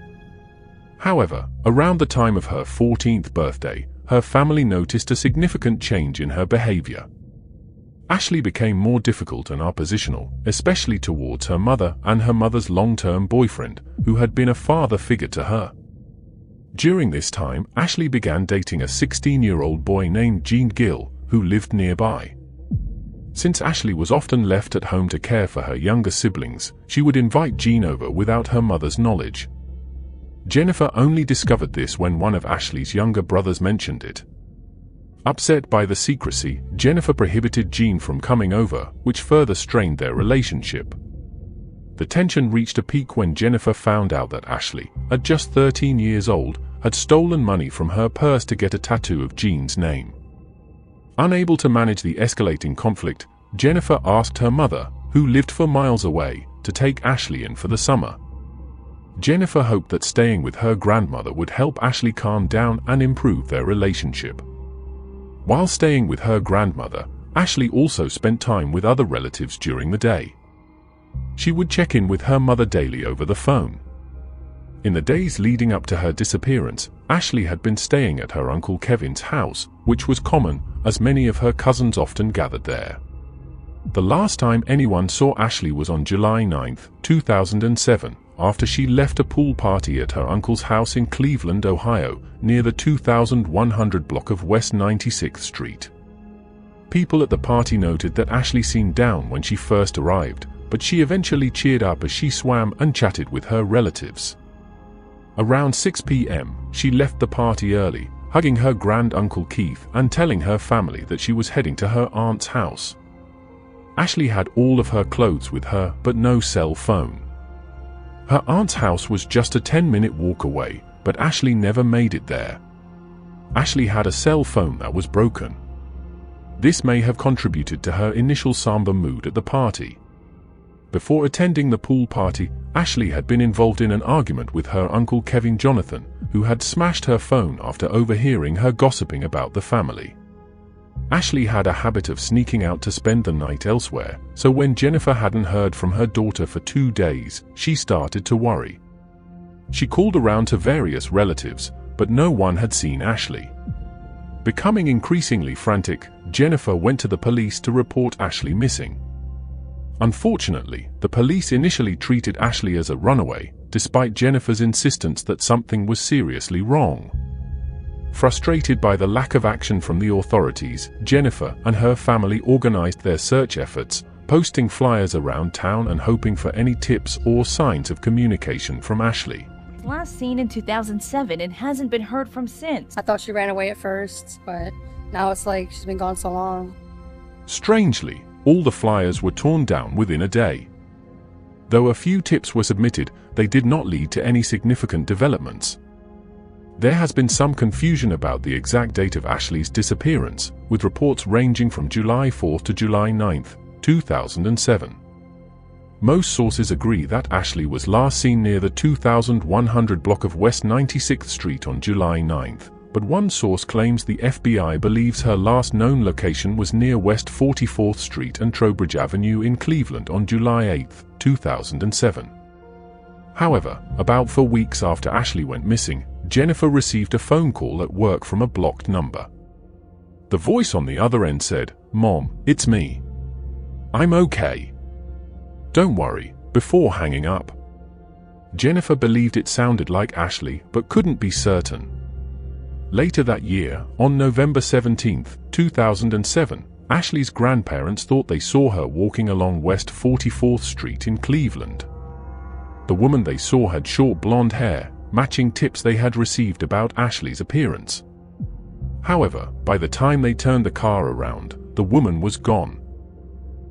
However, around the time of her 14th birthday, her family noticed a significant change in her behavior. Ashley became more difficult and oppositional, especially towards her mother and her mother's long-term boyfriend, who had been a father figure to her. During this time, Ashley began dating a 16-year-old boy named Gene Gill, who lived nearby. Since Ashley was often left at home to care for her younger siblings, she would invite Gene over without her mother's knowledge. Jennifer only discovered this when one of Ashley's younger brothers mentioned it. Upset by the secrecy, Jennifer prohibited Gene from coming over, which further strained their relationship. The tension reached a peak when Jennifer found out that Ashley, at just 13 years old, had stolen money from her purse to get a tattoo of Gene's name. Unable to manage the escalating conflict, Jennifer asked her mother, who lived 4 miles away, to take Ashley in for the summer. Jennifer hoped that staying with her grandmother would help Ashley calm down and improve their relationship. While staying with her grandmother, Ashley also spent time with other relatives during the day. She would check in with her mother daily over the phone. In the days leading up to her disappearance, Ashley had been staying at her Uncle Kevin's house, which was common, as many of her cousins often gathered there. The last time anyone saw Ashley was on July 9, 2007, after she left a pool party at her uncle's house in Cleveland, Ohio, near the 2100 block of West 96th Street. People at the party noted that Ashley seemed down when she first arrived, but she eventually cheered up as she swam and chatted with her relatives. Around 6 p.m., she left the party early, hugging her grand-uncle Keith and telling her family that she was heading to her aunt's house. Ashley had all of her clothes with her, but no cell phone. Her aunt's house was just a 10-minute walk away, but Ashley never made it there. Ashley had a cell phone that was broken. This may have contributed to her initial somber mood at the party. Before attending the pool party, Ashley had been involved in an argument with her Uncle Kevin Jonathan, who had smashed her phone after overhearing her gossiping about the family. Ashley had a habit of sneaking out to spend the night elsewhere, so when Jennifer hadn't heard from her daughter for 2 days, she started to worry. She called around to various relatives, but no one had seen Ashley. Becoming increasingly frantic, Jennifer went to the police to report Ashley missing. Unfortunately, the police initially treated Ashley as a runaway, despite Jennifer's insistence that something was seriously wrong. Frustrated by the lack of action from the authorities, Jennifer and her family organized their search efforts, posting flyers around town and hoping for any tips or signs of communication from Ashley. Last seen in 2007 and hasn't been heard from since. I thought she ran away at first, but now it's like she's been gone so long. Strangely, all the flyers were torn down within a day. Though a few tips were submitted, they did not lead to any significant developments. There has been some confusion about the exact date of Ashley's disappearance, with reports ranging from July 4 to July 9, 2007. Most sources agree that Ashley was last seen near the 2100 block of West 96th Street on July 9, but one source claims the FBI believes her last known location was near West 44th Street and Trowbridge Avenue in Cleveland on July 8, 2007. However, about 4 weeks after Ashley went missing, Jennifer received a phone call at work from a blocked number. The voice on the other end said, "Mom, it's me. I'm okay. Don't worry," before hanging up. Jennifer believed it sounded like Ashley, but couldn't be certain. Later that year, on November 17, 2007, Ashley's grandparents thought they saw her walking along West 44th Street in Cleveland. The woman they saw had short blonde hair, matching tips they had received about Ashley's appearance. However, by the time they turned the car around, the woman was gone.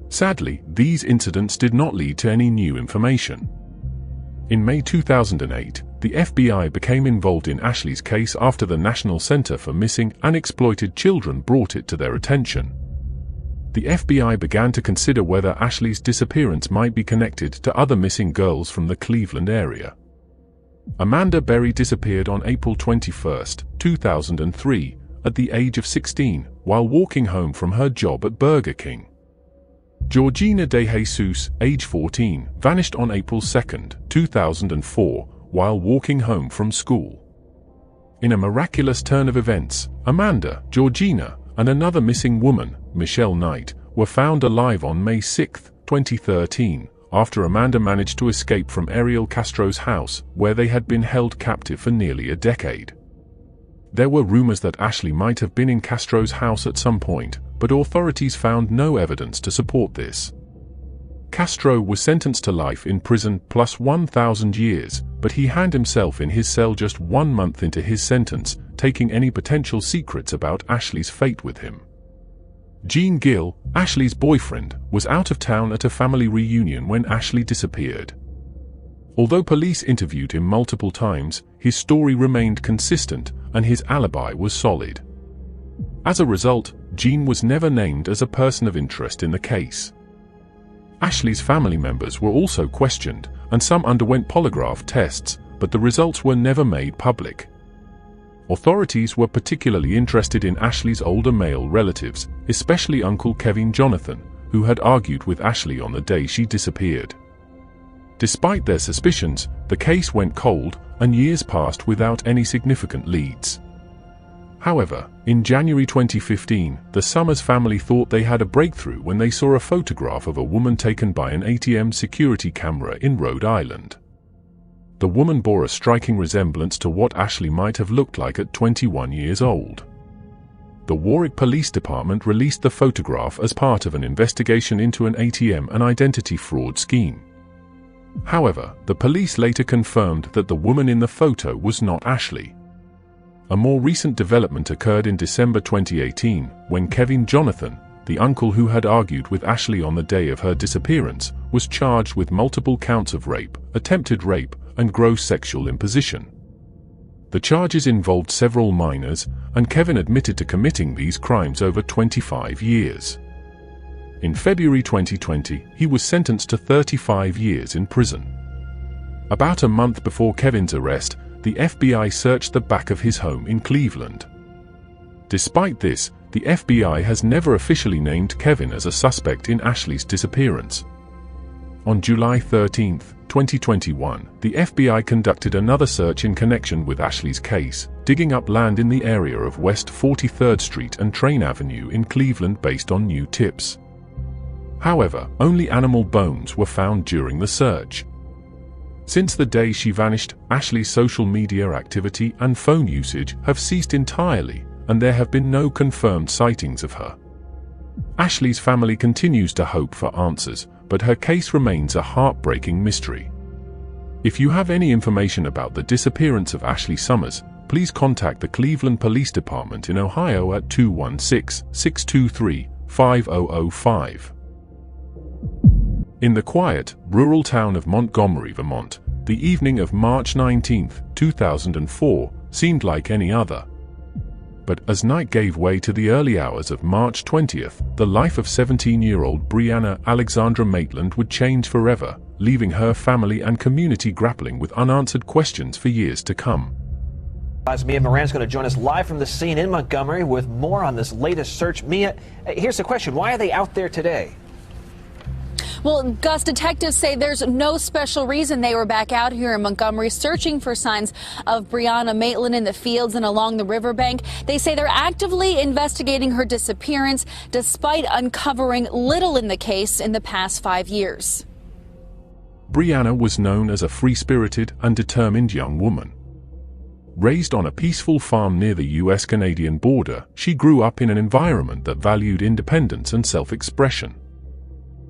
Sadly, these incidents did not lead to any new information. In May 2008, the FBI became involved in Ashley's case after the National Center for Missing and Exploited Children brought it to their attention. The FBI began to consider whether Ashley's disappearance might be connected to other missing girls from the Cleveland area. Amanda Berry disappeared on April 21, 2003, at the age of 16, while walking home from her job at Burger King. Georgina De Jesus, age 14, vanished on April 2, 2004, while walking home from school. In a miraculous turn of events, Amanda, Georgina, and another missing woman, Michelle Knight, were found alive on May 6, 2013, after Amanda managed to escape from Ariel Castro's house, where they had been held captive for nearly a decade. There were rumors that Ashley might have been in Castro's house at some point, but authorities found no evidence to support this. Castro was sentenced to life in prison plus 1,000 years, but he hanged himself in his cell just 1 month into his sentence, taking any potential secrets about Ashley's fate with him. Gene Gill, Ashley's boyfriend, was out of town at a family reunion when Ashley disappeared. Although police interviewed him multiple times, his story remained consistent and his alibi was solid. As a result, Gene was never named as a person of interest in the case. Ashley's family members were also questioned, and some underwent polygraph tests, but the results were never made public. Authorities were particularly interested in Ashley's older male relatives, especially Uncle Kevin Jonathan, who had argued with Ashley on the day she disappeared. Despite their suspicions, the case went cold, and years passed without any significant leads. However, in January 2015, the Summers family thought they had a breakthrough when they saw a photograph of a woman taken by an ATM security camera in Rhode Island. The woman bore a striking resemblance to what Ashley might have looked like at 21 years old. The Warwick Police Department released the photograph as part of an investigation into an ATM and identity fraud scheme. However, the police later confirmed that the woman in the photo was not Ashley. A more recent development occurred in December 2018, when Kevin Jonathan, the uncle who had argued with Ashley on the day of her disappearance, was charged with multiple counts of rape, attempted rape, and gross sexual imposition. The charges involved several minors, and Kevin admitted to committing these crimes over 25 years. In February 2020, he was sentenced to 35 years in prison. About a month before Kevin's arrest, the FBI searched the back of his home in Cleveland. Despite this, the FBI has never officially named Kevin as a suspect in Ashley's disappearance. On July 13, 2021, the FBI conducted another search in connection with Ashley's case, digging up land in the area of West 43rd Street and Train Avenue in Cleveland based on new tips. However, only animal bones were found during the search. Since the day she vanished, Ashley's social media activity and phone usage have ceased entirely, and there have been no confirmed sightings of her. Ashley's family continues to hope for answers, but her case remains a heartbreaking mystery. If you have any information about the disappearance of Ashley Summers, please contact the Cleveland Police Department in Ohio at 216-623-5005. In the quiet, rural town of Montgomery, Vermont, the evening of March 19, 2004, seemed like any other. But as night gave way to the early hours of March 20th, the life of 17-year-old Brianna Alexandra Maitland would change forever, leaving her family and community grappling with unanswered questions for years to come. Mia Moran's going to join us live from the scene in Montgomery with more on this latest search. Mia, here's the question. Why are they out there today? Well, Gus, detectives say there's no special reason they were back out here in Montgomery searching for signs of Brianna Maitland in the fields and along the riverbank. They say they're actively investigating her disappearance despite uncovering little in the case in the past 5 years. Brianna was known as a free-spirited and determined young woman. Raised on a peaceful farm near the US-Canadian border, she grew up in an environment that valued independence and self-expression.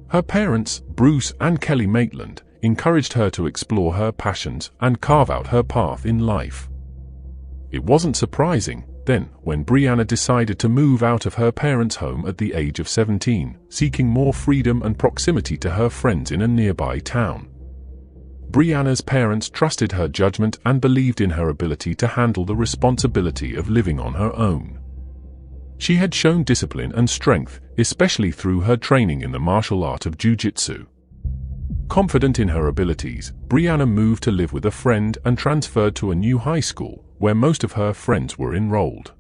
Her parents, Bruce and Kelly Maitland, encouraged her to explore her passions and carve out her path in life. It wasn't surprising, then, when Brianna decided to move out of her parents' home at the age of 17, seeking more freedom and proximity to her friends in a nearby town. Brianna's parents trusted her judgment and believed in her ability to handle the responsibility of living on her own. She had shown discipline and strength, especially through her training in the martial art of jiu-jitsu. Confident in her abilities, Brianna moved to live with a friend and transferred to a new high school, where most of her friends were enrolled.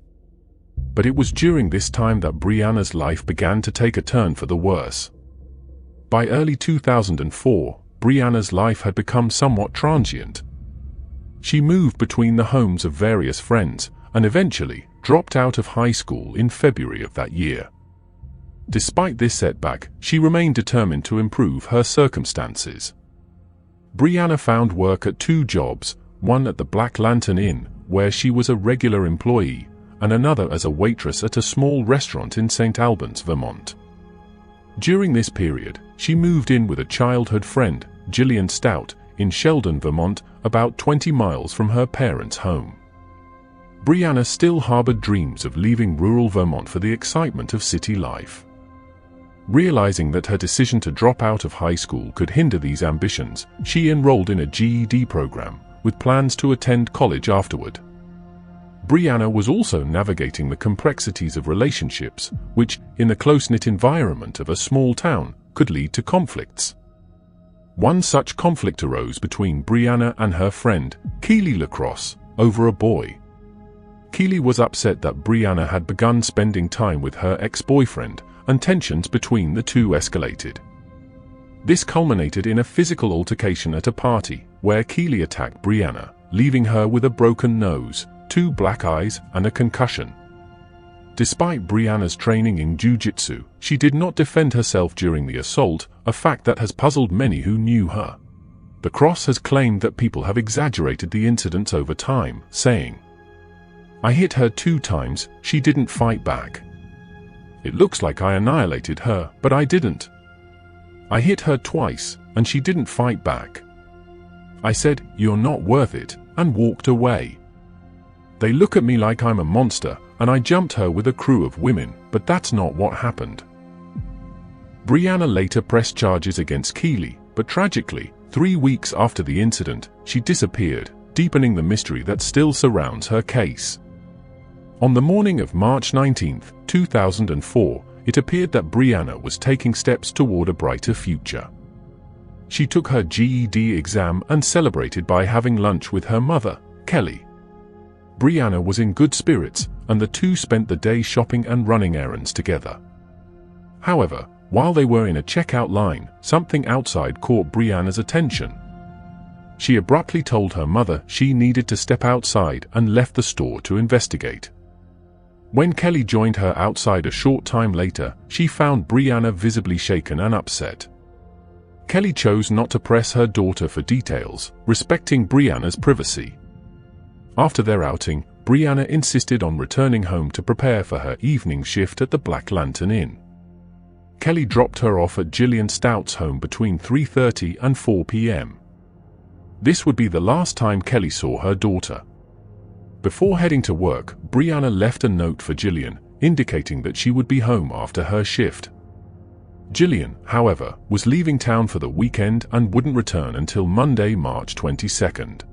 But it was during this time that Brianna's life began to take a turn for the worse. By early 2004, Brianna's life had become somewhat transient. She moved between the homes of various friends, and eventually dropped out of high school in February of that year. Despite this setback, she remained determined to improve her circumstances. Brianna found work at 2 jobs, one at the Black Lantern Inn, where she was a regular employee, and another as a waitress at a small restaurant in St. Albans, Vermont. During this period, she moved in with a childhood friend, Gillian Stout, in Sheldon, Vermont, about 20 miles from her parents' home. Brianna still harbored dreams of leaving rural Vermont for the excitement of city life. Realizing that her decision to drop out of high school could hinder these ambitions, she enrolled in a GED program, with plans to attend college afterward. Brianna was also navigating the complexities of relationships, which, in the close-knit environment of a small town, could lead to conflicts. One such conflict arose between Brianna and her friend, Keely Lacrosse, over a boy. Keely was upset that Brianna had begun spending time with her ex-boyfriend, and tensions between the two escalated. This culminated in a physical altercation at a party, where Keely attacked Brianna, leaving her with a broken nose, 2 black eyes, and a concussion. Despite Brianna's training in jiu-jitsu, she did not defend herself during the assault, a fact that has puzzled many who knew her. The Cross has claimed that people have exaggerated the incidents over time, saying, "I hit her 2 times, she didn't fight back. It looks like I annihilated her, but I didn't. I hit her twice, and she didn't fight back. I said, 'You're not worth it,' and walked away. They look at me like I'm a monster, and I jumped her with a crew of women, but that's not what happened." Brianna later pressed charges against Keely, but tragically, 3 weeks after the incident, she disappeared, deepening the mystery that still surrounds her case. On the morning of March 19, 2004, it appeared that Brianna was taking steps toward a brighter future. She took her GED exam and celebrated by having lunch with her mother, Kelly. Brianna was in good spirits, and the two spent the day shopping and running errands together. However, while they were in a checkout line, something outside caught Brianna's attention. She abruptly told her mother she needed to step outside and left the store to investigate. When Kelly joined her outside a short time later, she found Brianna visibly shaken and upset. Kelly chose not to press her daughter for details, respecting Brianna's privacy. After their outing, Brianna insisted on returning home to prepare for her evening shift at the Black Lantern Inn. Kelly dropped her off at Gillian Stout's home between 3:30 and 4 p.m. This would be the last time Kelly saw her daughter. Before heading to work, Brianna left a note for Gillian, indicating that she would be home after her shift. Gillian, however, was leaving town for the weekend and wouldn't return until Monday, March 22nd.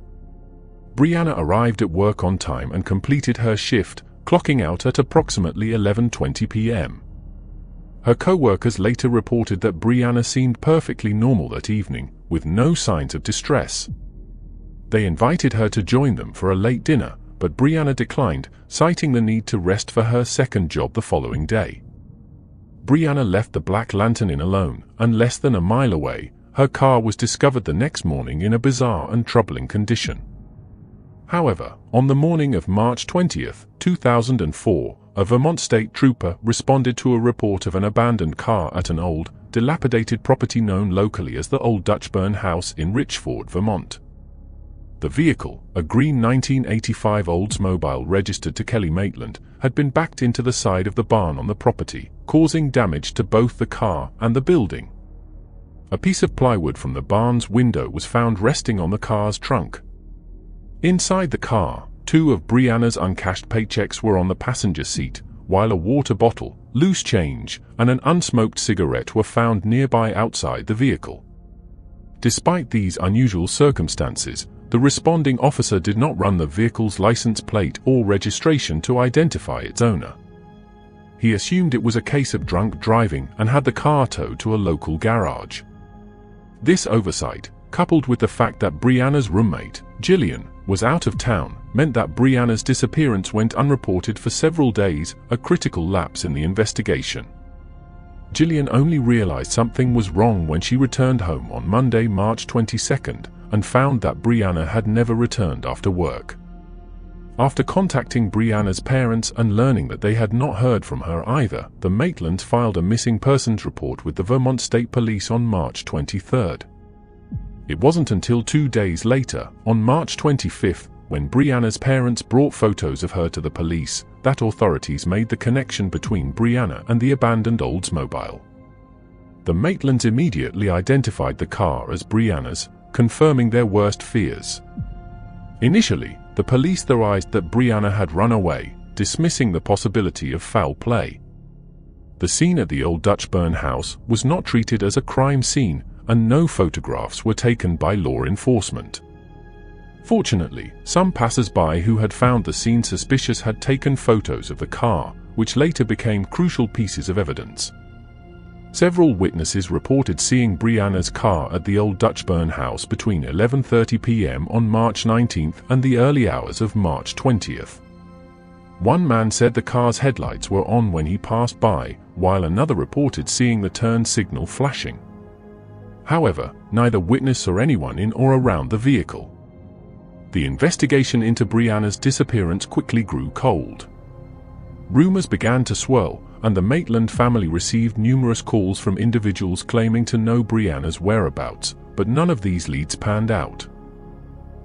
Brianna arrived at work on time and completed her shift, clocking out at approximately 11:20 p.m. Her co-workers later reported that Brianna seemed perfectly normal that evening, with no signs of distress. They invited her to join them for a late dinner, but Brianna declined, citing the need to rest for her second job the following day. Brianna left the Black Lantern Inn alone, and less than a mile away, her car was discovered the next morning in a bizarre and troubling condition. However, on the morning of March 20th, 2004, a Vermont state trooper responded to a report of an abandoned car at an old, dilapidated property known locally as the Old Dutchburn House in Richford, Vermont. The vehicle, a green 1985 Oldsmobile registered to Kelly Maitland, had been backed into the side of the barn on the property, causing damage to both the car and the building. A piece of plywood from the barn's window was found resting on the car's trunk. Inside the car, 2 of Brianna's uncashed paychecks were on the passenger seat, while a water bottle, loose change, and an unsmoked cigarette were found nearby outside the vehicle. Despite these unusual circumstances, the responding officer did not run the vehicle's license plate or registration to identify its owner. He assumed it was a case of drunk driving and had the car towed to a local garage. This oversight, coupled with the fact that Brianna's roommate, Gillian, was out of town, meant that Brianna's disappearance went unreported for several days, a critical lapse in the investigation. Gillian only realized something was wrong when she returned home on Monday, March 22nd, and found that Brianna had never returned after work. After contacting Brianna's parents and learning that they had not heard from her either, the Maitlands filed a missing persons report with the Vermont State Police on March 23rd. It wasn't until 2 days later, on March 25th, when Brianna's parents brought photos of her to the police, that authorities made the connection between Brianna and the abandoned Oldsmobile. The Maitlands immediately identified the car as Brianna's, confirming their worst fears. Initially, the police theorized that Brianna had run away, dismissing the possibility of foul play. The scene at the old Dutchburn house was not treated as a crime scene, and no photographs were taken by law enforcement. Fortunately, some passers-by who had found the scene suspicious had taken photos of the car, which later became crucial pieces of evidence. Several witnesses reported seeing Brianna's car at the old Dutchburn house between 11:30 p.m. on March 19th and the early hours of March 20th. One man said the car's headlights were on when he passed by, while another reported seeing the turn signal flashing. However, neither witness saw anyone in or around the vehicle. The investigation into Brianna's disappearance quickly grew cold. Rumors began to swirl, and the Maitland family received numerous calls from individuals claiming to know Brianna's whereabouts, but none of these leads panned out.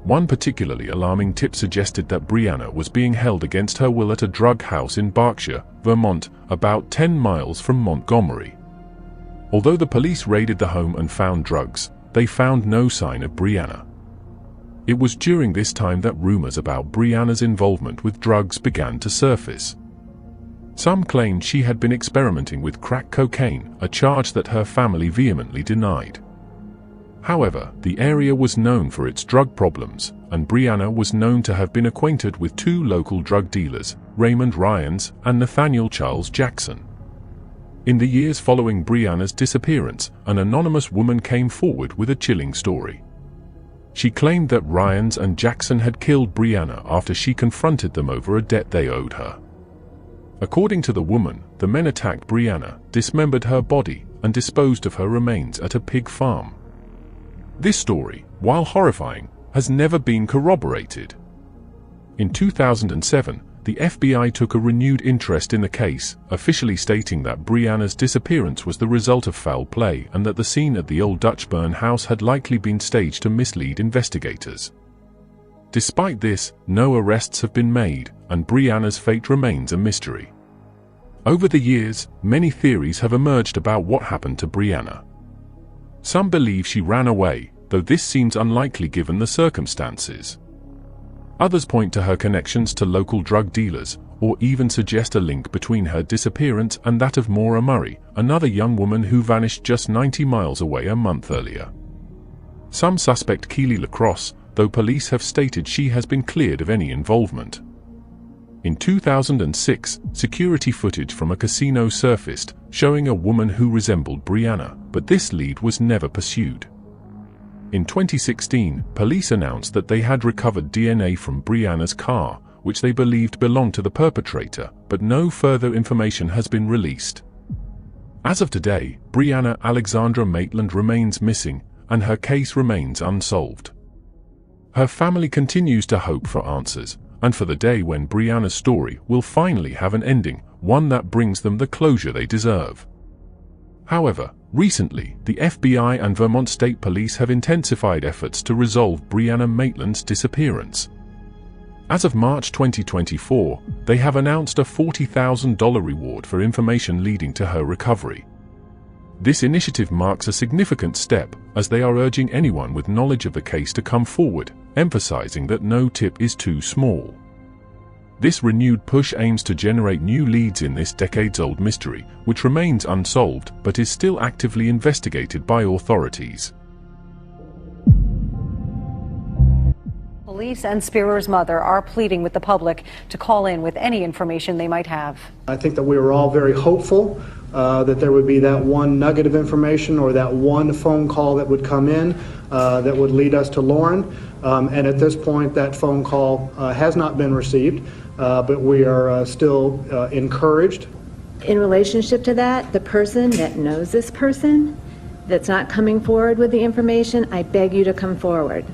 One particularly alarming tip suggested that Brianna was being held against her will at a drug house in Berkshire, Vermont, about 10 miles from Montgomery. Although the police raided the home and found drugs, they found no sign of Brianna. It was during this time that rumors about Brianna's involvement with drugs began to surface. Some claimed she had been experimenting with crack cocaine, a charge that her family vehemently denied. However, the area was known for its drug problems, and Brianna was known to have been acquainted with 2 local drug dealers, Raymond Ryans and Nathaniel Charles Jackson. In the years following Brianna's disappearance, an anonymous woman came forward with a chilling story. She claimed that Ryans and Jackson had killed Brianna after she confronted them over a debt they owed her. According to the woman, the men attacked Brianna, dismembered her body, and disposed of her remains at a pig farm. This story, while horrifying, has never been corroborated. In 2007, the FBI took a renewed interest in the case, officially stating that Brianna's disappearance was the result of foul play and that the scene at the old Dutchburn house had likely been staged to mislead investigators. Despite this, no arrests have been made, and Brianna's fate remains a mystery. Over the years, many theories have emerged about what happened to Brianna. Some believe she ran away, though this seems unlikely given the circumstances. Others point to her connections to local drug dealers, or even suggest a link between her disappearance and that of Maura Murray, another young woman who vanished just 90 miles away a month earlier. Some suspect Keely LaCrosse, though police have stated she has been cleared of any involvement. In 2006, security footage from a casino surfaced, showing a woman who resembled Brianna, but this lead was never pursued. In 2016, police announced that they had recovered DNA from Brianna's car, which they believed belonged to the perpetrator, but no further information has been released. As of today, Brianna Alexandra Maitland remains missing, and her case remains unsolved. Her family continues to hope for answers, and for the day when Brianna's story will finally have an ending, one that brings them the closure they deserve. However, recently, the FBI and Vermont State Police have intensified efforts to resolve Brianna Maitland's disappearance. As of March 2024, they have announced a $40,000 reward for information leading to her recovery. This initiative marks a significant step, as they are urging anyone with knowledge of the case to come forward, emphasizing that no tip is too small. This renewed push aims to generate new leads in this decades-old mystery, which remains unsolved but is still actively investigated by authorities. Police and Spearer's mother are pleading with the public to call in with any information they might have. I think that we were all very hopeful that there would be that one nugget of information or that one phone call that would come in that would lead us to Lauren. And at this point, that phone call has not been received, but we are still encouraged. In relationship to that, the person that knows this person that's not coming forward with the information, I beg you to come forward.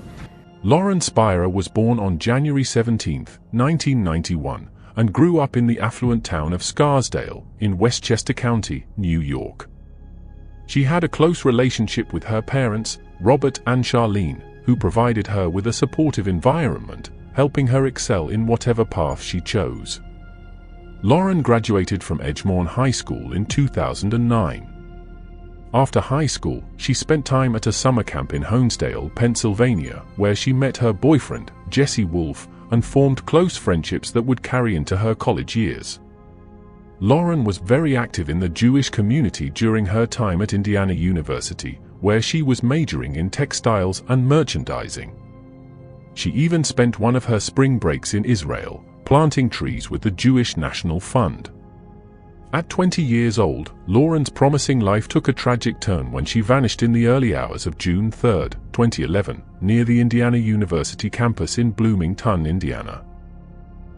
Lauren Spire was born on January 17, 1991, and grew up in the affluent town of Scarsdale in Westchester County, New York. She had a close relationship with her parents, Robert and Charlene, who provided her with a supportive environment, helping her excel in whatever path she chose. Lauren graduated from Edgemore High School in 2009. After high school, she spent time at a summer camp in Honesdale, Pennsylvania, where she met her boyfriend, Jesse Wolfe, and formed close friendships that would carry into her college years. Lauren was very active in the Jewish community during her time at Indiana University, where she was majoring in textiles and merchandising. She even spent one of her spring breaks in Israel, planting trees with the Jewish National Fund. At 20 years old, Lauren's promising life took a tragic turn when she vanished in the early hours of June 3, 2011, near the Indiana University campus in Bloomington, Indiana.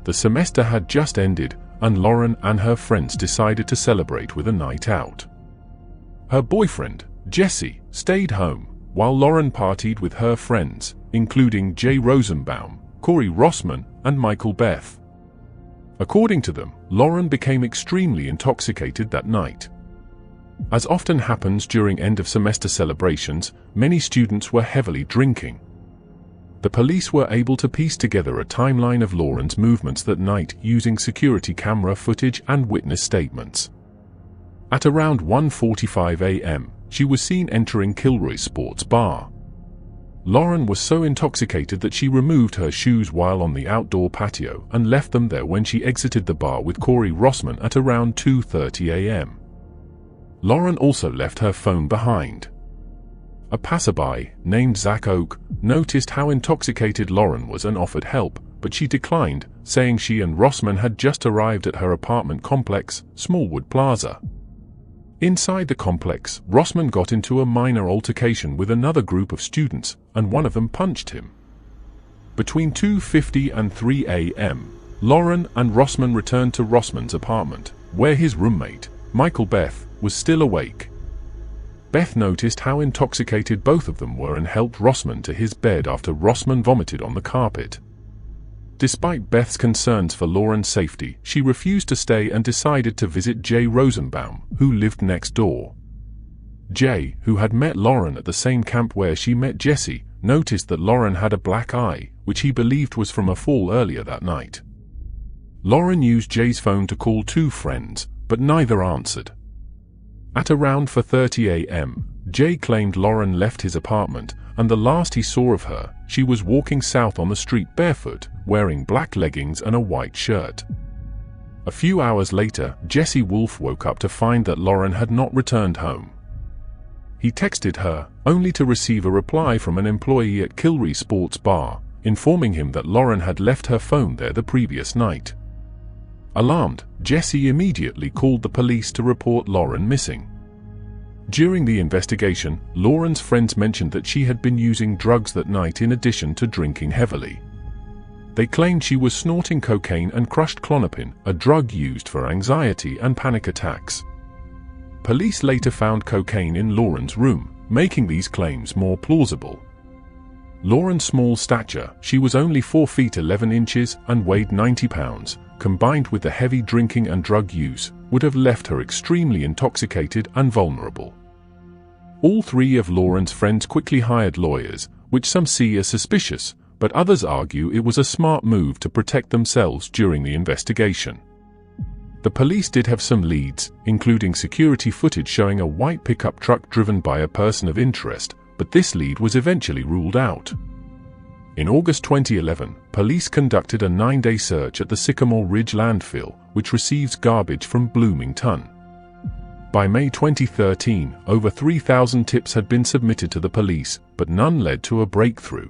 The semester had just ended, and Lauren and her friends decided to celebrate with a night out. Her boyfriend, Jesse, stayed home, while Lauren partied with her friends, including Jay Rosenbaum, Corey Rossman, and Michael Beth. According to them, Lauren became extremely intoxicated that night. As often happens during end-of-semester celebrations, many students were heavily drinking. The police were able to piece together a timeline of Lauren's movements that night using security camera footage and witness statements. At around 1:45 a.m., she was seen entering Kilroy Sports Bar. Lauren was so intoxicated that she removed her shoes while on the outdoor patio and left them there when she exited the bar with Corey Rossman at around 2:30 a.m. Lauren also left her phone behind. A passerby, named Zach Oak, noticed how intoxicated Lauren was and offered help, but she declined, saying she and Rossman had just arrived at her apartment complex, Smallwood Plaza. Inside the complex, Rossman got into a minor altercation with another group of students, and one of them punched him. Between 2:50 and 3 a.m., Lauren and Rossman returned to Rossman's apartment, where his roommate, Michael Beth, was still awake. Beth noticed how intoxicated both of them were and helped Rossman to his bed after Rossman vomited on the carpet. Despite Beth's concerns for Lauren's safety, she refused to stay and decided to visit Jay Rosenbaum, who lived next door. Jay, who had met Lauren at the same camp where she met Jesse, noticed that Lauren had a black eye, which he believed was from a fall earlier that night. Lauren used Jay's phone to call two friends, but neither answered. At around 4:30 a.m., Jay claimed Lauren left his apartment, and the last he saw of her, she was walking south on the street barefoot, wearing black leggings and a white shirt. A few hours later, Jesse Wolfe woke up to find that Lauren had not returned home. He texted her, only to receive a reply from an employee at Kilroy Sports Bar, informing him that Lauren had left her phone there the previous night. Alarmed, Jesse immediately called the police to report Lauren missing. During the investigation, Lauren's friends mentioned that she had been using drugs that night in addition to drinking heavily. They claimed she was snorting cocaine and crushed Klonopin, a drug used for anxiety and panic attacks. Police later found cocaine in Lauren's room, making these claims more plausible. Lauren's small stature, she was only 4 feet 11 inches and weighed 90 pounds, combined with the heavy drinking and drug use, would have left her extremely intoxicated and vulnerable. All three of Lauren's friends quickly hired lawyers, which some see as suspicious, but others argue it was a smart move to protect themselves during the investigation. The police did have some leads, including security footage showing a white pickup truck driven by a person of interest, but this lead was eventually ruled out. In August 2011, police conducted a 9-day search at the Sycamore Ridge landfill, which receives garbage from Bloomington. By May 2013, over 3,000 tips had been submitted to the police, but none led to a breakthrough.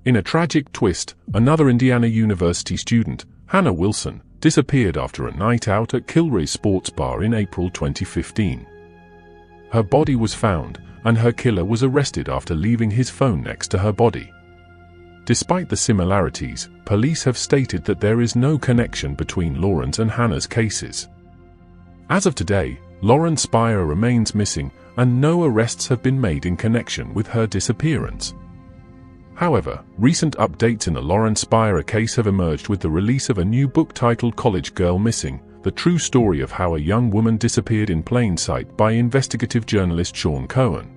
In a tragic twist, another Indiana University student, Hannah Wilson, disappeared after a night out at Kilroy Sports Bar in April 2015. Her body was found, and her killer was arrested after leaving his phone next to her body. Despite the similarities, police have stated that there is no connection between Lauren's and Hannah's cases. As of today, Lauren Spire remains missing, and no arrests have been made in connection with her disappearance. However, recent updates in the Lauren Spire case have emerged with the release of a new book titled College Girl Missing: The True Story of How a Young Woman Disappeared in Plain Sight by investigative journalist Sean Cohen.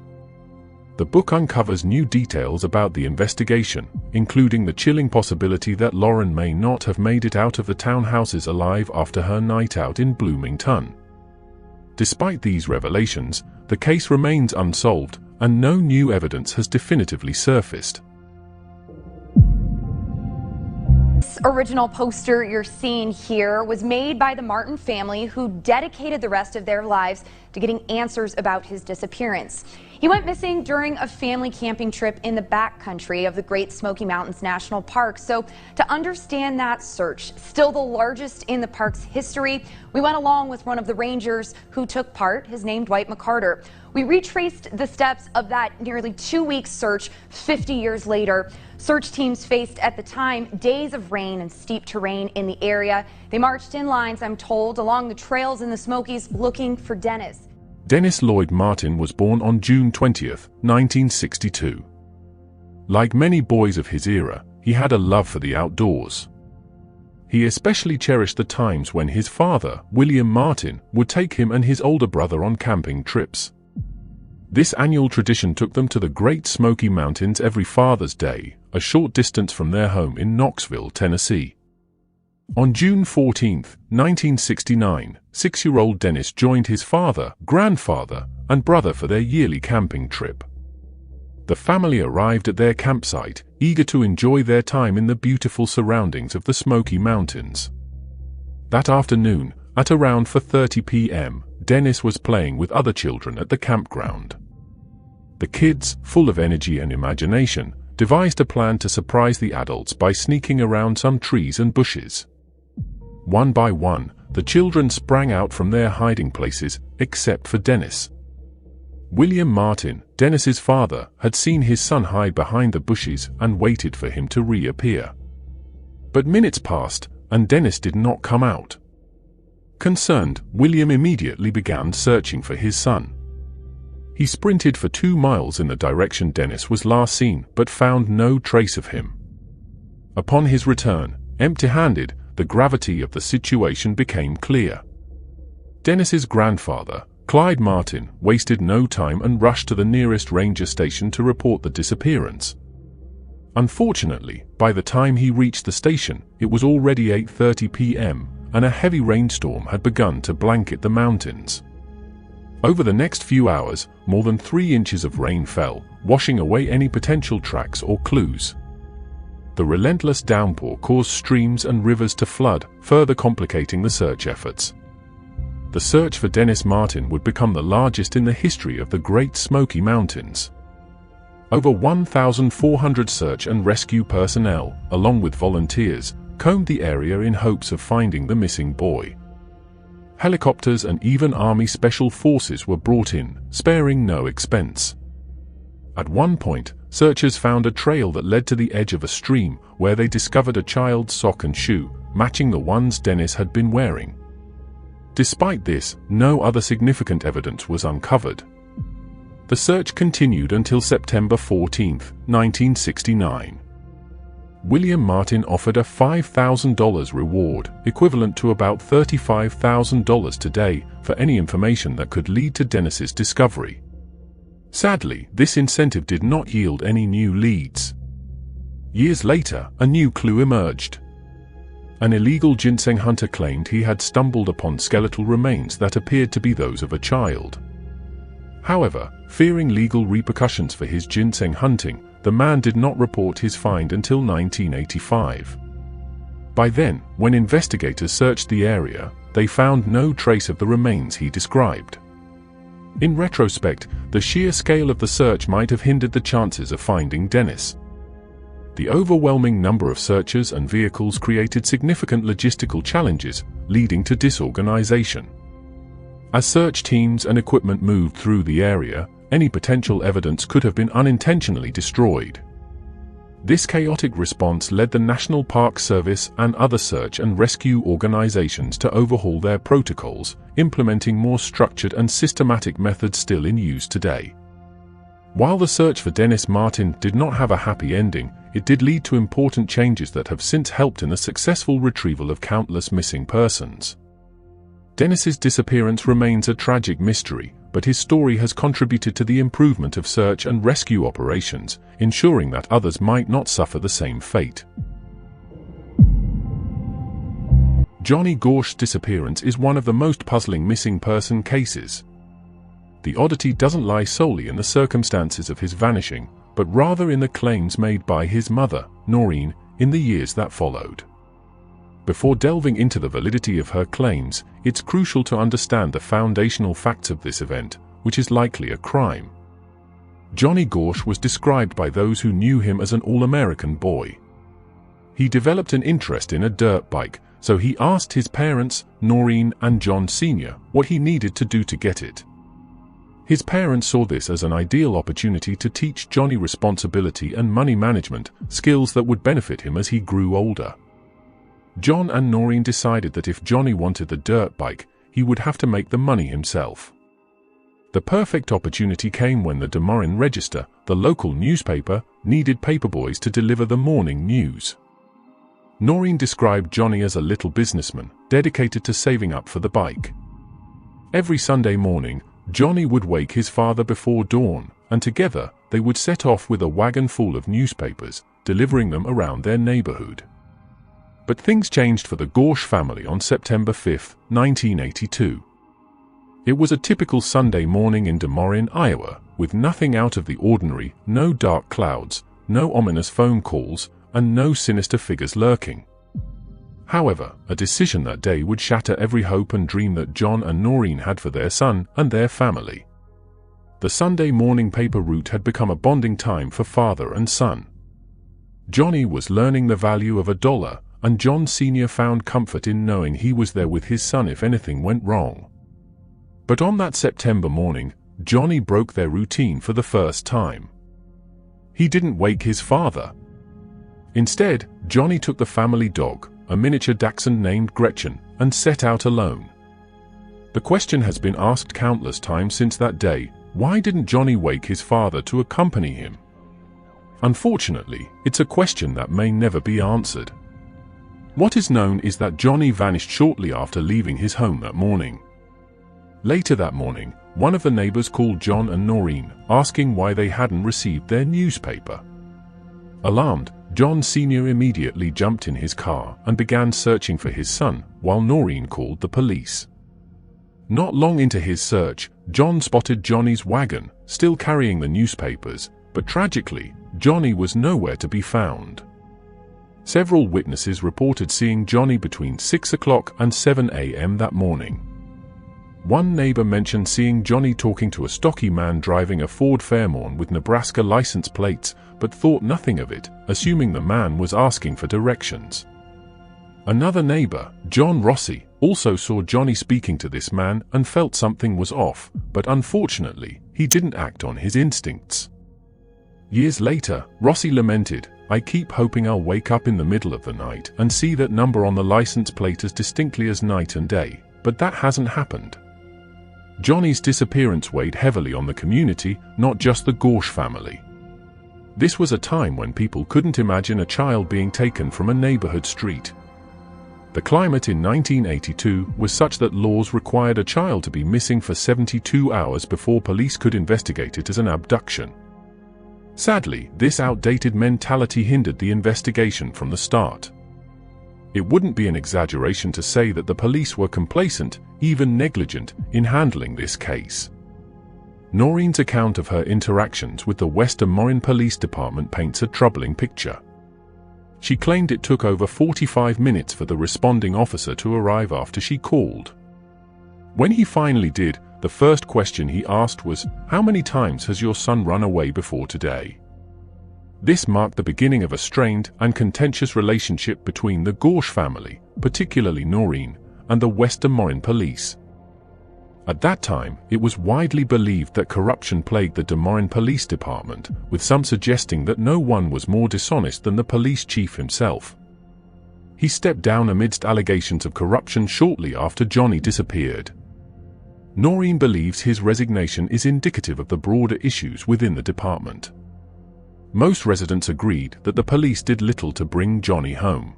The book uncovers new details about the investigation, including the chilling possibility that Lauren may not have made it out of the townhouses alive after her night out in Bloomington. Despite these revelations, the case remains unsolved, and no new evidence has definitively surfaced. This original poster you're seeing here was made by the Martin family, who dedicated the rest of their lives to getting answers about his disappearance. He went missing during a family camping trip in the backcountry of the Great Smoky Mountains National Park. So to understand that search, still the largest in the park's history, we went along with one of the rangers who took part, his name Dwight McCarter. We retraced the steps of that nearly 2-week search 50 years later. Search teams faced at the time days of rain and steep terrain in the area. They marched in lines, I'm told, along the trails in the Smokies looking for Dennis. Dennis Lloyd Martin was born on June 20, 1962. Like many boys of his era, he had a love for the outdoors. He especially cherished the times when his father, William Martin, would take him and his older brother on camping trips. This annual tradition took them to the Great Smoky Mountains every Father's Day, a short distance from their home in Knoxville, Tennessee. On June 14, 1969, 6-year-old Dennis joined his father, grandfather, and brother for their yearly camping trip. The family arrived at their campsite, eager to enjoy their time in the beautiful surroundings of the Smoky Mountains. That afternoon, at around 4:30 p.m., Dennis was playing with other children at the campground. The kids, full of energy and imagination, devised a plan to surprise the adults by sneaking around some trees and bushes. One by one, the children sprang out from their hiding places, except for Dennis. William Martin, Dennis's father, had seen his son hide behind the bushes and waited for him to reappear. But minutes passed, and Dennis did not come out. Concerned, William immediately began searching for his son. He sprinted for 2 miles in the direction Dennis was last seen, but found no trace of him. Upon his return, empty-handed, the gravity of the situation became clear. Dennis's grandfather, Clyde Martin, wasted no time and rushed to the nearest ranger station to report the disappearance. Unfortunately, by the time he reached the station, it was already 8:30 p.m., and a heavy rainstorm had begun to blanket the mountains. Over the next few hours, more than 3 inches of rain fell, washing away any potential tracks or clues. The relentless downpour caused streams and rivers to flood, further complicating the search efforts. The search for Dennis Martin would become the largest in the history of the Great Smoky Mountains. Over 1,400 search and rescue personnel, along with volunteers, combed the area in hopes of finding the missing boy. Helicopters and even Army Special Forces were brought in, sparing no expense. At one point, searchers found a trail that led to the edge of a stream, where they discovered a child's sock and shoe, matching the ones Dennis had been wearing. Despite this, no other significant evidence was uncovered. The search continued until September 14, 1969. William Martin offered a $5,000 reward, equivalent to about $35,000 today, for any information that could lead to Dennis's discovery. Sadly, this incentive did not yield any new leads. Years later, a new clue emerged. An illegal ginseng hunter claimed he had stumbled upon skeletal remains that appeared to be those of a child. However, fearing legal repercussions for his ginseng hunting, the man did not report his find until 1985. By then, when investigators searched the area, they found no trace of the remains he described. In retrospect, the sheer scale of the search might have hindered the chances of finding Dennis. The overwhelming number of searchers and vehicles created significant logistical challenges, leading to disorganization. As search teams and equipment moved through the area, any potential evidence could have been unintentionally destroyed. This chaotic response led the National Park Service and other search and rescue organizations to overhaul their protocols, implementing more structured and systematic methods still in use today. While the search for Dennis Martin did not have a happy ending, it did lead to important changes that have since helped in the successful retrieval of countless missing persons. Dennis's disappearance remains a tragic mystery, but his story has contributed to the improvement of search and rescue operations, ensuring that others might not suffer the same fate. Johnny Gorsh's disappearance is one of the most puzzling missing person cases. The oddity doesn't lie solely in the circumstances of his vanishing, but rather in the claims made by his mother, Noreen, in the years that followed. Before delving into the validity of her claims, it's crucial to understand the foundational facts of this event, which is likely a crime. Johnny Gorsh was described by those who knew him as an all-American boy. He developed an interest in a dirt bike, so he asked his parents, Noreen and John Sr., what he needed to do to get it. His parents saw this as an ideal opportunity to teach Johnny responsibility and money management, skills that would benefit him as he grew older. John and Noreen decided that if Johnny wanted the dirt bike, he would have to make the money himself. The perfect opportunity came when the Des Moines Register, the local newspaper, needed paperboys to deliver the morning news. Noreen described Johnny as a little businessman, dedicated to saving up for the bike. Every Sunday morning, Johnny would wake his father before dawn, and together they would set off with a wagon full of newspapers, delivering them around their neighborhood. But things changed for the Gorsh family on September 5, 1982. It was a typical Sunday morning in Des Moines, Iowa, with nothing out of the ordinary, no dark clouds, no ominous phone calls, and no sinister figures lurking. However, a decision that day would shatter every hope and dream that John and Noreen had for their son and their family. The Sunday morning paper route had become a bonding time for father and son. Johnny was learning the value of $1, and John Sr. found comfort in knowing he was there with his son if anything went wrong. But on that September morning, Johnny broke their routine for the first time. He didn't wake his father. Instead, Johnny took the family dog, a miniature dachshund named Gretchen, and set out alone. The question has been asked countless times since that day, why didn't Johnny wake his father to accompany him? Unfortunately, it's a question that may never be answered. What is known is that Johnny vanished shortly after leaving his home that morning. Later that morning, one of the neighbors called John and Noreen, asking why they hadn't received their newspaper. Alarmed, John Sr. immediately jumped in his car and began searching for his son, while Noreen called the police. Not long into his search, John spotted Johnny's wagon, still carrying the newspapers, but tragically, Johnny was nowhere to be found. Several witnesses reported seeing Johnny between 6 o'clock and 7 a.m. that morning. One neighbor mentioned seeing Johnny talking to a stocky man driving a Ford Fairmont with Nebraska license plates, but thought nothing of it, assuming the man was asking for directions. Another neighbor, John Rossi, also saw Johnny speaking to this man and felt something was off, but unfortunately, he didn't act on his instincts. Years later, Rossi lamented, "I keep hoping I'll wake up in the middle of the night and see that number on the license plate as distinctly as night and day, but that hasn't happened." Johnny's disappearance weighed heavily on the community, not just the Gorsh family. This was a time when people couldn't imagine a child being taken from a neighborhood street. The climate in 1982 was such that laws required a child to be missing for 72 hours before police could investigate it as an abduction. Sadly, this outdated mentality hindered the investigation from the start. It wouldn't be an exaggeration to say that the police were complacent, even negligent, in handling this case. Noreen's account of her interactions with the West Des Moines Police Department paints a troubling picture. She claimed it took over 45 minutes for the responding officer to arrive after she called. When he finally did, the first question he asked was, "How many times has your son run away before today?" This marked the beginning of a strained and contentious relationship between the Gorsh family, particularly Noreen, and the West Des Moines police. At that time, it was widely believed that corruption plagued the Des Moines Police Department, with some suggesting that no one was more dishonest than the police chief himself. He stepped down amidst allegations of corruption shortly after Johnny disappeared. Noreen believes his resignation is indicative of the broader issues within the department. Most residents agreed that the police did little to bring Johnny home.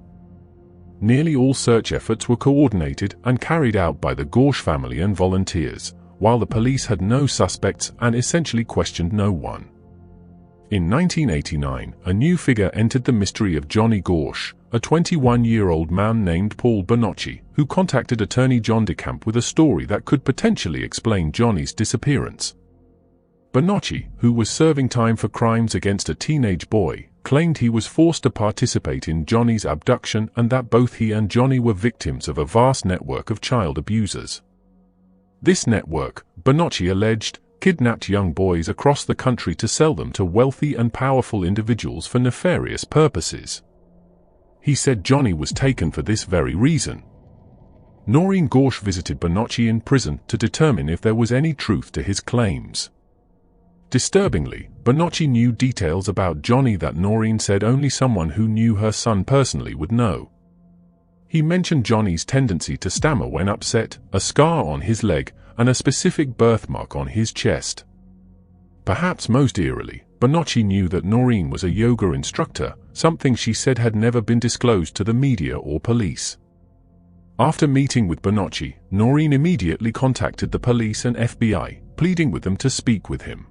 Nearly all search efforts were coordinated and carried out by the Gorsh family and volunteers, while the police had no suspects and essentially questioned no one. In 1989, a new figure entered the mystery of Johnny Gorsh, a 21-year-old man named Paul Bonacci, who contacted attorney John DeCamp with a story that could potentially explain Johnny's disappearance. Bonacci, who was serving time for crimes against a teenage boy, claimed he was forced to participate in Johnny's abduction and that both he and Johnny were victims of a vast network of child abusers. This network, Bonacci alleged, kidnapped young boys across the country to sell them to wealthy and powerful individuals for nefarious purposes. He said Johnny was taken for this very reason. Noreen Gorsh visited Bonacci in prison to determine if there was any truth to his claims. Disturbingly, Bonacci knew details about Johnny that Noreen said only someone who knew her son personally would know. He mentioned Johnny's tendency to stammer when upset, a scar on his leg, and a specific birthmark on his chest. Perhaps most eerily, Bonacci knew that Noreen was a yoga instructor, something she said had never been disclosed to the media or police. After meeting with Bonacci, Noreen immediately contacted the police and FBI, pleading with them to speak with him.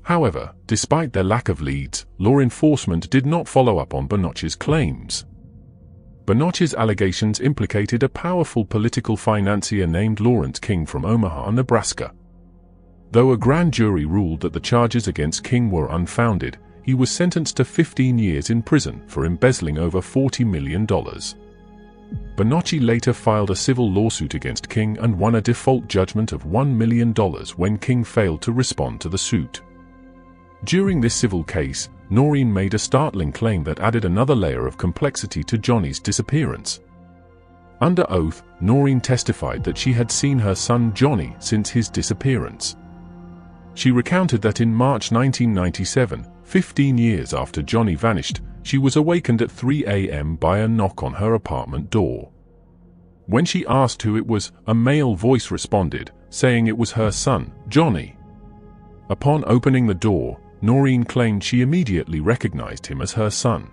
However, despite their lack of leads, law enforcement did not follow up on Bonacci's claims. Bonacci's allegations implicated a powerful political financier named Lawrence King from Omaha, Nebraska. Though a grand jury ruled that the charges against King were unfounded, he was sentenced to 15 years in prison for embezzling over $40 million. Bonacci later filed a civil lawsuit against King and won a default judgment of $1 million when King failed to respond to the suit. During this civil case, Noreen made a startling claim that added another layer of complexity to Johnny's disappearance. Under oath, Noreen testified that she had seen her son Johnny since his disappearance. She recounted that in March 1997, 15 years after Johnny vanished, she was awakened at 3 a.m. by a knock on her apartment door. When she asked who it was, a male voice responded, saying it was her son, Johnny. Upon opening the door, Noreen claimed she immediately recognized him as her son.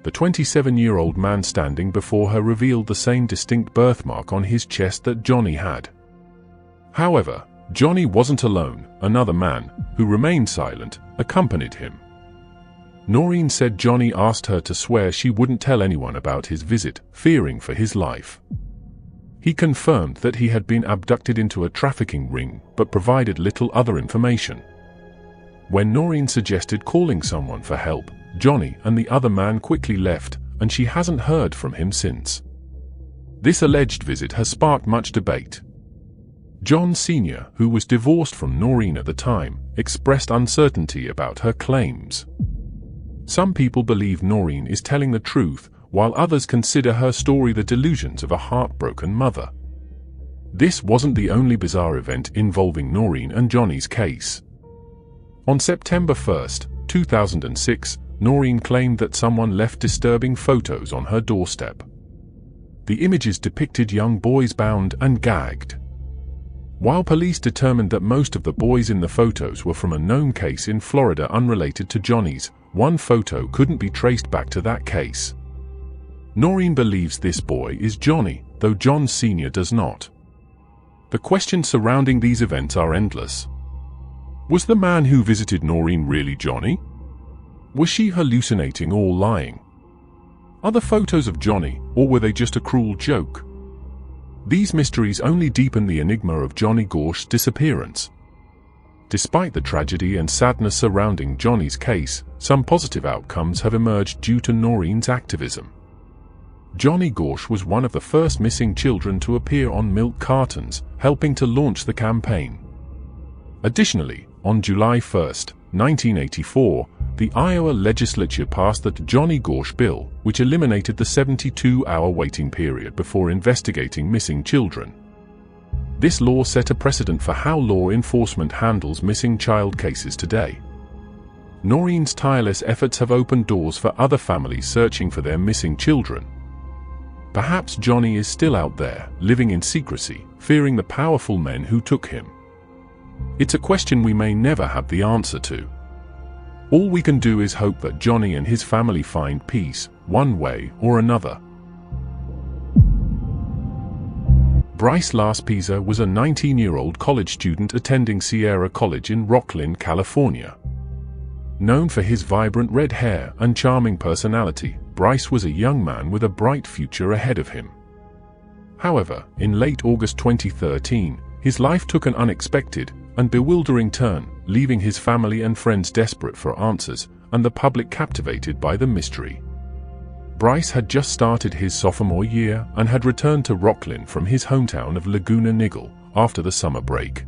The 27-year-old man standing before her revealed the same distinct birthmark on his chest that Johnny had. However, Johnny wasn't alone. Another man, who remained silent, accompanied him. Noreen said Johnny asked her to swear she wouldn't tell anyone about his visit, fearing for his life. He confirmed that he had been abducted into a trafficking ring, but provided little other information. When Noreen suggested calling someone for help, Johnny and the other man quickly left, and she hasn't heard from him since. This alleged visit has sparked much debate. John Sr., who was divorced from Noreen at the time, expressed uncertainty about her claims. Some people believe Noreen is telling the truth, while others consider her story the delusions of a heartbroken mother. This wasn't the only bizarre event involving Noreen and Johnny's case. On September 1, 2006, Noreen claimed that someone left disturbing photos on her doorstep. The images depicted young boys bound and gagged. While police determined that most of the boys in the photos were from a known case in Florida unrelated to Johnny's, one photo couldn't be traced back to that case. Noreen believes this boy is Johnny, though John Sr. does not. The questions surrounding these events are endless. Was the man who visited Noreen really Johnny? Was she hallucinating or lying? Are the photos of Johnny, or were they just a cruel joke? These mysteries only deepen the enigma of Johnny Gorsh's disappearance. Despite the tragedy and sadness surrounding Johnny's case, some positive outcomes have emerged due to Noreen's activism. Johnny Gorsh was one of the first missing children to appear on milk cartons, helping to launch the campaign. Additionally, on July 1, 1984, the Iowa legislature passed the Johnny Gorsh Bill, which eliminated the 72-hour waiting period before investigating missing children. This law set a precedent for how law enforcement handles missing child cases today. Noreen's tireless efforts have opened doors for other families searching for their missing children. Perhaps Johnny is still out there, living in secrecy, fearing the powerful men who took him. It's a question we may never have the answer to. All we can do is hope that Johnny and his family find peace, one way or another. Bryce Laspisa was a 19-year-old college student attending Sierra College in Rocklin, California. Known for his vibrant red hair and charming personality, Bryce was a young man with a bright future ahead of him. However, in late August 2013, his life took an unexpected and bewildering turn, leaving his family and friends desperate for answers and the public captivated by the mystery. Bryce had just started his sophomore year and had returned to Rocklin from his hometown of Laguna Niguel after the summer break.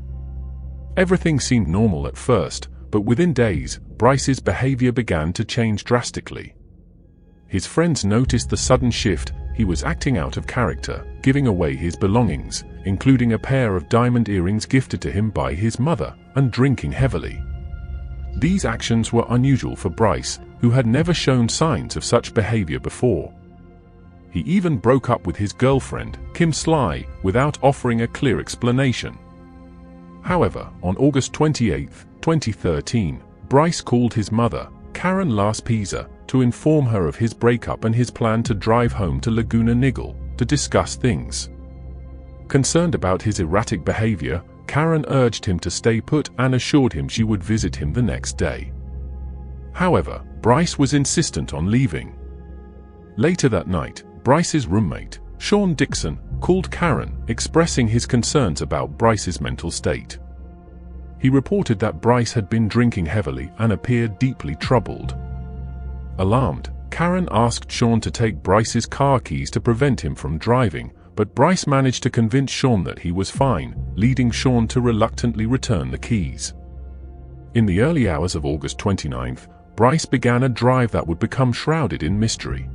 Everything seemed normal at first, but within days, Bryce's behavior began to change drastically. His friends noticed the sudden shift. He was acting out of character, giving away his belongings, including a pair of diamond earrings gifted to him by his mother, and drinking heavily. These actions were unusual for Bryce, who had never shown signs of such behavior before. He even broke up with his girlfriend, Kim Sly, without offering a clear explanation. However, on August 28, 2013, Bryce called his mother, Karen Laspisa, to inform her of his breakup and his plan to drive home to Laguna Niguel to discuss things. Concerned about his erratic behavior, Karen urged him to stay put and assured him she would visit him the next day. However, Bryce was insistent on leaving. Later that night, Bryce's roommate, Sean Dixon, called Karen, expressing his concerns about Bryce's mental state. He reported that Bryce had been drinking heavily and appeared deeply troubled. Alarmed, Karen asked Sean to take Bryce's car keys to prevent him from driving, but Bryce managed to convince Sean that he was fine, leading Sean to reluctantly return the keys. In the early hours of August 29th, Bryce began a drive that would become shrouded in mystery.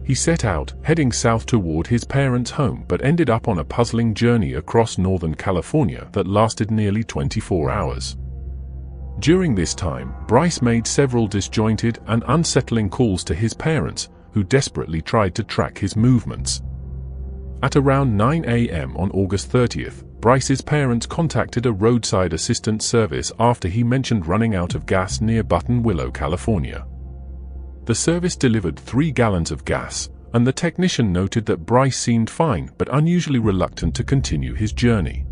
He set out, heading south toward his parents' home, but ended up on a puzzling journey across Northern California that lasted nearly 24 hours. During this time, Bryce made several disjointed and unsettling calls to his parents, who desperately tried to track his movements. At around 9 a.m. on August 30th, Bryce's parents contacted a roadside assistance service after he mentioned running out of gas near Buttonwillow, California. The service delivered 3 gallons of gas, and the technician noted that Bryce seemed fine but unusually reluctant to continue his journey.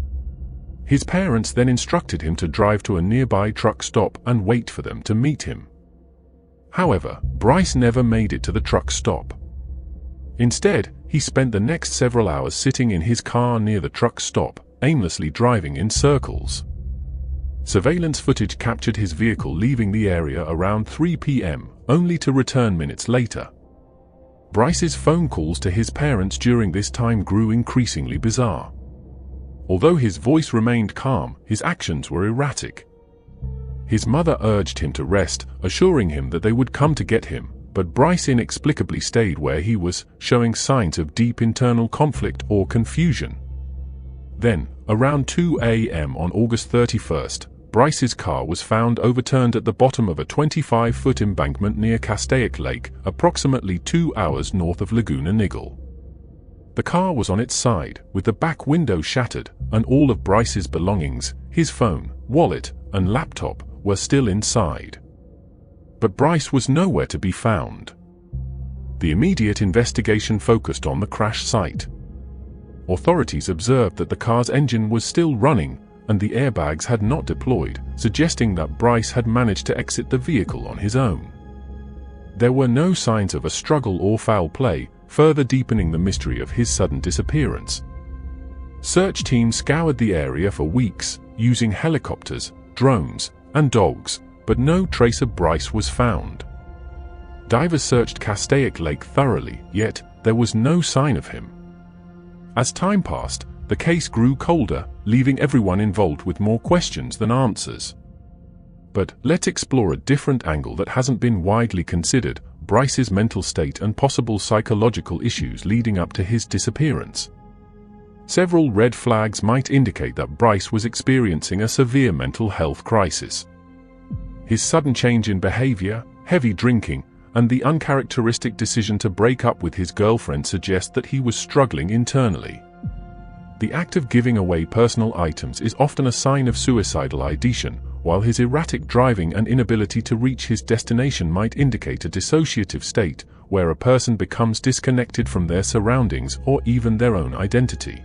His parents then instructed him to drive to a nearby truck stop and wait for them to meet him. However, Bryce never made it to the truck stop. Instead, he spent the next several hours sitting in his car near the truck stop, aimlessly driving in circles. Surveillance footage captured his vehicle leaving the area around 3 p.m., only to return minutes later. Bryce's phone calls to his parents during this time grew increasingly bizarre. Although his voice remained calm, his actions were erratic. His mother urged him to rest, assuring him that they would come to get him, but Bryce inexplicably stayed where he was, showing signs of deep internal conflict or confusion. Then, around 2 a.m. on August 31st, Bryce's car was found overturned at the bottom of a 25-foot embankment near Castaic Lake, approximately 2 hours north of Laguna Niguel. The car was on its side, with the back window shattered, and all of Bryce's belongings, his phone, wallet, and laptop, were still inside. But Bryce was nowhere to be found. The immediate investigation focused on the crash site. Authorities observed that the car's engine was still running, and the airbags had not deployed, suggesting that Bryce had managed to exit the vehicle on his own. There were no signs of a struggle or foul play, further deepening the mystery of his sudden disappearance. Search teams scoured the area for weeks, using helicopters, drones, and dogs, but no trace of Bryce was found. Divers searched Castaic Lake thoroughly, yet there was no sign of him. As time passed, the case grew colder, leaving everyone involved with more questions than answers. But let's explore a different angle that hasn't been widely considered: Bryce's mental state and possible psychological issues leading up to his disappearance. Several red flags might indicate that Bryce was experiencing a severe mental health crisis. His sudden change in behavior, heavy drinking, and the uncharacteristic decision to break up with his girlfriend suggest that he was struggling internally. The act of giving away personal items is often a sign of suicidal ideation, while his erratic driving and inability to reach his destination might indicate a dissociative state, where a person becomes disconnected from their surroundings or even their own identity.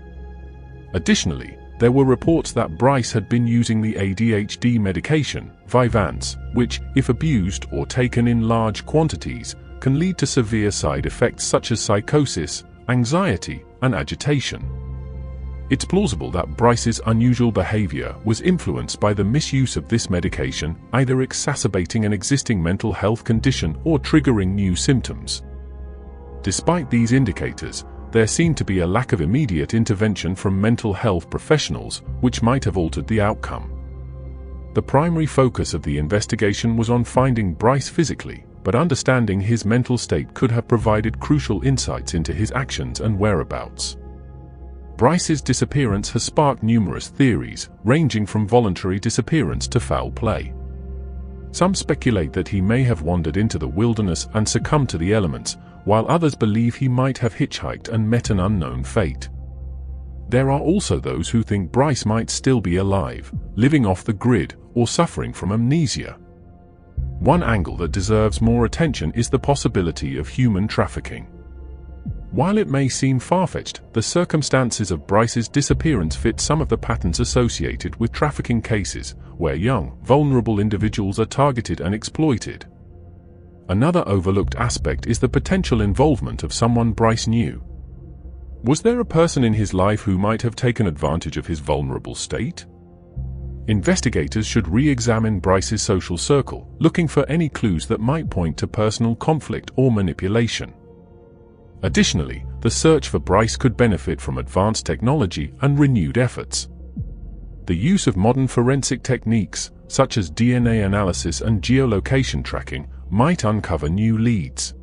Additionally, there were reports that Bryce had been using the ADHD medication, Vyvanse, which, if abused or taken in large quantities, can lead to severe side effects such as psychosis, anxiety, and agitation. It's plausible that Bryce's unusual behavior was influenced by the misuse of this medication, either exacerbating an existing mental health condition or triggering new symptoms. Despite these indicators, there seemed to be a lack of immediate intervention from mental health professionals, which might have altered the outcome. The primary focus of the investigation was on finding Bryce physically, but understanding his mental state could have provided crucial insights into his actions and whereabouts. Bryce's disappearance has sparked numerous theories, ranging from voluntary disappearance to foul play. Some speculate that he may have wandered into the wilderness and succumbed to the elements, while others believe he might have hitchhiked and met an unknown fate. There are also those who think Bryce might still be alive, living off the grid, or suffering from amnesia. One angle that deserves more attention is the possibility of human trafficking. While it may seem far-fetched, the circumstances of Bryce's disappearance fit some of the patterns associated with trafficking cases, where young, vulnerable individuals are targeted and exploited. Another overlooked aspect is the potential involvement of someone Bryce knew. Was there a person in his life who might have taken advantage of his vulnerable state? Investigators should re-examine Bryce's social circle, looking for any clues that might point to personal conflict or manipulation. Additionally, the search for Bryce could benefit from advanced technology and renewed efforts. The use of modern forensic techniques, such as DNA analysis and geolocation tracking, might uncover new leads.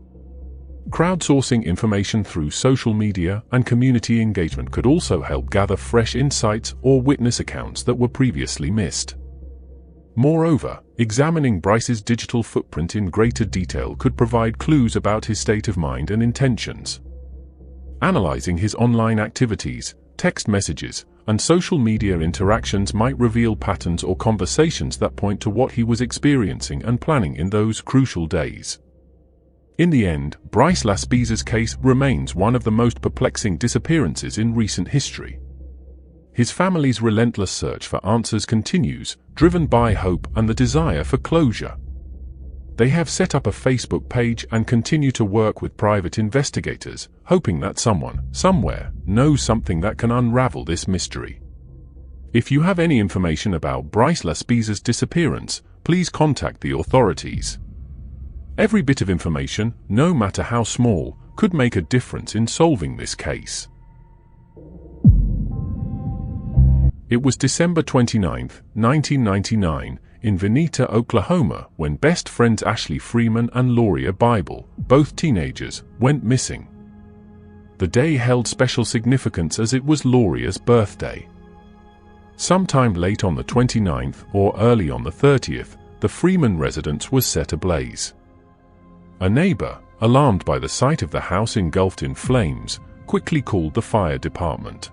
Crowdsourcing information through social media and community engagement could also help gather fresh insights or witness accounts that were previously missed. Moreover, examining Bryce's digital footprint in greater detail could provide clues about his state of mind and intentions. Analyzing his online activities, text messages, and social media interactions might reveal patterns or conversations that point to what he was experiencing and planning in those crucial days. In the end, Bryce Laspisa's case remains one of the most perplexing disappearances in recent history. His family's relentless search for answers continues, driven by hope and the desire for closure. They have set up a Facebook page and continue to work with private investigators, hoping that someone, somewhere, knows something that can unravel this mystery. If you have any information about Bryce Laspisa's disappearance, please contact the authorities. Every bit of information, no matter how small, could make a difference in solving this case. It was December 29, 1999, in Vinita, Oklahoma, when best friends Ashley Freeman and Loria Bible, both teenagers, went missing. The day held special significance as it was Loria's birthday. Sometime late on the 29th or early on the 30th, the Freeman residence was set ablaze. A neighbor, alarmed by the sight of the house engulfed in flames, quickly called the fire department.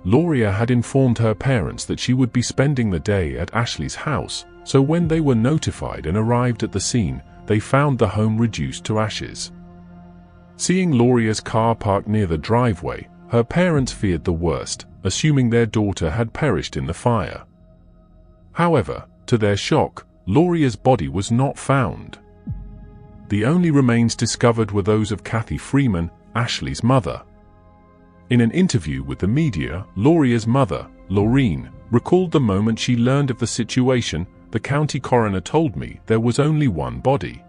Loria had informed her parents that she would be spending the day at Ashley's house, so when they were notified and arrived at the scene, they found the home reduced to ashes. Seeing Loria's car parked near the driveway, her parents feared the worst, assuming their daughter had perished in the fire. However, to their shock, Loria's body was not found. The only remains discovered were those of Kathy Freeman, Ashley's mother. In an interview with the media, Loria's mother, Laureen, recalled the moment she learned of the situation. The county coroner told me there was only one body.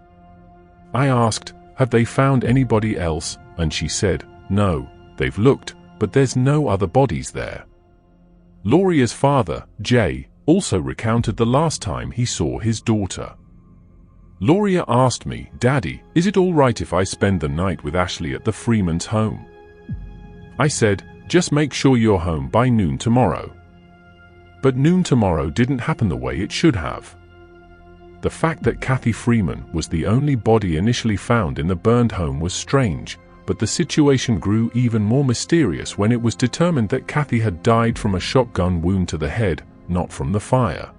I asked, have they found anybody else? And she said, no, they've looked, but there's no other bodies there. Loria's father, Jay, also recounted the last time he saw his daughter. Loria asked me, Daddy, is it all right if I spend the night with Ashley at the Freeman's home? I said, just make sure you're home by noon tomorrow. But noon tomorrow didn't happen the way it should have. The fact that Kathy Freeman was the only body initially found in the burned home was strange, but the situation grew even more mysterious when it was determined that Kathy had died from a shotgun wound to the head, not from the fire.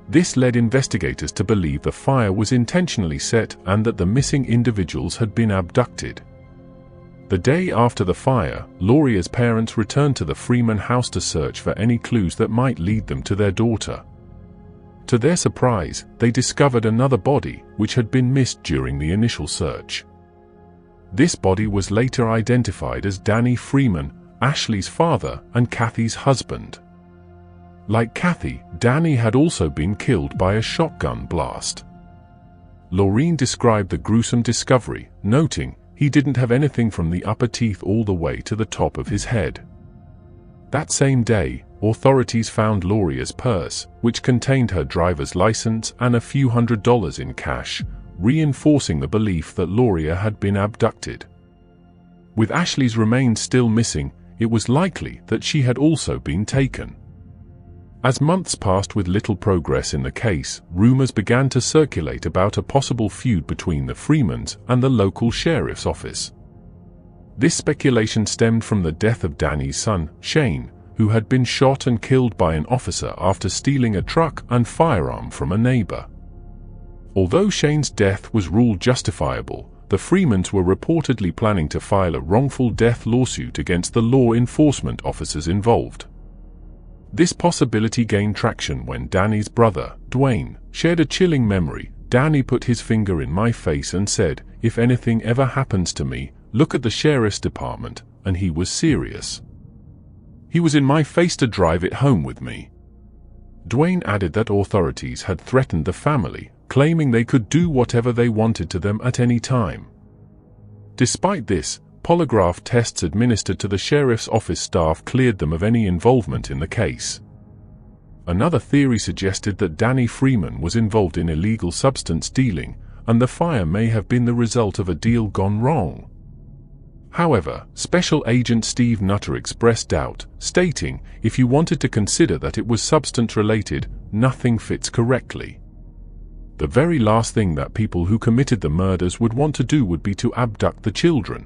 This led investigators to believe the fire was intentionally set and that the missing individuals had been abducted. The day after the fire, Lauria's parents returned to the Freeman house to search for any clues that might lead them to their daughter. To their surprise, they discovered another body, which had been missed during the initial search. This body was later identified as Danny Freeman, Ashley's father and Kathy's husband. Like Kathy, Danny had also been killed by a shotgun blast. Laureen described the gruesome discovery, noting, "He didn't have anything from the upper teeth all the way to the top of his head." That same day, authorities found Lauria's purse, which contained her driver's license and a few $100s in cash, reinforcing the belief that Lauria had been abducted. With Ashley's remains still missing, it was likely that she had also been taken. As months passed with little progress in the case, rumors began to circulate about a possible feud between the Freemans and the local sheriff's office. This speculation stemmed from the death of Danny's son, Shane, who had been shot and killed by an officer after stealing a truck and firearm from a neighbor. Although Shane's death was ruled justifiable, the Freemans were reportedly planning to file a wrongful death lawsuit against the law enforcement officers involved. This possibility gained traction when Danny's brother, Dwayne, shared a chilling memory. "Danny put his finger in my face and said, 'If anything ever happens to me, look at the sheriff's department,' and he was serious. He was in my face to drive it home with me." Dwayne added that authorities had threatened the family, claiming they could do whatever they wanted to them at any time. Despite this, polygraph tests administered to the sheriff's office staff cleared them of any involvement in the case. Another theory suggested that Danny Freeman was involved in illegal substance dealing, and the fire may have been the result of a deal gone wrong. However, Special Agent Steve Nutter expressed doubt, stating, "If you wanted to consider that it was substance-related, nothing fits correctly. The very last thing that people who committed the murders would want to do would be to abduct the children."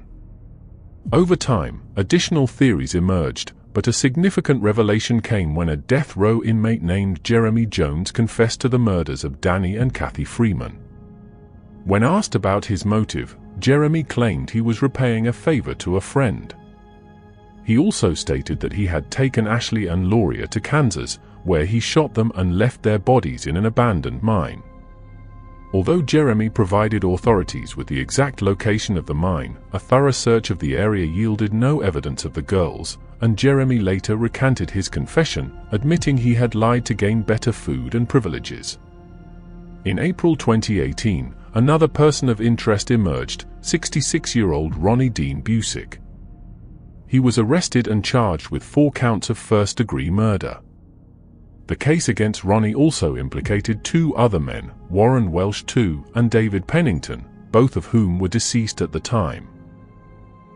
Over time, additional theories emerged, but a significant revelation came when a death row inmate named Jeremy Jones confessed to the murders of Danny and Kathy Freeman. When asked about his motive, Jeremy claimed he was repaying a favor to a friend. He also stated that he had taken Ashley and Lauria to Kansas, where he shot them and left their bodies in an abandoned mine. Although Jeremy provided authorities with the exact location of the mine, a thorough search of the area yielded no evidence of the girls, and Jeremy later recanted his confession, admitting he had lied to gain better food and privileges. In April 2018, another person of interest emerged, 66-year-old Ronnie Dean Busick. He was arrested and charged with 4 counts of first-degree murder. The case against Ronnie also implicated 2 other men, Warren Welsh II and David Pennington, both of whom were deceased at the time.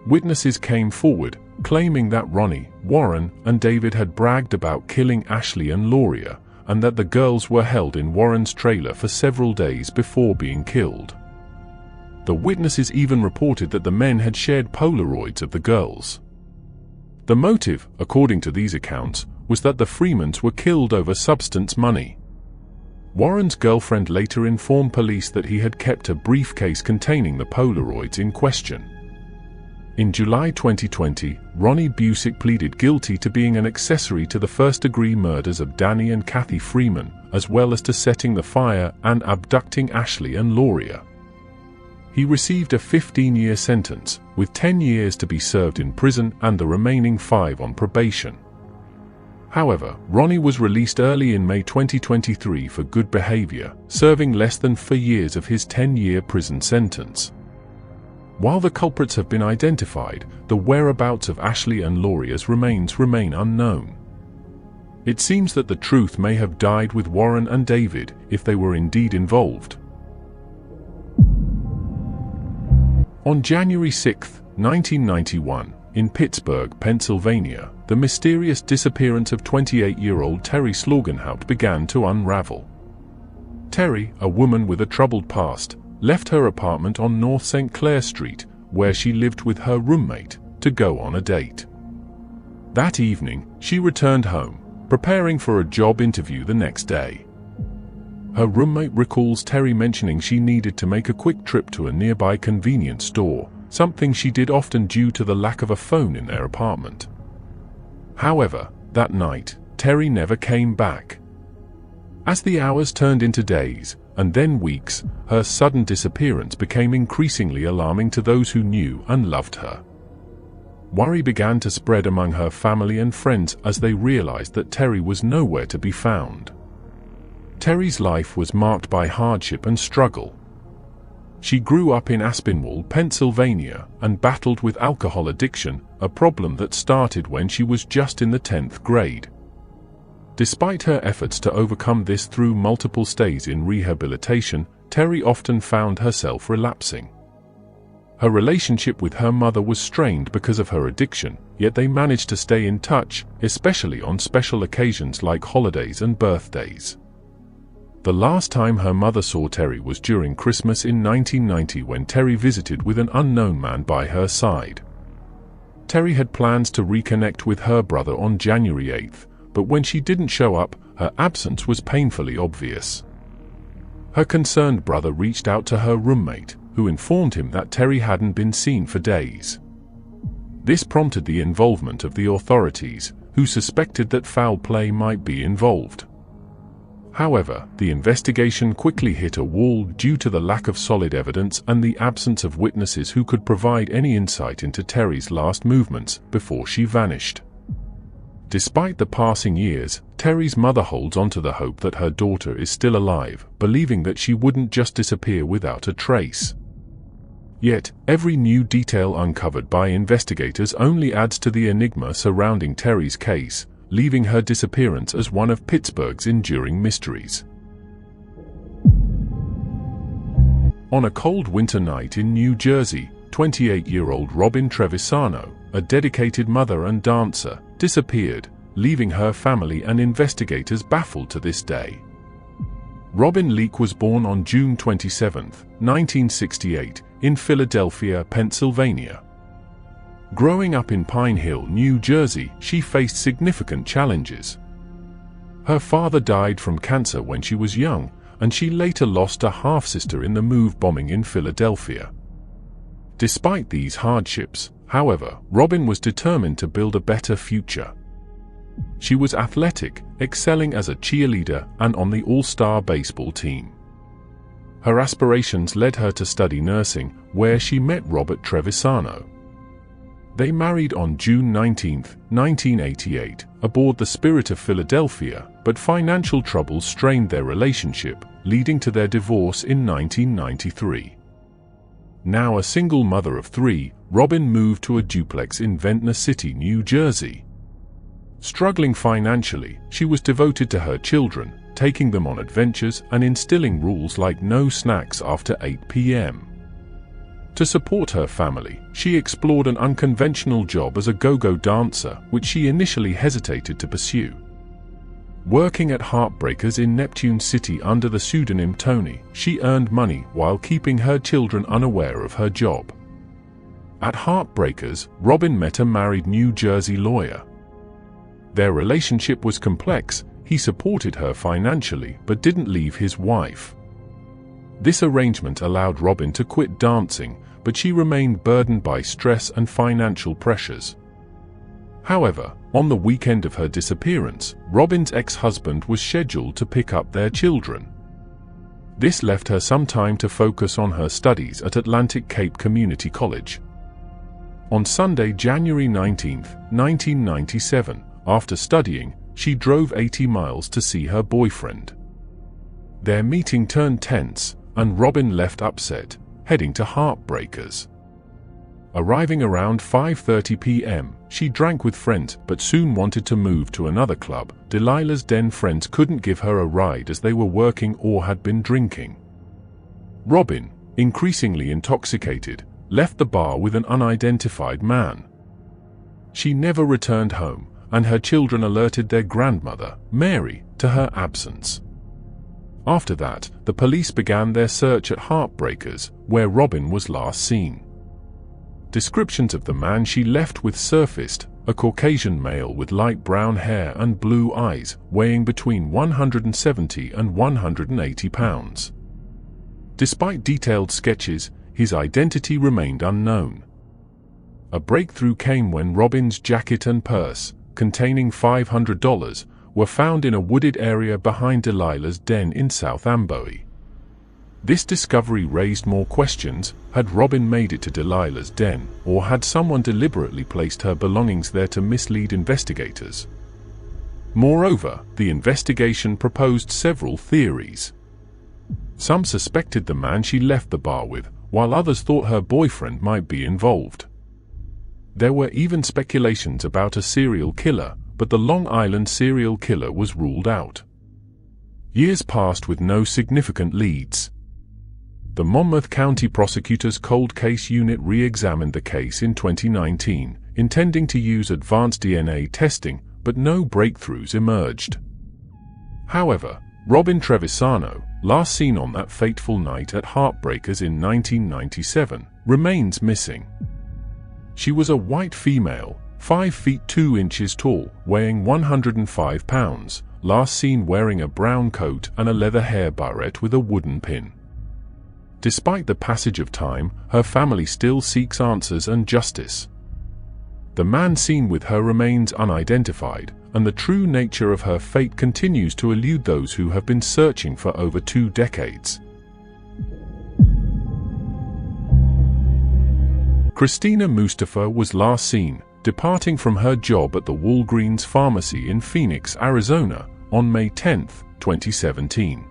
Witnesses came forward, claiming that Ronnie, Warren, and David had bragged about killing Ashley and Lauria, and that the girls were held in Warren's trailer for several days before being killed. The witnesses even reported that the men had shared Polaroids of the girls. The motive, according to these accounts, was that the Freemans were killed over substance money. Warren's girlfriend later informed police that he had kept a briefcase containing the Polaroids in question. In July 2020, Ronnie Busick pleaded guilty to being an accessory to the first-degree murders of Danny and Kathy Freeman, as well as to setting the fire and abducting Ashley and Lauria. He received a 15-year sentence, with 10 years to be served in prison and the remaining 5 on probation. However, Ronnie was released early in May 2023 for good behavior, serving less than 4 years of his 10-year prison sentence. While the culprits have been identified, the whereabouts of Ashley and Lauria's remains remain unknown. It seems that the truth may have died with Warren and David, if they were indeed involved. On January 6, 1991, in Pittsburgh, Pennsylvania, the mysterious disappearance of 28-year-old Terry Slaugenhout began to unravel. Terry, a woman with a troubled past, left her apartment on North St. Clair Street, where she lived with her roommate, to go on a date. That evening, she returned home, preparing for a job interview the next day. Her roommate recalls Terry mentioning she needed to make a quick trip to a nearby convenience store, something she did often due to the lack of a phone in their apartment. However, that night, Terry never came back. As the hours turned into days, and then weeks, her sudden disappearance became increasingly alarming to those who knew and loved her. Worry began to spread among her family and friends as they realized that Terry was nowhere to be found. Terry's life was marked by hardship and struggle. She grew up in Aspinwall, Pennsylvania, and battled with alcohol addiction, a problem that started when she was just in the 10th grade. Despite her efforts to overcome this through multiple stays in rehabilitation, Terry often found herself relapsing. Her relationship with her mother was strained because of her addiction, yet they managed to stay in touch, especially on special occasions like holidays and birthdays. The last time her mother saw Terry was during Christmas in 1990 when Terry visited with an unknown man by her side. Terry had plans to reconnect with her brother on January 8th, but when she didn't show up, her absence was painfully obvious. Her concerned brother reached out to her roommate, who informed him that Terry hadn't been seen for days. This prompted the involvement of the authorities, who suspected that foul play might be involved. However, the investigation quickly hit a wall due to the lack of solid evidence and the absence of witnesses who could provide any insight into Terry's last movements before she vanished. Despite the passing years, Terry's mother holds onto the hope that her daughter is still alive, believing that she wouldn't just disappear without a trace. Yet, every new detail uncovered by investigators only adds to the enigma surrounding Terry's case, leaving her disappearance as one of Pittsburgh's enduring mysteries. On a cold winter night in New Jersey, 28-year-old Robin Trevisano, a dedicated mother and dancer, disappeared, leaving her family and investigators baffled to this day. Robin Leake was born on June 27, 1968, in Philadelphia, Pennsylvania. Growing up in Pine Hill, New Jersey, she faced significant challenges. Her father died from cancer when she was young, and she later lost a half-sister in the MOVE bombing in Philadelphia. Despite these hardships, however, Robin was determined to build a better future. She was athletic, excelling as a cheerleader and on the all-star baseball team. Her aspirations led her to study nursing, where she met Robert Trevisano. They married on June 19, 1988, aboard the Spirit of Philadelphia, but financial troubles strained their relationship, leading to their divorce in 1993. Now a single mother of 3, Robin moved to a duplex in Ventnor City, New Jersey. Struggling financially, she was devoted to her children, taking them on adventures and instilling rules like no snacks after 8 p.m. To support her family, she explored an unconventional job as a go-go dancer, which she initially hesitated to pursue. Working at Heartbreakers in Neptune City under the pseudonym Tony, she earned money while keeping her children unaware of her job. At Heartbreakers, Robin met a married New Jersey lawyer. Their relationship was complex. He supported her financially but didn't leave his wife. This arrangement allowed Robin to quit dancing, but she remained burdened by stress and financial pressures. However, on the weekend of her disappearance, Robin's ex-husband was scheduled to pick up their children. This left her some time to focus on her studies at Atlantic Cape Community College. On Sunday, January 19, 1997, after studying, she drove 80 miles to see her boyfriend. Their meeting turned tense, and Robin left upset, heading to Heartbreakers. Arriving around 5:30 p.m., she drank with friends but soon wanted to move to another club. Delilah's Den friends couldn't give her a ride as they were working or had been drinking. Robin, increasingly intoxicated, left the bar with an unidentified man. She never returned home, and her children alerted their grandmother, Mary, to her absence. After that, the police began their search at Heartbreakers, where Robin was last seen. Descriptions of the man she left with surfaced: a Caucasian male with light brown hair and blue eyes, weighing between 170 and 180 pounds. Despite detailed sketches, his identity remained unknown. A breakthrough came when Robin's jacket and purse, containing $500, were found in a wooded area behind Delilah's den in South Amboy. This discovery raised more questions. Had Robin made it to Delilah's den, or had someone deliberately placed her belongings there to mislead investigators? Moreover, the investigation proposed several theories. Some suspected the man she left the bar with, while others thought her boyfriend might be involved. There were even speculations about a serial killer, but the Long Island serial killer was ruled out. Years passed with no significant leads. The Monmouth County Prosecutor's Cold Case Unit re-examined the case in 2019, intending to use advanced DNA testing, but no breakthroughs emerged. However, Robin Trevisano, last seen on that fateful night at Heartbreakers in 1997, remains missing. She was a white female, 5 feet 2 inches tall, weighing 105 pounds, last seen wearing a brown coat and a leather hair barrette with a wooden pin. Despite the passage of time, her family still seeks answers and justice. The man seen with her remains unidentified, and the true nature of her fate continues to elude those who have been searching for over 2 decades. Christina Mustafa was last seen departing from her job at the Walgreens pharmacy in Phoenix, Arizona, on May 10, 2017.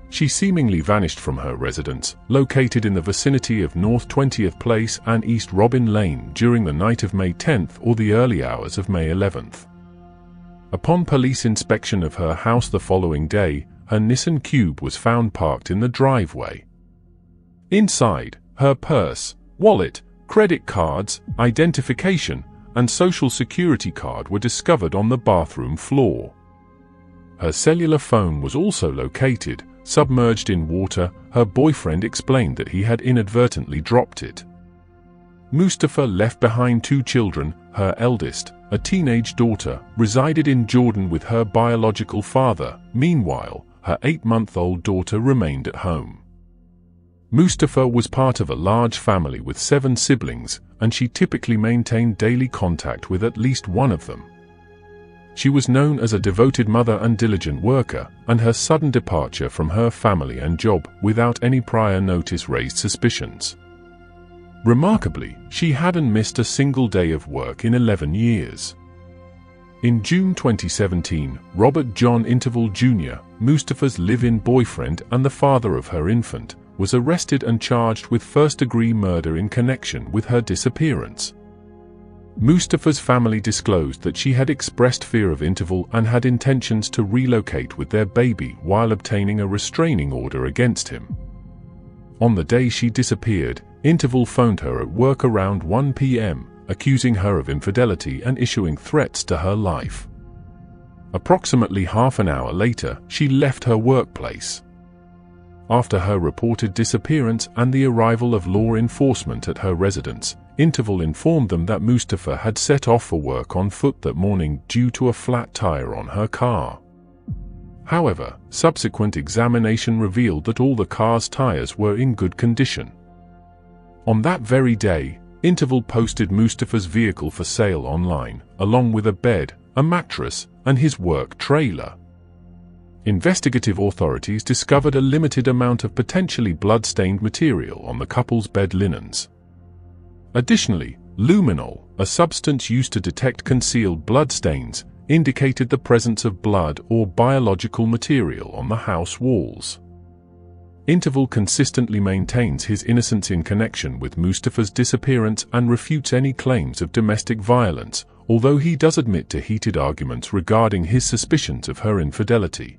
She seemingly vanished from her residence, located in the vicinity of North 20th Place and East Robin Lane, during the night of May 10th or the early hours of May 11th. Upon police inspection of her house the following day, her Nissan Cube was found parked in the driveway. Inside, her purse, wallet, credit cards, identification, and social security card were discovered on the bathroom floor. Her cellular phone was also located, submerged in water. Her boyfriend explained that he had inadvertently dropped it. Mustafa left behind 2 children. Her eldest, a teenage daughter, resided in Jordan with her biological father. Meanwhile, her 8-month-old daughter remained at home. Mustafa was part of a large family with 7 siblings, and she typically maintained daily contact with at least one of them. She was known as a devoted mother and diligent worker, and her sudden departure from her family and job without any prior notice raised suspicions. Remarkably, she hadn't missed a single day of work in 11 years. In June 2017, Robert John Interval Jr., Mustafa's live-in boyfriend and the father of her infant, was arrested and charged with first-degree murder in connection with her disappearance. Mustafa's family disclosed that she had expressed fear of Interval and had intentions to relocate with their baby while obtaining a restraining order against him. On the day she disappeared, Interval phoned her at work around 1 p.m., accusing her of infidelity and issuing threats to her life. Approximately half an hour later, she left her workplace. After her reported disappearance and the arrival of law enforcement at her residence, Interval informed them that Mustafa had set off for work on foot that morning due to a flat tire on her car. However, subsequent examination revealed that all the car's tires were in good condition. On that very day, Interval posted Mustafa's vehicle for sale online, along with a bed, a mattress, and his work trailer. Investigative authorities discovered a limited amount of potentially blood-stained material on the couple's bed linens. Additionally, luminol, a substance used to detect concealed blood stains, indicated the presence of blood or biological material on the house walls. Interval consistently maintains his innocence in connection with Mustafa's disappearance and refutes any claims of domestic violence, although he does admit to heated arguments regarding his suspicions of her infidelity.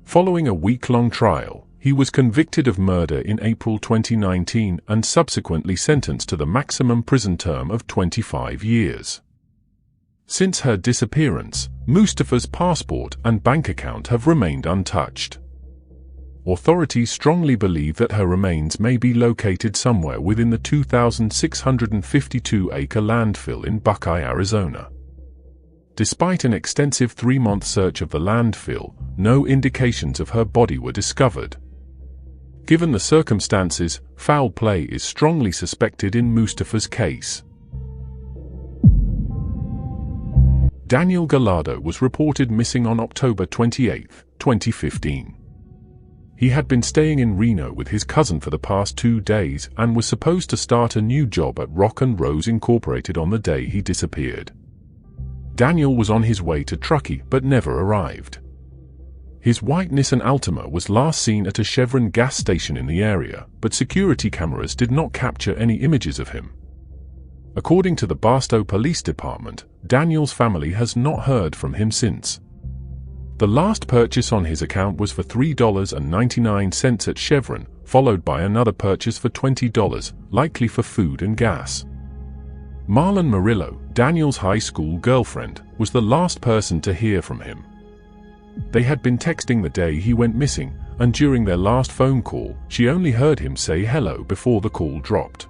Following a week-long trial, he was convicted of murder in April 2019 and subsequently sentenced to the maximum prison term of 25 years. Since her disappearance, Mustafa's passport and bank account have remained untouched. Authorities strongly believe that her remains may be located somewhere within the 2,652-acre landfill in Buckeye, Arizona. Despite an extensive 3-month search of the landfill, no indications of her body were discovered. Given the circumstances, foul play is strongly suspected in Mustafa's case. Daniel Gallardo was reported missing on October 28, 2015. He had been staying in Reno with his cousin for the past 2 days and was supposed to start a new job at Rock and Rose Incorporated on the day he disappeared. Daniel was on his way to Truckee but never arrived. His white Nissan Altima was last seen at a Chevron gas station in the area, but security cameras did not capture any images of him. According to the Barstow Police Department, Daniel's family has not heard from him since. The last purchase on his account was for $3.99 at Chevron, followed by another purchase for $20, likely for food and gas. Marlon Murillo, Daniel's high school girlfriend, was the last person to hear from him. They had been texting the day he went missing, and during their last phone call, she only heard him say hello before the call dropped.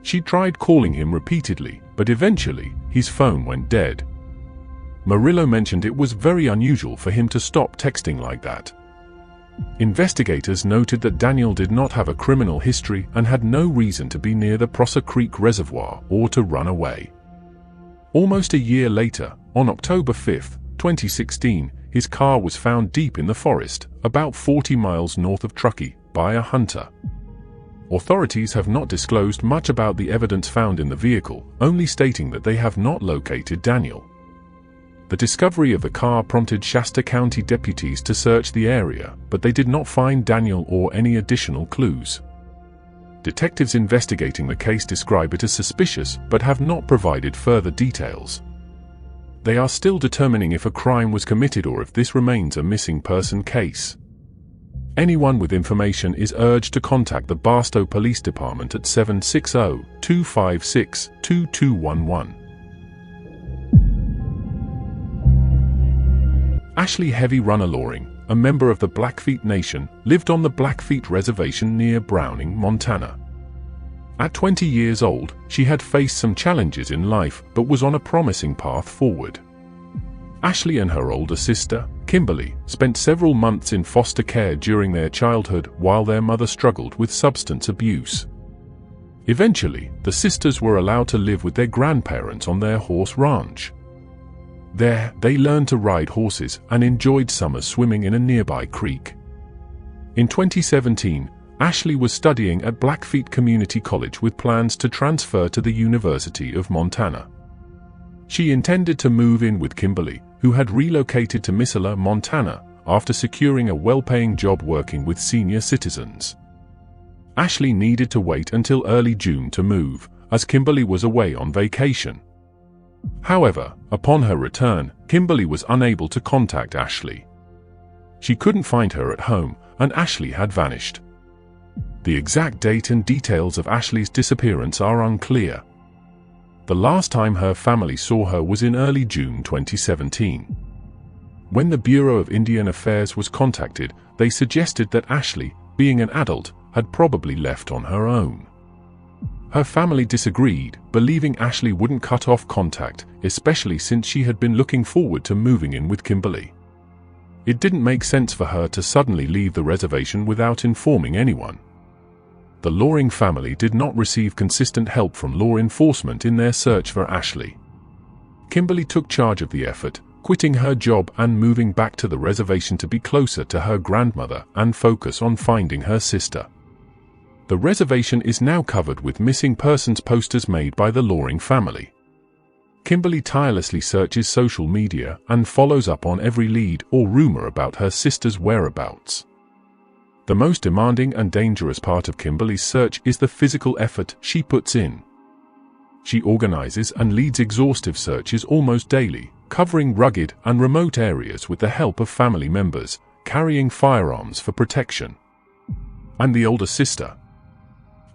She tried calling him repeatedly, but eventually, his phone went dead. Murillo mentioned it was very unusual for him to stop texting like that. Investigators noted that Daniel did not have a criminal history and had no reason to be near the Prosser Creek Reservoir or to run away. Almost a year later, on October 5, 2016, his car was found deep in the forest, about 40 miles north of Truckee, by a hunter. Authorities have not disclosed much about the evidence found in the vehicle, only stating that they have not located Daniel. The discovery of the car prompted Shasta County deputies to search the area, but they did not find Daniel or any additional clues. Detectives investigating the case describe it as suspicious, but have not provided further details. They are still determining if a crime was committed or if this remains a missing person case. Anyone with information is urged to contact the Barstow Police Department at 760-256-2211. Ashley Heavy Runner Loring, a member of the Blackfeet Nation, lived on the Blackfeet Reservation near Browning, Montana. At 20 years old, she had faced some challenges in life but was on a promising path forward. Ashley and her older sister, Kimberly, spent several months in foster care during their childhood while their mother struggled with substance abuse. Eventually, the sisters were allowed to live with their grandparents on their horse ranch. There, they learned to ride horses and enjoyed summers swimming in a nearby creek. In 2017, Ashley was studying at Blackfeet Community College with plans to transfer to the University of Montana. She intended to move in with Kimberly, who had relocated to Missoula, Montana, after securing a well-paying job working with senior citizens. Ashley needed to wait until early June to move, as Kimberly was away on vacation. However, upon her return, Kimberly was unable to contact Ashley. She couldn't find her at home, and Ashley had vanished. The exact date and details of Ashley's disappearance are unclear. The last time her family saw her was in early June 2017. When the Bureau of Indian Affairs was contacted, they suggested that Ashley, being an adult, had probably left on her own. Her family disagreed, believing Ashley wouldn't cut off contact, especially since she had been looking forward to moving in with Kimberly. It didn't make sense for her to suddenly leave the reservation without informing anyone. The Loring family did not receive consistent help from law enforcement in their search for Ashley. Kimberly took charge of the effort, quitting her job and moving back to the reservation to be closer to her grandmother and focus on finding her sister. The reservation is now covered with missing persons posters made by the Loring family. Kimberly tirelessly searches social media and follows up on every lead or rumor about her sister's whereabouts. The most demanding and dangerous part of Kimberly's search is the physical effort she puts in. She organizes and leads exhaustive searches almost daily, covering rugged and remote areas with the help of family members, carrying firearms for protection. And the older sister.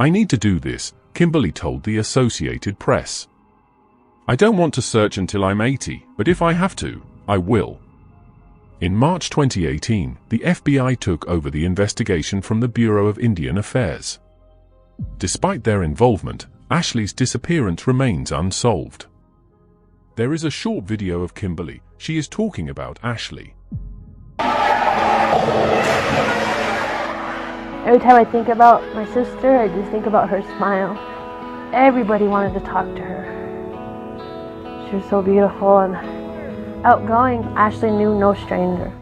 "I need to do this," Kimberly told the Associated Press. "I don't want to search until I'm 80, but if I have to, I will." In March 2018, the FBI took over the investigation from the Bureau of Indian Affairs. Despite their involvement, Ashley's disappearance remains unsolved. There is a short video of Kimberly. She is talking about Ashley. Every time I think about my sister, I just think about her smile. Everybody wanted to talk to her. She was so beautiful and outgoing. Ashley knew no stranger.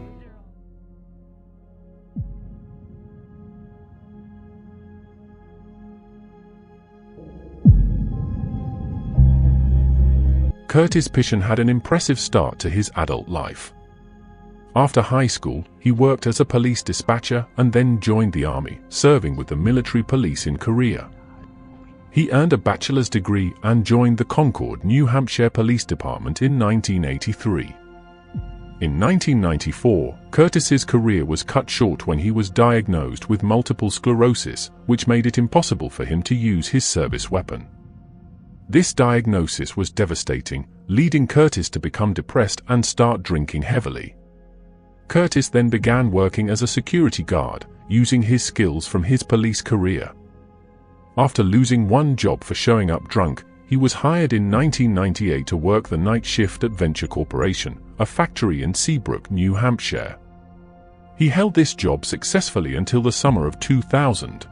Curtis Pishon had an impressive start to his adult life. After high school, he worked as a police dispatcher and then joined the army, serving with the military police in Korea. He earned a bachelor's degree and joined the Concord, New Hampshire Police Department in 1983. In 1994, Curtis's career was cut short when he was diagnosed with multiple sclerosis, which made it impossible for him to use his service weapon. This diagnosis was devastating, leading Curtis to become depressed and start drinking heavily. Curtis then began working as a security guard, using his skills from his police career. After losing one job for showing up drunk, he was hired in 1998 to work the night shift at Venture Corporation, a factory in Seabrook, New Hampshire. He held this job successfully until the summer of 2000.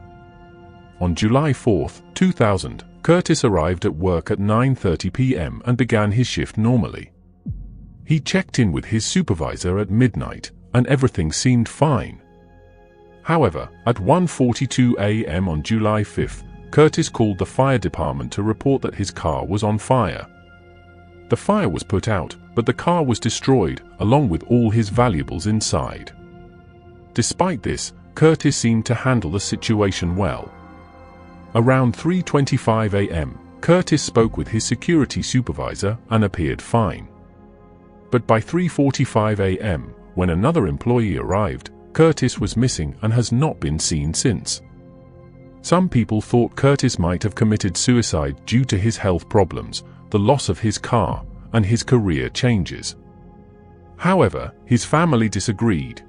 On July 4, 2000, Curtis arrived at work at 9:30 p.m. and began his shift normally. He checked in with his supervisor at midnight, and everything seemed fine. However, at 1:42 a.m. on July 5th, Curtis called the fire department to report that his car was on fire. The fire was put out, but the car was destroyed, along with all his valuables inside. Despite this, Curtis seemed to handle the situation well. Around 3:25 a.m., Curtis spoke with his security supervisor and appeared fine. But by 3:45 a.m., when another employee arrived, Curtis was missing and has not been seen since. Some people thought Curtis might have committed suicide due to his health problems, the loss of his car, and his career changes. However, his family disagreed.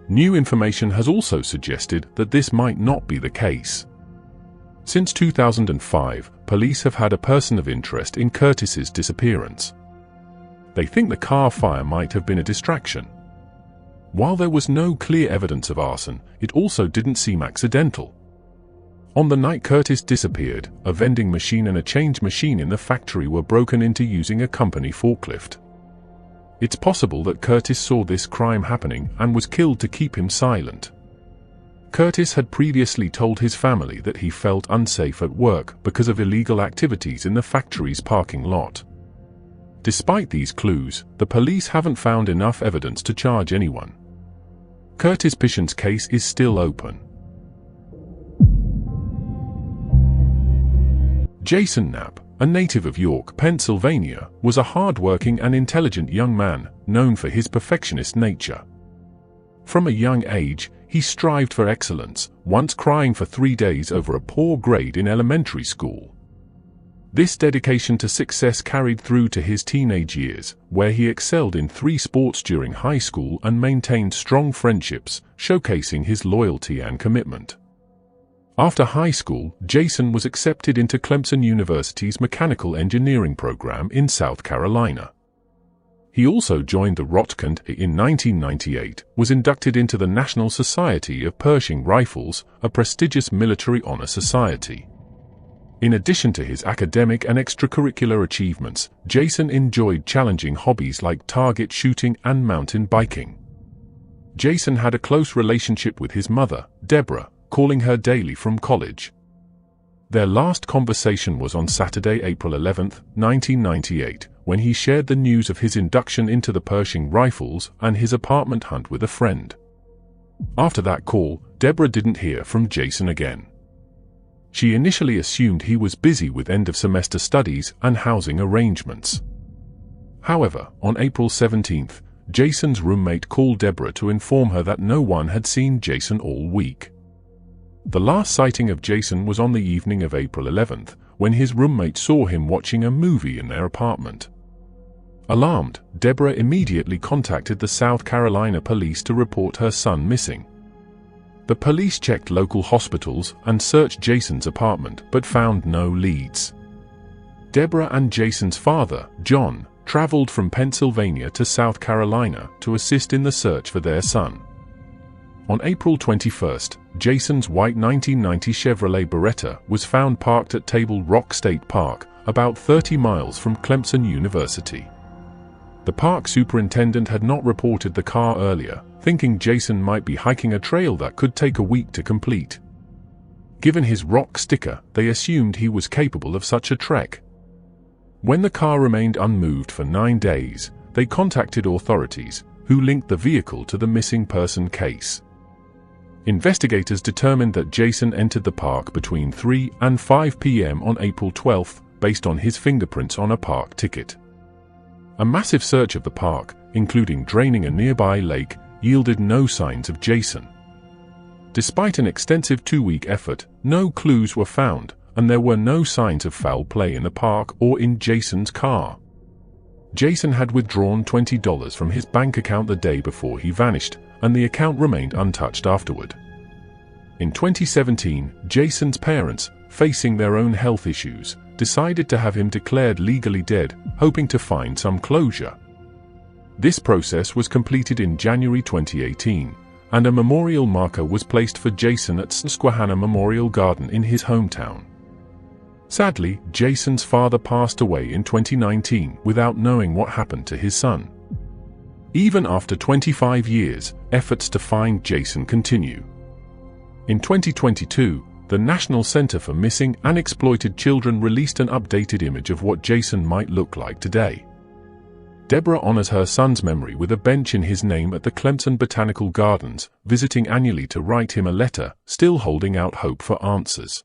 New information has also suggested that this might not be the case. Since 2005, police have had a person of interest in Curtis's disappearance. They think the car fire might have been a distraction. While there was no clear evidence of arson, it also didn't seem accidental. On the night Curtis disappeared, a vending machine and a change machine in the factory were broken into using a company forklift. It's possible that Curtis saw this crime happening and was killed to keep him silent. Curtis had previously told his family that he felt unsafe at work because of illegal activities in the factory's parking lot. Despite these clues, the police haven't found enough evidence to charge anyone. Curtis Pishon's case is still open. Jason Knapp, a native of York, Pennsylvania, was a hard-working and intelligent young man, known for his perfectionist nature. From a young age, he strived for excellence, once crying for 3 days over a poor grade in elementary school. This dedication to success carried through to his teenage years, where he excelled in 3 sports during high school and maintained strong friendships, showcasing his loyalty and commitment. After high school, Jason was accepted into Clemson University's mechanical engineering program in South Carolina. He also joined the Rotkind in 1998, was inducted into the National Society of Pershing Rifles, a prestigious military honor society. In addition to his academic and extracurricular achievements, Jason enjoyed challenging hobbies like target shooting and mountain biking. Jason had a close relationship with his mother, Deborah, calling her daily from college. Their last conversation was on Saturday, April 11, 1998, when he shared the news of his induction into the Pershing Rifles and his apartment hunt with a friend. After that call, Deborah didn't hear from Jason again. She initially assumed he was busy with end-of-semester studies and housing arrangements. However, on April 17th, Jason's roommate called Deborah to inform her that no one had seen Jason all week. The last sighting of Jason was on the evening of April 11th, when his roommate saw him watching a movie in their apartment. Alarmed, Deborah immediately contacted the South Carolina police to report her son missing. The police checked local hospitals and searched Jason's apartment but found no leads. Deborah and Jason's father, John, traveled from Pennsylvania to South Carolina to assist in the search for their son. On April 21st, Jason's white 1990 Chevrolet Beretta was found parked at Table Rock State Park, about 30 miles from Clemson University. The park superintendent had not reported the car earlier, thinking Jason might be hiking a trail that could take a week to complete. Given his rock sticker, they assumed he was capable of such a trek. When the car remained unmoved for 9 days, they contacted authorities, who linked the vehicle to the missing person case. Investigators determined that Jason entered the park between 3 and 5 p.m. on April 12, based on his fingerprints on a park ticket. A massive search of the park, including draining a nearby lake, yielded no signs of Jason. Despite an extensive 2-week effort, no clues were found, and there were no signs of foul play in the park or in Jason's car. Jason had withdrawn $20 from his bank account the day before he vanished, and the account remained untouched afterward. In 2017, Jason's parents, facing their own health issues, decided to have him declared legally dead, hoping to find some closure. This process was completed in January 2018, and a memorial marker was placed for Jason at Susquehanna Memorial Garden in his hometown. Sadly, Jason's father passed away in 2019 without knowing what happened to his son. Even after 25 years, efforts to find Jason continue. In 2022, the National Center for Missing and Exploited Children released an updated image of what Jason might look like today. Deborah honors her son's memory with a bench in his name at the Clemson Botanical Gardens, visiting annually to write him a letter, still holding out hope for answers.